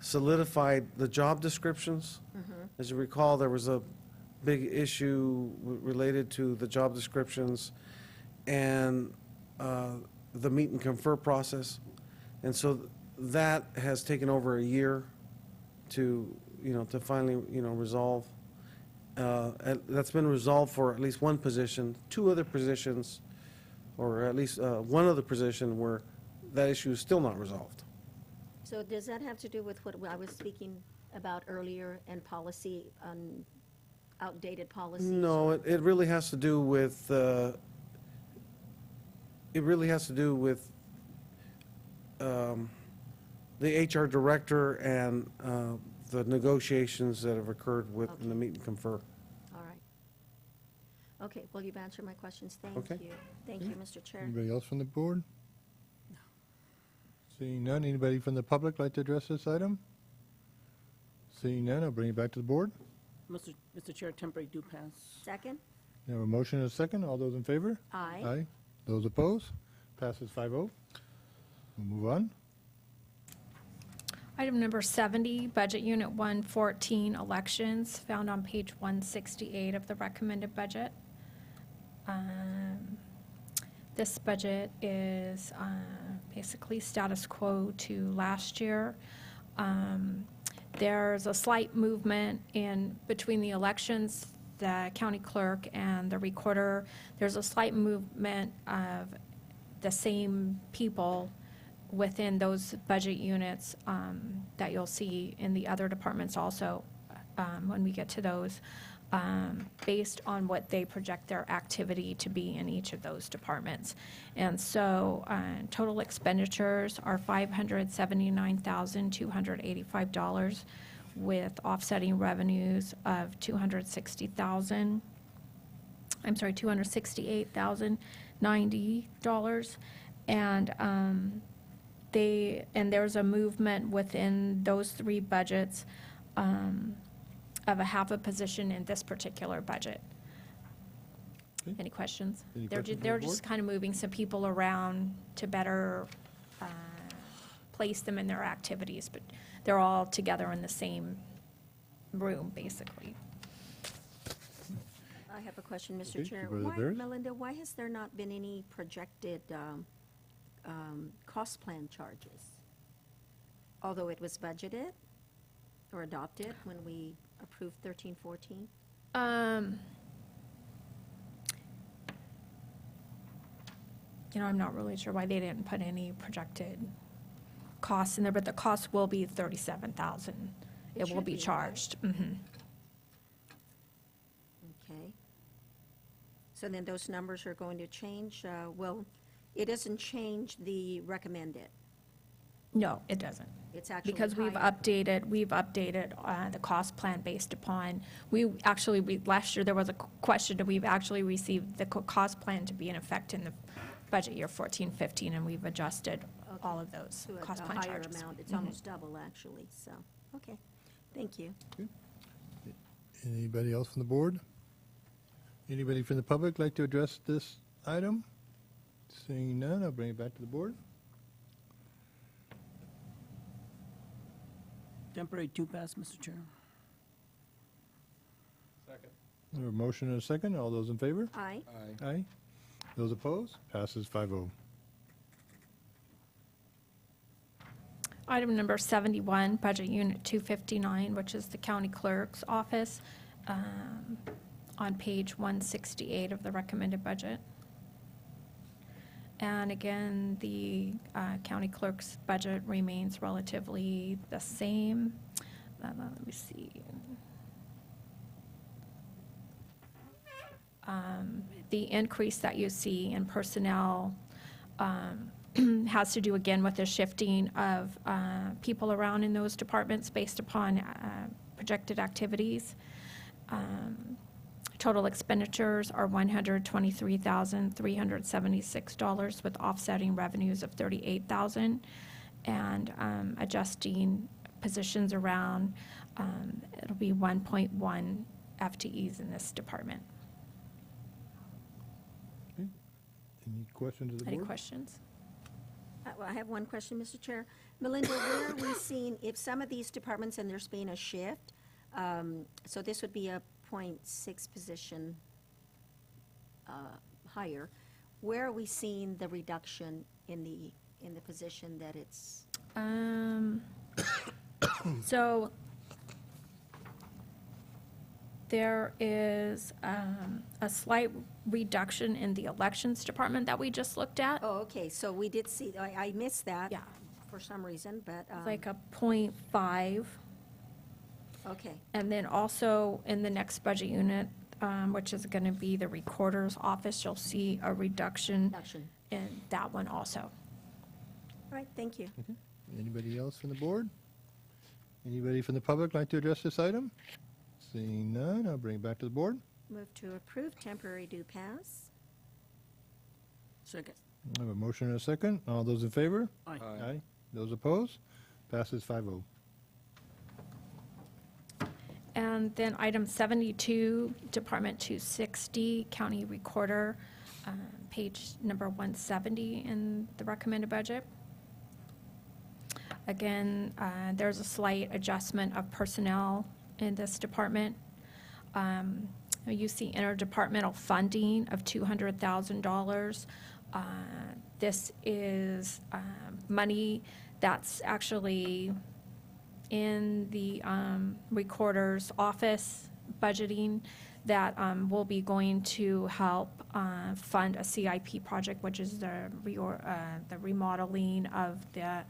solidified the job descriptions. As you recall, there was a big issue related to the job descriptions and the meet and confer process. And so that has taken over a year to finally, resolve. And that's been resolved for at least one position. 2 other positions, or at least one other position where that issue is still not resolved. So does that have to do with what I was speaking about earlier and policy, outdated policies? No, it really has to do with, the HR director and the negotiations that have occurred in the meet and confer. All right. Okay, well, you've answered my questions. Thank Okay. you. Thank you, Mr. Chair. Anybody else from the board? No. Seeing none, anybody from the public like to address this item? Seeing none, I'll bring it back to the board. Mr. Chair, temporary do pass. Second? We have a motion and a second. All those in favor? Aye. Aye. Those opposed? Passes 5-0. We'll move on. Item number 70, Budget Unit 114, Elections, found on page 168 of the recommended budget. This budget is basically status quo to last year. There's a slight movement in between the elections, the county clerk and the recorder. There's a slight movement of the same people within those budget units that you'll see in the other departments also when we get to those, based on what they project their activity to be in each of those departments. And so total expenditures are $579,285 with offsetting revenues of $268,090. And there's a movement within those three budgets of a half a position in this particular budget. Okay. Any questions? Any They're questions from they're the just board? kind of moving some people around to better place them in their activities, but they're all together in the same room, basically. I have a question, Mr. Okay, Chair. Supervisor Why, Barris? Melinda, why has there not been any projected cost plan charges? Although it was budgeted or adopted when we approved 1314? I'm not really sure why they didn't put any projected costs in there, but the cost will be $37,000. It will should be be, right? charged. Mhm. Okay. So then those numbers are going to change? Well, it doesn't change the recommended. No, it doesn't. It's actually Because we've higher. updated the cost plan based upon, last year there was a question, that we've actually received the cost plan to be in effect in the budget year 14-15, and we've adjusted all of those To cost a plan higher charges. amount. It's Mhm. almost double, actually, so, okay. Thank you. Anybody else from the board? Anybody from the public like to address this item? Seeing none, I'll bring it back to the board. Temporary do pass, Mr. Chair. We have a motion and a second. All those in favor? Aye. Aye. Those opposed? Passes 5-0. Item number 71, Budget Unit 259, which is the county clerk's office, on page 168 of the recommended budget. And again, the county clerk's budget remains relatively the same. Let me see. The increase that you see in personnel has to do again with the shifting of people around in those departments based upon projected activities. Total expenditures are $123,376 with offsetting revenues of $38,000, and adjusting positions around, it'll be 1.1 FTEs in this department. Any questions of the Any board? questions? Well, I have one question, Mr. Chair. Melinda, where are we seeing, if some of these departments, and there's been a shift, so this would be a .6 position higher, where are we seeing the reduction in the position that it's, So there is a slight reduction in the elections department that we just looked at. oh, okay, so we did see, I missed that. Yeah. For some reason, but, It's like a .5. okay, And then also in the next budget unit, which is going to be the recorder's office, you'll see a reduction reduction. in that one also. All right, thank you. Anybody else from the board? Anybody from the public like to address this item? Seeing none, I'll bring it back to the board. Move to approve temporary do pass. Second. I have a motion and a second. All those in favor? Aye. Aye. Those opposed? Passes 5-0. And then item 72, Department 260, County Recorder, page number 170 in the recommended budget. Again, there's a slight adjustment of personnel in this department. You see interdepartmental funding of $200,000. This is money that's actually in the recorder's office budgeting that will be going to help fund a CIP project, which is the remodeling of the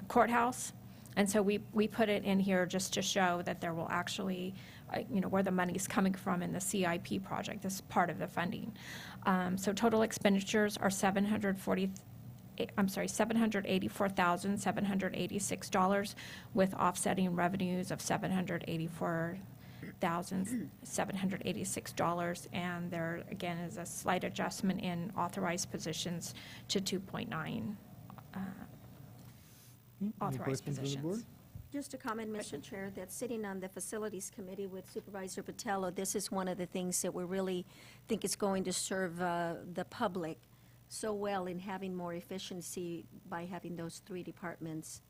courthouse. And so we put it in here just to show that there will actually, where the money's coming from in the CIP project. This is part of the funding. So total expenditures are $784,786 with offsetting revenues of $784,786. And there, again, is a slight adjustment in authorized positions to 2.9 authorized questions from the board? positions. Just a comment, Mr. Chair, that sitting on the Facilities Committee with Supervisor Patello, this is one of the things that we really think is going to serve the public so well in having more efficiency by having those three departments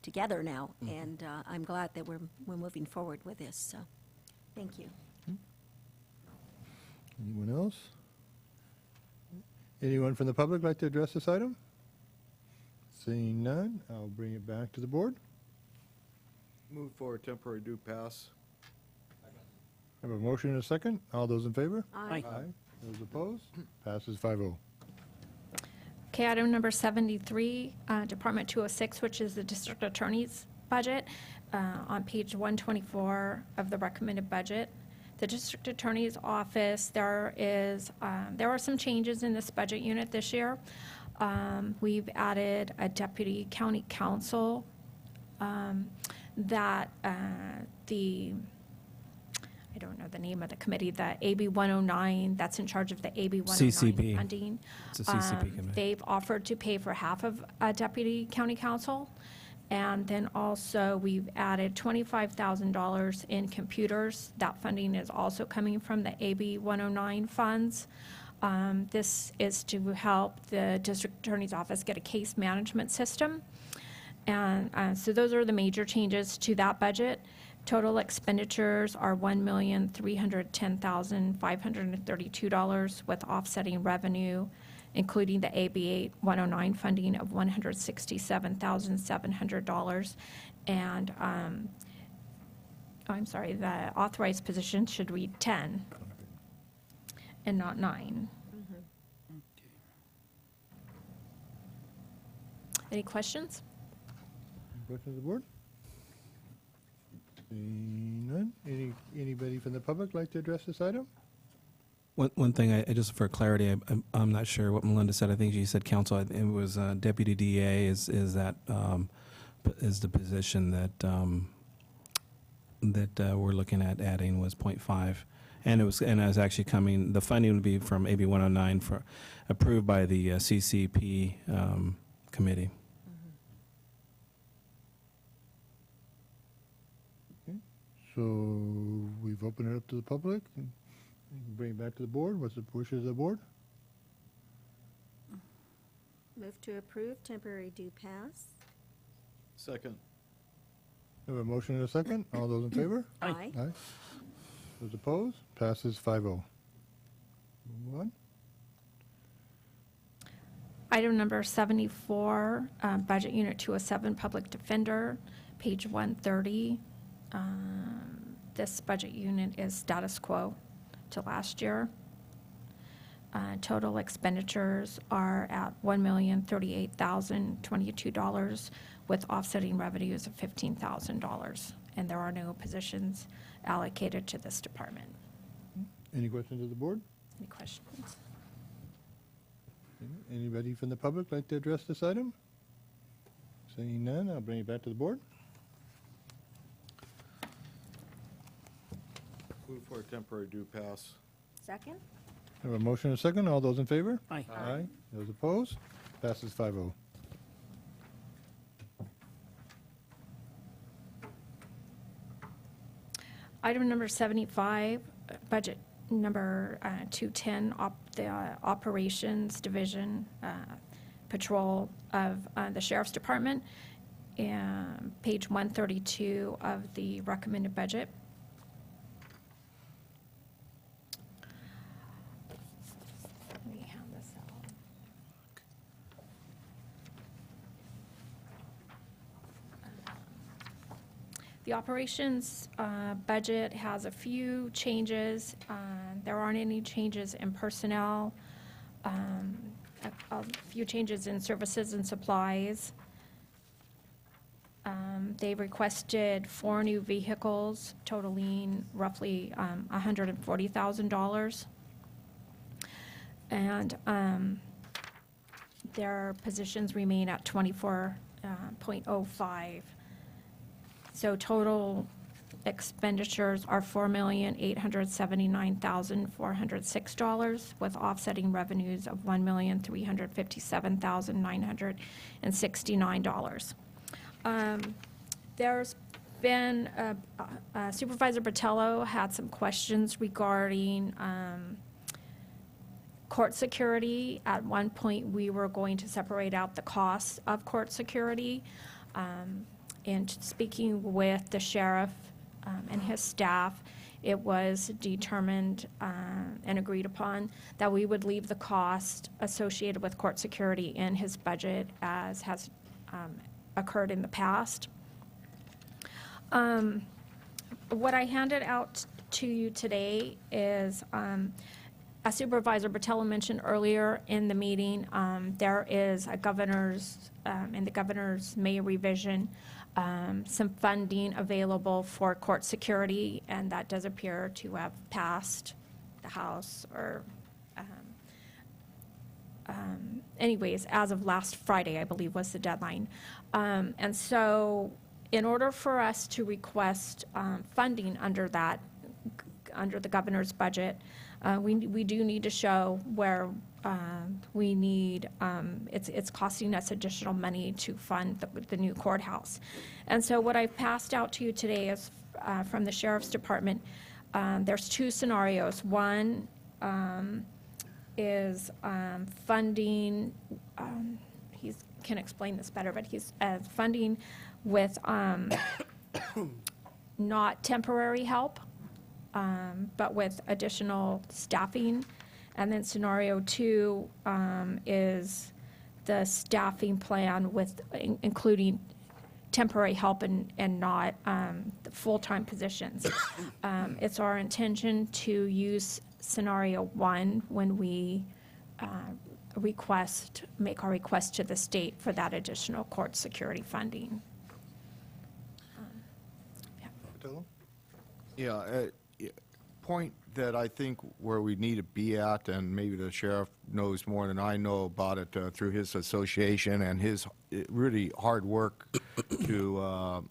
together now. And I'm glad that we're moving forward with this, so, thank you. Anyone else? Anyone from the public like to address this item? Seeing none, I'll bring it back to the board. Move for a temporary due pass. Have a motion and a second. All those in favor? Aye. Those opposed? Passes 5-0. Okay, item number 73, Department 206, which is the district attorney's budget, on page 124 of the recommended budget. The district attorney's office, there are some changes in this budget unit this year. We've added a deputy county counsel that I don't know the name of the committee, the AB 109, that's in charge of the AB 109 CCP. funding. It's a CCP committee. They've offered to pay for half of a deputy county counsel. And then also, we've added $25,000 in computers. That funding is also coming from the AB 109 funds. This is to help the district attorney's office get a case management system. And so those are the major changes to that budget. Total expenditures are $1,310,532 with offsetting revenue, including the AB 109 funding of $167,700. And, I'm sorry, the authorized position should read 10 and not 9. Any questions? Questions of the board? Seeing none. Anybody from the public like to address this item? One thing, just for clarity, I'm not sure what Melinda said. I think she said counsel. It was deputy DA is the position that we're looking at adding was 0.5, and it was actually coming. The funding would be from AB 109 approved by the CCP committee. Okay. So we've opened it up to the public. Bring it back to the board. What's the wishes of the board? Move to approve temporary due pass. Second. Have a motion and a second. All those in favor? Aye. Aye. Those opposed? Passes 5-0. Move on. Item number 74, Budget Unit 207, Public Defender, page 130. This budget unit is status quo to last year. Total expenditures are at $1,038,022 with offsetting revenues of $15,000. And there are no positions allocated to this department. Any questions of the board? Any questions? Anybody from the public like to address this item? Seeing none, I'll bring it back to the board. Move for a temporary due pass. Second? Have a motion and a second. All those in favor? Aye. Aye. Those opposed? Passes 5-0. Item number 75, budget number 210, the Operations Division Patrol of the Sheriff's Department, and page 132 of the recommended budget. Let me hand this out. The operations budget has a few changes. There aren't any changes in personnel, a few changes in services and supplies. They requested 4 new vehicles totaling roughly $140,000. And their positions remain at 24.05. So total expenditures are $4,879,406, with offsetting revenues of $1,357,969. There's been, Supervisor Botello had some questions regarding court security. At one point, we were going to separate out the costs of court security. And speaking with the sheriff and his staff, it was determined and agreed upon that we would leave the cost associated with court security in his budget as has occurred in the past. What I handed out to you today is, as Supervisor Botello mentioned earlier in the meeting, there is a governor's, in the governor's May revision, some funding available for court security, and that does appear to have passed the House, or anyways, as of last Friday, I believe was the deadline. And so in order for us to request funding under that, under the governor's budget, we do need to show where we need, it's costing us additional money to fund the new courthouse. And so what I've passed out to you today is from the Sheriff's Department. There's 2 scenarios. One is funding, he can explain this better, but he's funding with not temporary help, but with additional staffing. And then scenario 2 is the staffing plan with including temporary help and not the full-time positions. It's our intention to use scenario 1 when we make our request to the state for that additional court security funding. Yeah, point that I think where we need to be at, and maybe the sheriff knows more than I know about it through his association and his really hard work to,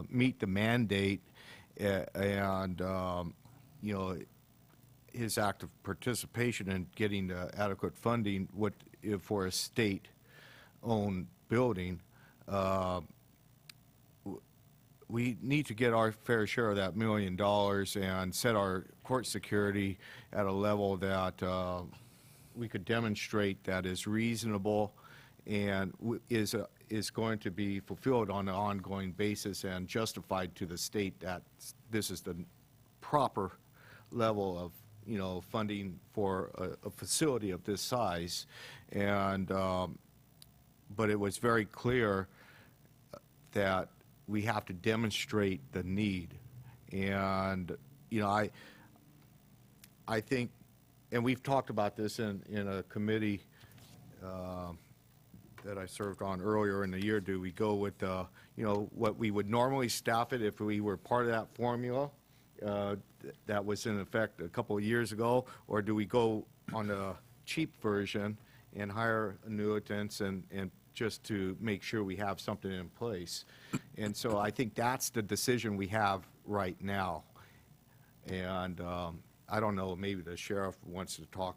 meet the mandate and, his active participation in getting adequate funding for a state-owned building. We need to get our fair share of that $1 million and set our court security at a level that we could demonstrate that is reasonable and is going to be fulfilled on an ongoing basis and justified to the state that this is the proper level of funding for a facility of this size. And but it was very clear that we have to demonstrate the need. And, I think, and we've talked about this in a committee that I served on earlier in the year. Do we go with, what we would normally staff it if we were part of that formula that was in effect a couple of years ago, or do we go on the cheap version and hire annuitants and just to make sure we have something in place? And so I think that's the decision we have right now. And I don't know, maybe the sheriff wants to talk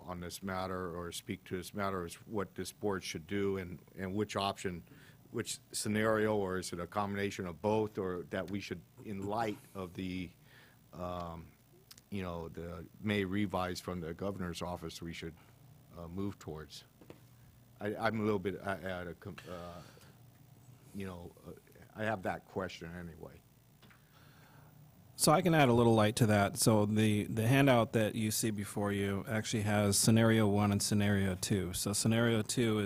on this matter or speak to this matter, is what this board should do and which option which scenario, or is it a combination of both, or that we should, in light of the, you know, the May revise from the governor's office, we should move towards? I'm a little bit at a, you know, I have that question anyway. So I can add a little light to that. So the handout that you see before you actually has scenario 1 and scenario 2. So scenario 2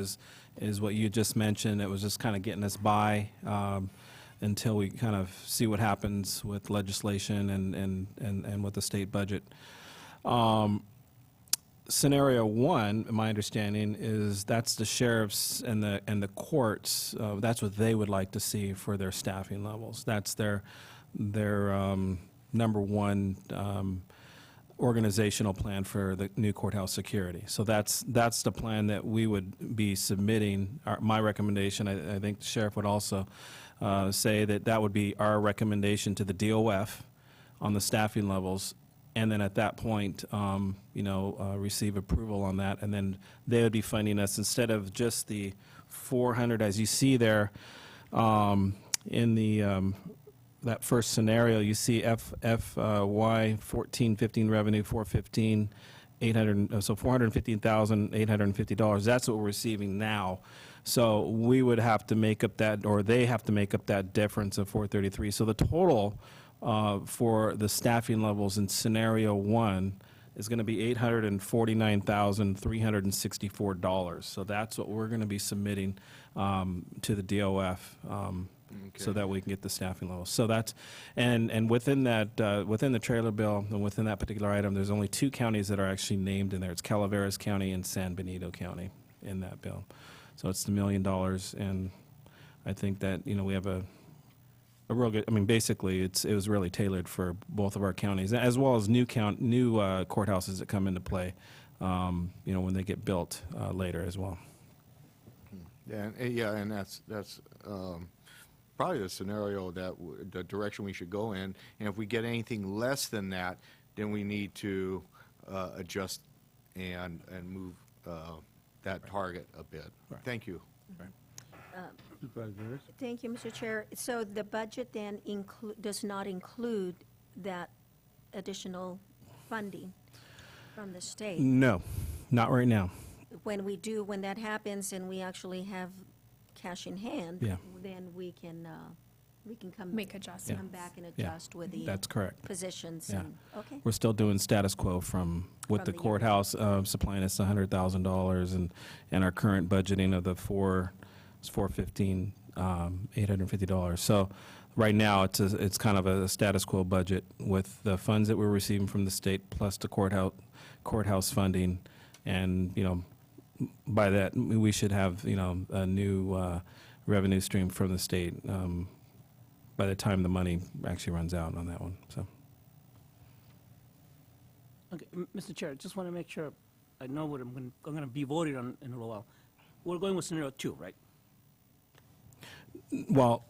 is what you just mentioned. It was just kind of getting us by until we kind of see what happens with legislation and with the state budget. Scenario 1, my understanding, is that's the sheriffs and the courts. That's what they would like to see for their staffing levels. That's their number one organizational plan for the new courthouse security. So that's the plan that we would be submitting. My recommendation, I think the sheriff would also say that would be our recommendation to the DOF on the staffing levels, and then at that point, you know, receive approval on that, and then they would be funding us instead of just the 400, as you see there in the that first scenario. You see FY 14-15 revenue 415, 800, so $415,850. That's what we're receiving now. So we would have to make up that, or they have to make up that difference of 433. So the total for the staffing levels in scenario 1 is going to be $849,364. So that's what we're going to be submitting to the DOF. So that we can get the staffing levels. So that's, and within that, within the trailer bill and within that particular item, there's only 2 counties that are actually named in there. It's Calaveras County and San Benito County in that bill. So it's the $1 million, and I think that, you know, we have a real good, I mean, basically, it was really tailored for both of our counties, as well as new courthouses that come into play, you know, when they get built later as well. Yeah, and that's probably the scenario that the direction we should go in. And if we get anything less than that, then we need to adjust and move that target a bit. Right. Thank you. Supervisor Barris? Thank you, Mr. Chair. So the budget then does not include that additional funding from the state? No, not right now. When that happens and we actually have cash in hand, Yeah. then we can come. Make adjustments. Come back and Yeah, adjust with the that's correct. positions. Yeah. And okay. We're still doing status quo with From the the year courthouse supplying us $100,000 and our current budgeting of the $415, $850. So right now it's kind of a status quo budget with the funds that we're receiving from the state plus the courthouse funding, and you know, by that we should have, you know, a new revenue stream from the state by the time the money actually runs out on that one. So. Okay, Mr. Chair, just want to make sure I know what I'm going to be voting on in a little while. We're going with scenario 2, right? Well,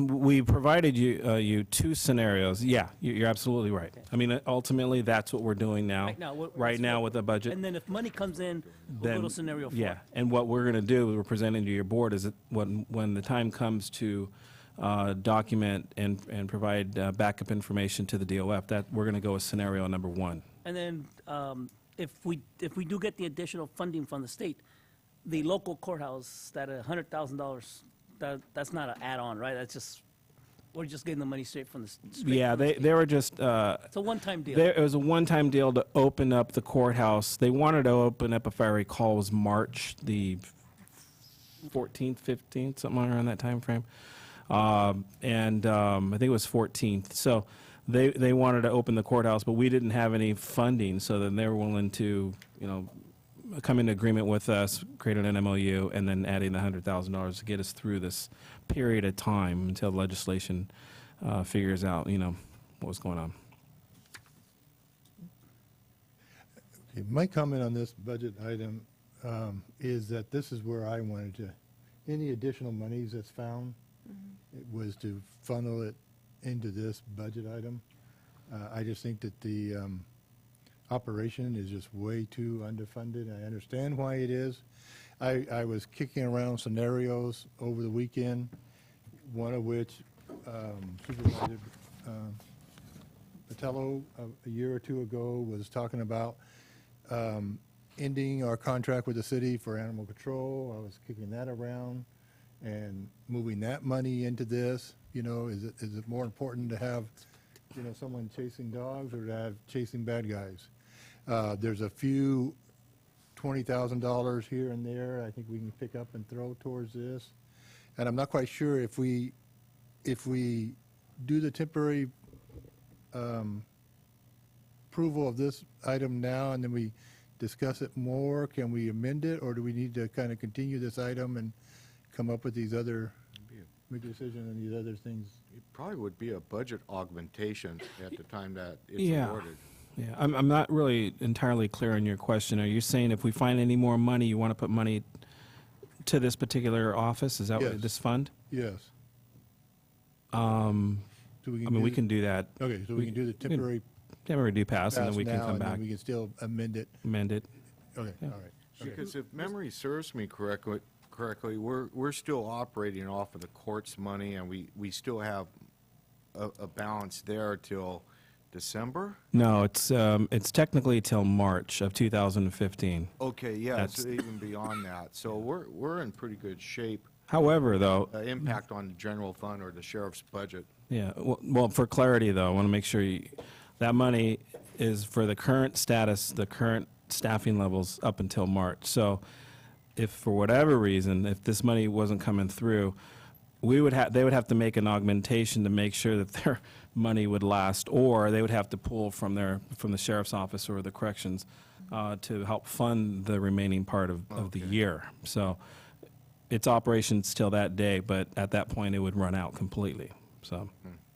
we provided you 2 scenarios. Yeah, you're absolutely right. I mean, ultimately, that's what we're doing now. Right now, with the budget. And then if money comes in, we'll go to scenario 4. Yeah, and what we're going to do, we're presenting to your board, is that when the time comes to document and provide backup information to the DOF, that we're going to go with scenario number 1. And then if we do get the additional funding from the state, the local courthouse, that $100,000, that's not an add-on, right? That's just, we're just getting the money straight from the state. Yeah, they were just. It's a one-time deal. It was a one-time deal to open up the courthouse. They wanted to open up, if I recall, it was March the 14th, 15th, something around that time frame. I think it was 14th. So they wanted to open the courthouse, but we didn't have any funding. So then they were willing to, you know, come into agreement with us, create an MOU, and then adding the $100,000 to get us through this period of time until legislation figures out, you know, what was going on. Okay, my comment on this budget item is that this is where I wanted to, any additional monies that's found, it was to funnel it into this budget item. I just think that the operation is just way too underfunded. I understand why it is. I was kicking around scenarios over the weekend, one of which Supervisor Patello a year or two ago was talking about ending our contract with the city for animal control. I was kicking that around and moving that money into this. You know, is it more important to have, you know, someone chasing dogs or to have chasing bad guys? There's a few $20,000 here and there I think we can pick up and throw towards this. And I'm not quite sure if we do the temporary approval of this item now and then we discuss it more, can we amend it, or do we need to kind of continue this item and come up with these other, make a decision on these other things? It probably would be a budget augmentation at the time that it's Yeah. awarded. Yeah, I'm not really entirely clear on your question. Are you saying if we find any more money, you want to put money to this particular office? Is that Yes. what, this fund? Yes. So I mean, we can do that. Okay, so we can do the temporary Temporary do pass, and then pass we can now, come and then back, we can still amend it. amend it. Okay, all right. Okay. Because if memory serves me correctly, we're still operating off of the court's money, and we still have a balance there till December? No, it's technically till March of 2015. Okay, yeah, it's That's- even beyond that. So we're in pretty good shape. However, though, Impact on the general fund or the sheriff's budget. yeah, well, for clarity, though, I want to make sure that money is for the current status, the current staffing levels up until March. So if for whatever reason, if this money wasn't coming through, they would have to make an augmentation to make sure that their money would last, or they would have to pull from the sheriff's office or the corrections to help fund the remaining part of the year. So it's operations till that day, but at that point, it would run out completely. So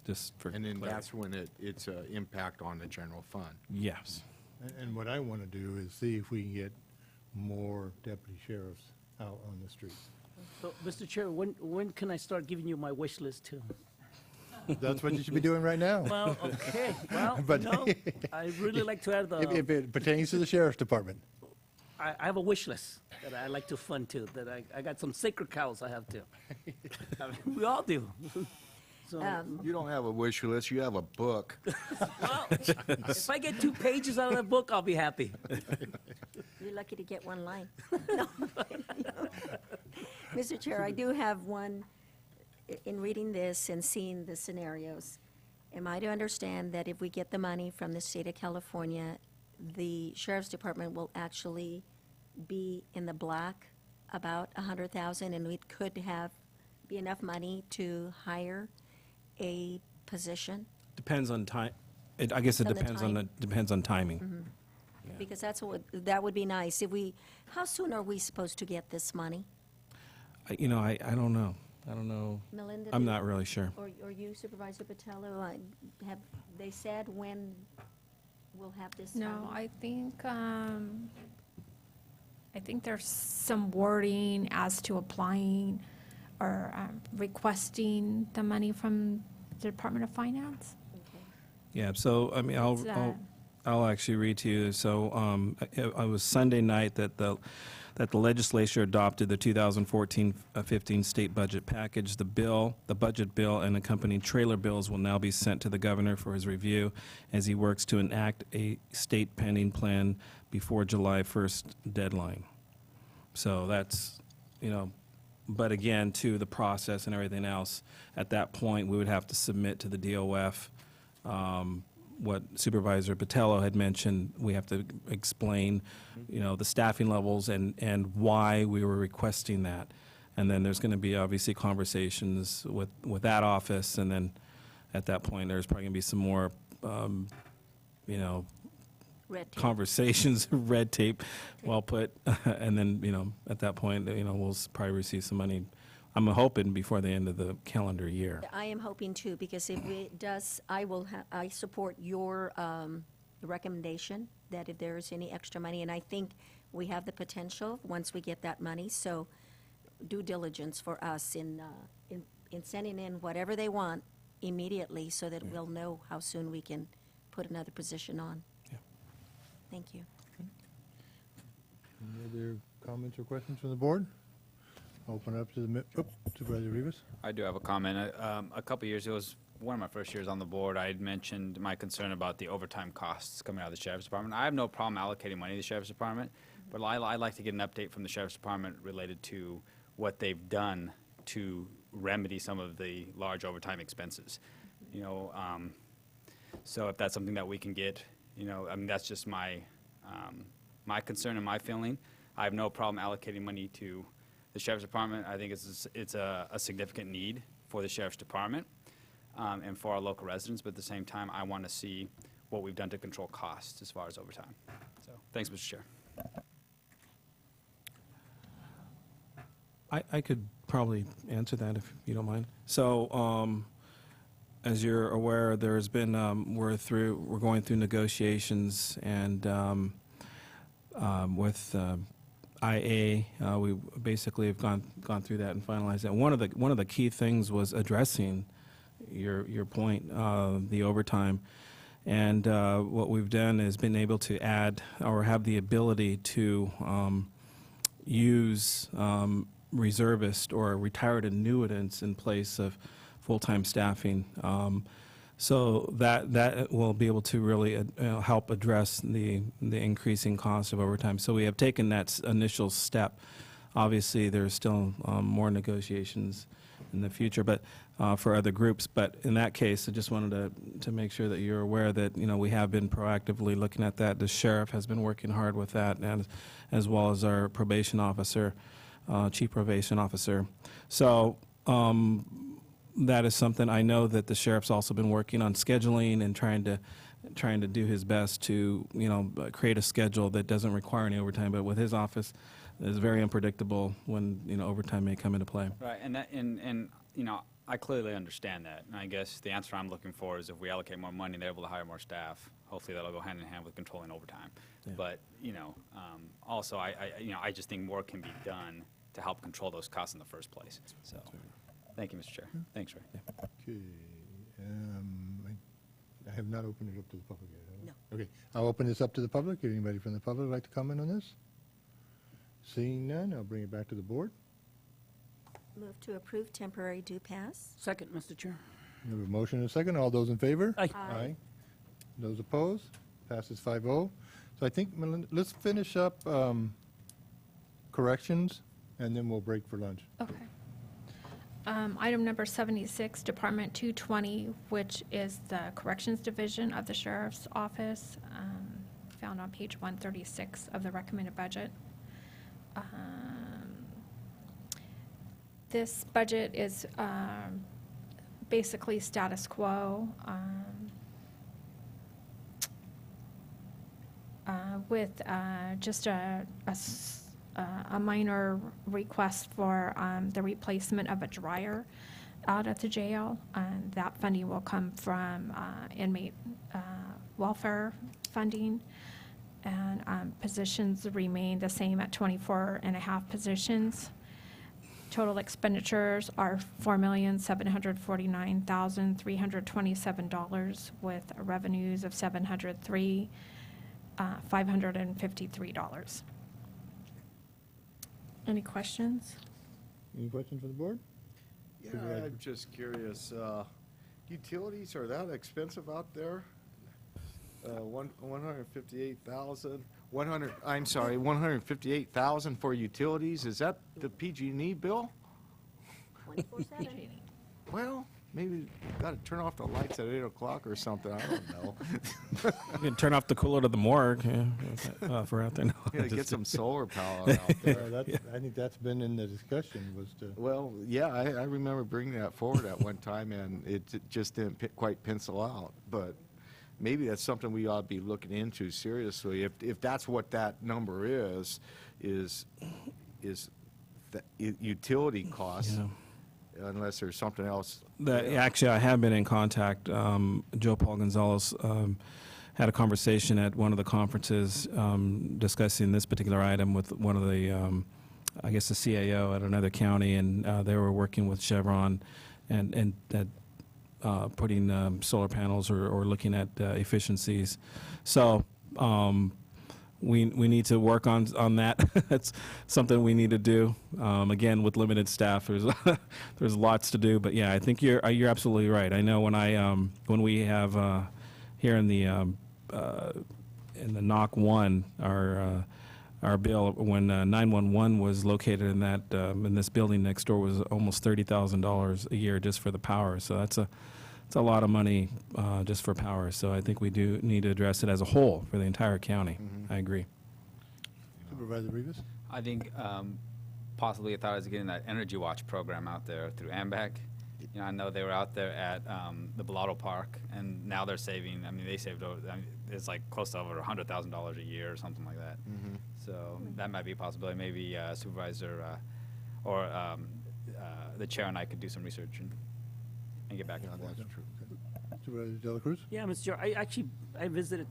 just for And then clarity. that's when it's an impact on the general fund. Yes. And what I want to do is see if we can get more deputy sheriffs out on the streets. So, Mr. Chair, when can I start giving you my wish list too? That's what you should be doing right now. Well, okay, well, But- no, I'd really like to add If it pertains to the sheriff's department. I have a wish list that I like to fund too, that I got some sacred cows I have to. I mean, we all do. So, You don't have a wish list, you have a book. well, if I get 2 pages out of that book, I'll be happy. You're lucky to get one line. No. Mr. Chair, I do have one, in reading this and seeing the scenarios, am I to understand that if we get the money from the state of California, the sheriff's department will actually be in the black about 100,000, and we could be enough money to hire a position? Depends on time. I guess it Depends on the depends on timing. Because that would be nice. How soon are we supposed to get this money? I don't know. I don't know. Melinda? I'm not really sure. Or you, Supervisor Patello, have they said when we'll have this? No, funding? I think there's some wording as to applying or requesting the money from the Department of Finance. Okay. Yeah, so, I mean, What's that? I'll actually read to you. So, it was Sunday night that the legislature adopted the 2014-15 state budget package. The budget bill, and accompanying trailer bills will now be sent to the governor for his review as he works to enact a state pending plan before July 1st deadline. So that's, but again, to the process and everything else, at that point, we would have to submit to the DOF what Supervisor Patello had mentioned. We have to explain, the staffing levels and why we were requesting that. And then there's going to be obviously conversations with that office, and then at that point, there's probably going to be some more, Red tape. conversations, red tape, well put, and then, at that point, we'll probably receive some money, I'm hoping, before the end of the calendar year. I am hoping too, because if it does, I support your recommendation that if there is any extra money, and I think we have the potential once we get that money, so due diligence for us in sending in whatever they want immediately so that we'll know how soon we can put another position on. Yeah. Thank you. Any other comments or questions from the board? Open it up to to Supervisor Rivas. I do have a comment. A couple years ago, it was one of my first years on the board, I had mentioned my concern about the overtime costs coming out of the Sheriff's Department. I have no problem allocating money to the Sheriff's Department, but I'd like to get an update from the Sheriff's Department related to what they've done to remedy some of the large overtime expenses. You know, so if that's something that we can get, you know, I mean, that's just my my concern and my feeling. I have no problem allocating money to the Sheriff's Department. I think it's a significant need for the Sheriff's Department and for our local residents, but at the same time, I want to see what we've done to control costs as far as overtime. So, thanks, Mr. Chair. I could probably answer that if you don't mind. So, as you're aware, there's been we're going through negotiations, and with IA, we basically have gone through that and finalized that. One of the key things was addressing your point, the overtime, and what we've done is been able to add or have the ability to use reservist or retired annuitants in place of full-time staffing. So that will be able to really help address the increasing cost of overtime. So we have taken that initial step. Obviously, there's still more negotiations in the future, but for other groups. But in that case, I just wanted to make sure that you're aware that we have been proactively looking at that. The sheriff has been working hard with that, and as well as our probation officer, chief probation officer. So. That is something I know that the sheriff's also been working on scheduling and trying to do his best to create a schedule that doesn't require any overtime. But with his office, it's very unpredictable when overtime may come into play. Right, and I clearly understand that. And I guess the answer I'm looking for is if we allocate more money, they're able to hire more staff. Hopefully, that'll go hand in hand with controlling overtime. Yeah. But also I just think more can be done to help control those costs in the first place. So. Thank you, Mr. Chair. Thanks, Ray. Okay. I have not opened it up to the public yet. have I? No. Okay. I'll open this up to the public. Anybody from the public like to comment on this? Seeing none, I'll bring it back to the board. Move to approve temporary due pass. Second, Mr. Chair. We have a motion and a second. All those in favor? Aye. Aye. Those opposed? Passes 5-0. So I think, Melinda, let's finish up corrections, and then we'll break for lunch. Okay. Item number 76, Department 220, which is the Corrections Division of the Sheriff's Office, found on page 136 of the recommended budget. This budget is basically status quo, with just a minor request for the replacement of a dryer out at the jail. And that funding will come from inmate welfare funding. And positions remain the same at 24.5 positions. Total expenditures are $4,749,327 with revenues of $553. Any questions? Any questions from the board? Yeah, I'm just curious, utilities, are that expensive out there? 158,000 for utilities, is that the PG&E bill? 24/7. Well, maybe got to turn off the lights at 8 o'clock or something, I don't know. You can turn off the cooler to the morgue for out there. No, Yeah, get just- some solar power out there. I think that's been in the discussion, was to, Well, yeah, I remember bringing that forward at one time, and it just didn't quite pencil out. But maybe that's something we ought to be looking into seriously. If that's what that number is the utility costs, Yeah. unless there's something else. Actually, I have been in contact. Joe Paul Gonzalez had a conversation at one of the conferences discussing this particular item with one of the, I guess, the CAO at another county, and they were working with Chevron and putting solar panels or looking at efficiencies. So we need to work on that. That's something we need to do. Again, with limited staff, there's lots to do. But yeah, I think you're absolutely right. I know when we have here in the NOC 1, our bill when 911 was located in that in this building next door was almost $30,000 a year just for the power. So it's a lot of money just for power. So I think we do need to address it as a whole for the entire county. I agree. Supervisor Rivas? I think possibly I thought I was getting that Energy Watch program out there through AMBAC. You know, I know they were out there at the Bellotto Park, and now they're saving. I mean, they saved over. I mean, it's like close to over $100,000 a year or something like that. So that might be a possibility. Maybe Supervisor or the chair and I could do some research and get back to that. That's true. Supervisor De La Cruz? Yeah, Mr. Chair, I visited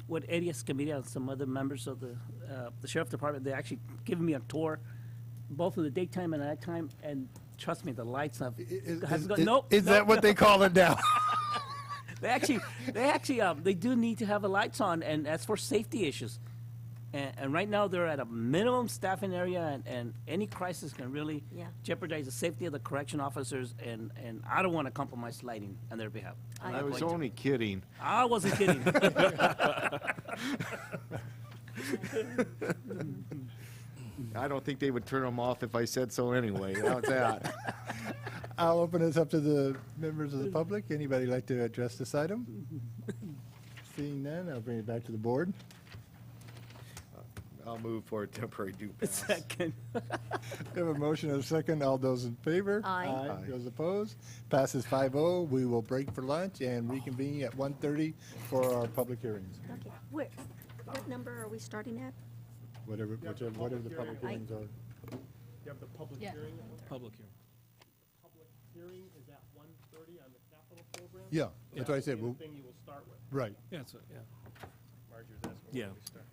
with Eddie Escamilla and some other members of the sheriff department. They actually given me a tour, both of the daytime and nighttime, and trust me, the lights have nope. Is that what they call it now? They actually, they do need to have the lights on, and that's for safety issues. And right now, they're at a minimum staffing area, and any crisis can really Yeah. jeopardize the safety of the correction officers, and I don't want to compromise lighting on their behalf. I'm I not was going to. only kidding. I wasn't kidding. I don't think they would turn them off if I said so anyway. How's that? I'll open this up to the members of the public. Anybody like to address this item? Seeing none, I'll bring it back to the board. I'll move for a temporary due pass. Second. We have a motion and a second. All those in favor? Aye. Aye. Those opposed? Passes 5-0. We will break for lunch and reconvene at 1:30 for our public hearings. Okay, what number are we starting at? Whatever the public hearings are. You have the public hearing. Public hearing. Public hearing is at 1:30 on the capital program? Yeah, that's what I said. The Well, thing you will start with. right. Yeah. Marjorie's asking Yeah. when we start.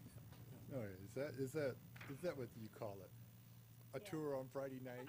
All right, is that what you call it? A tour on Friday night?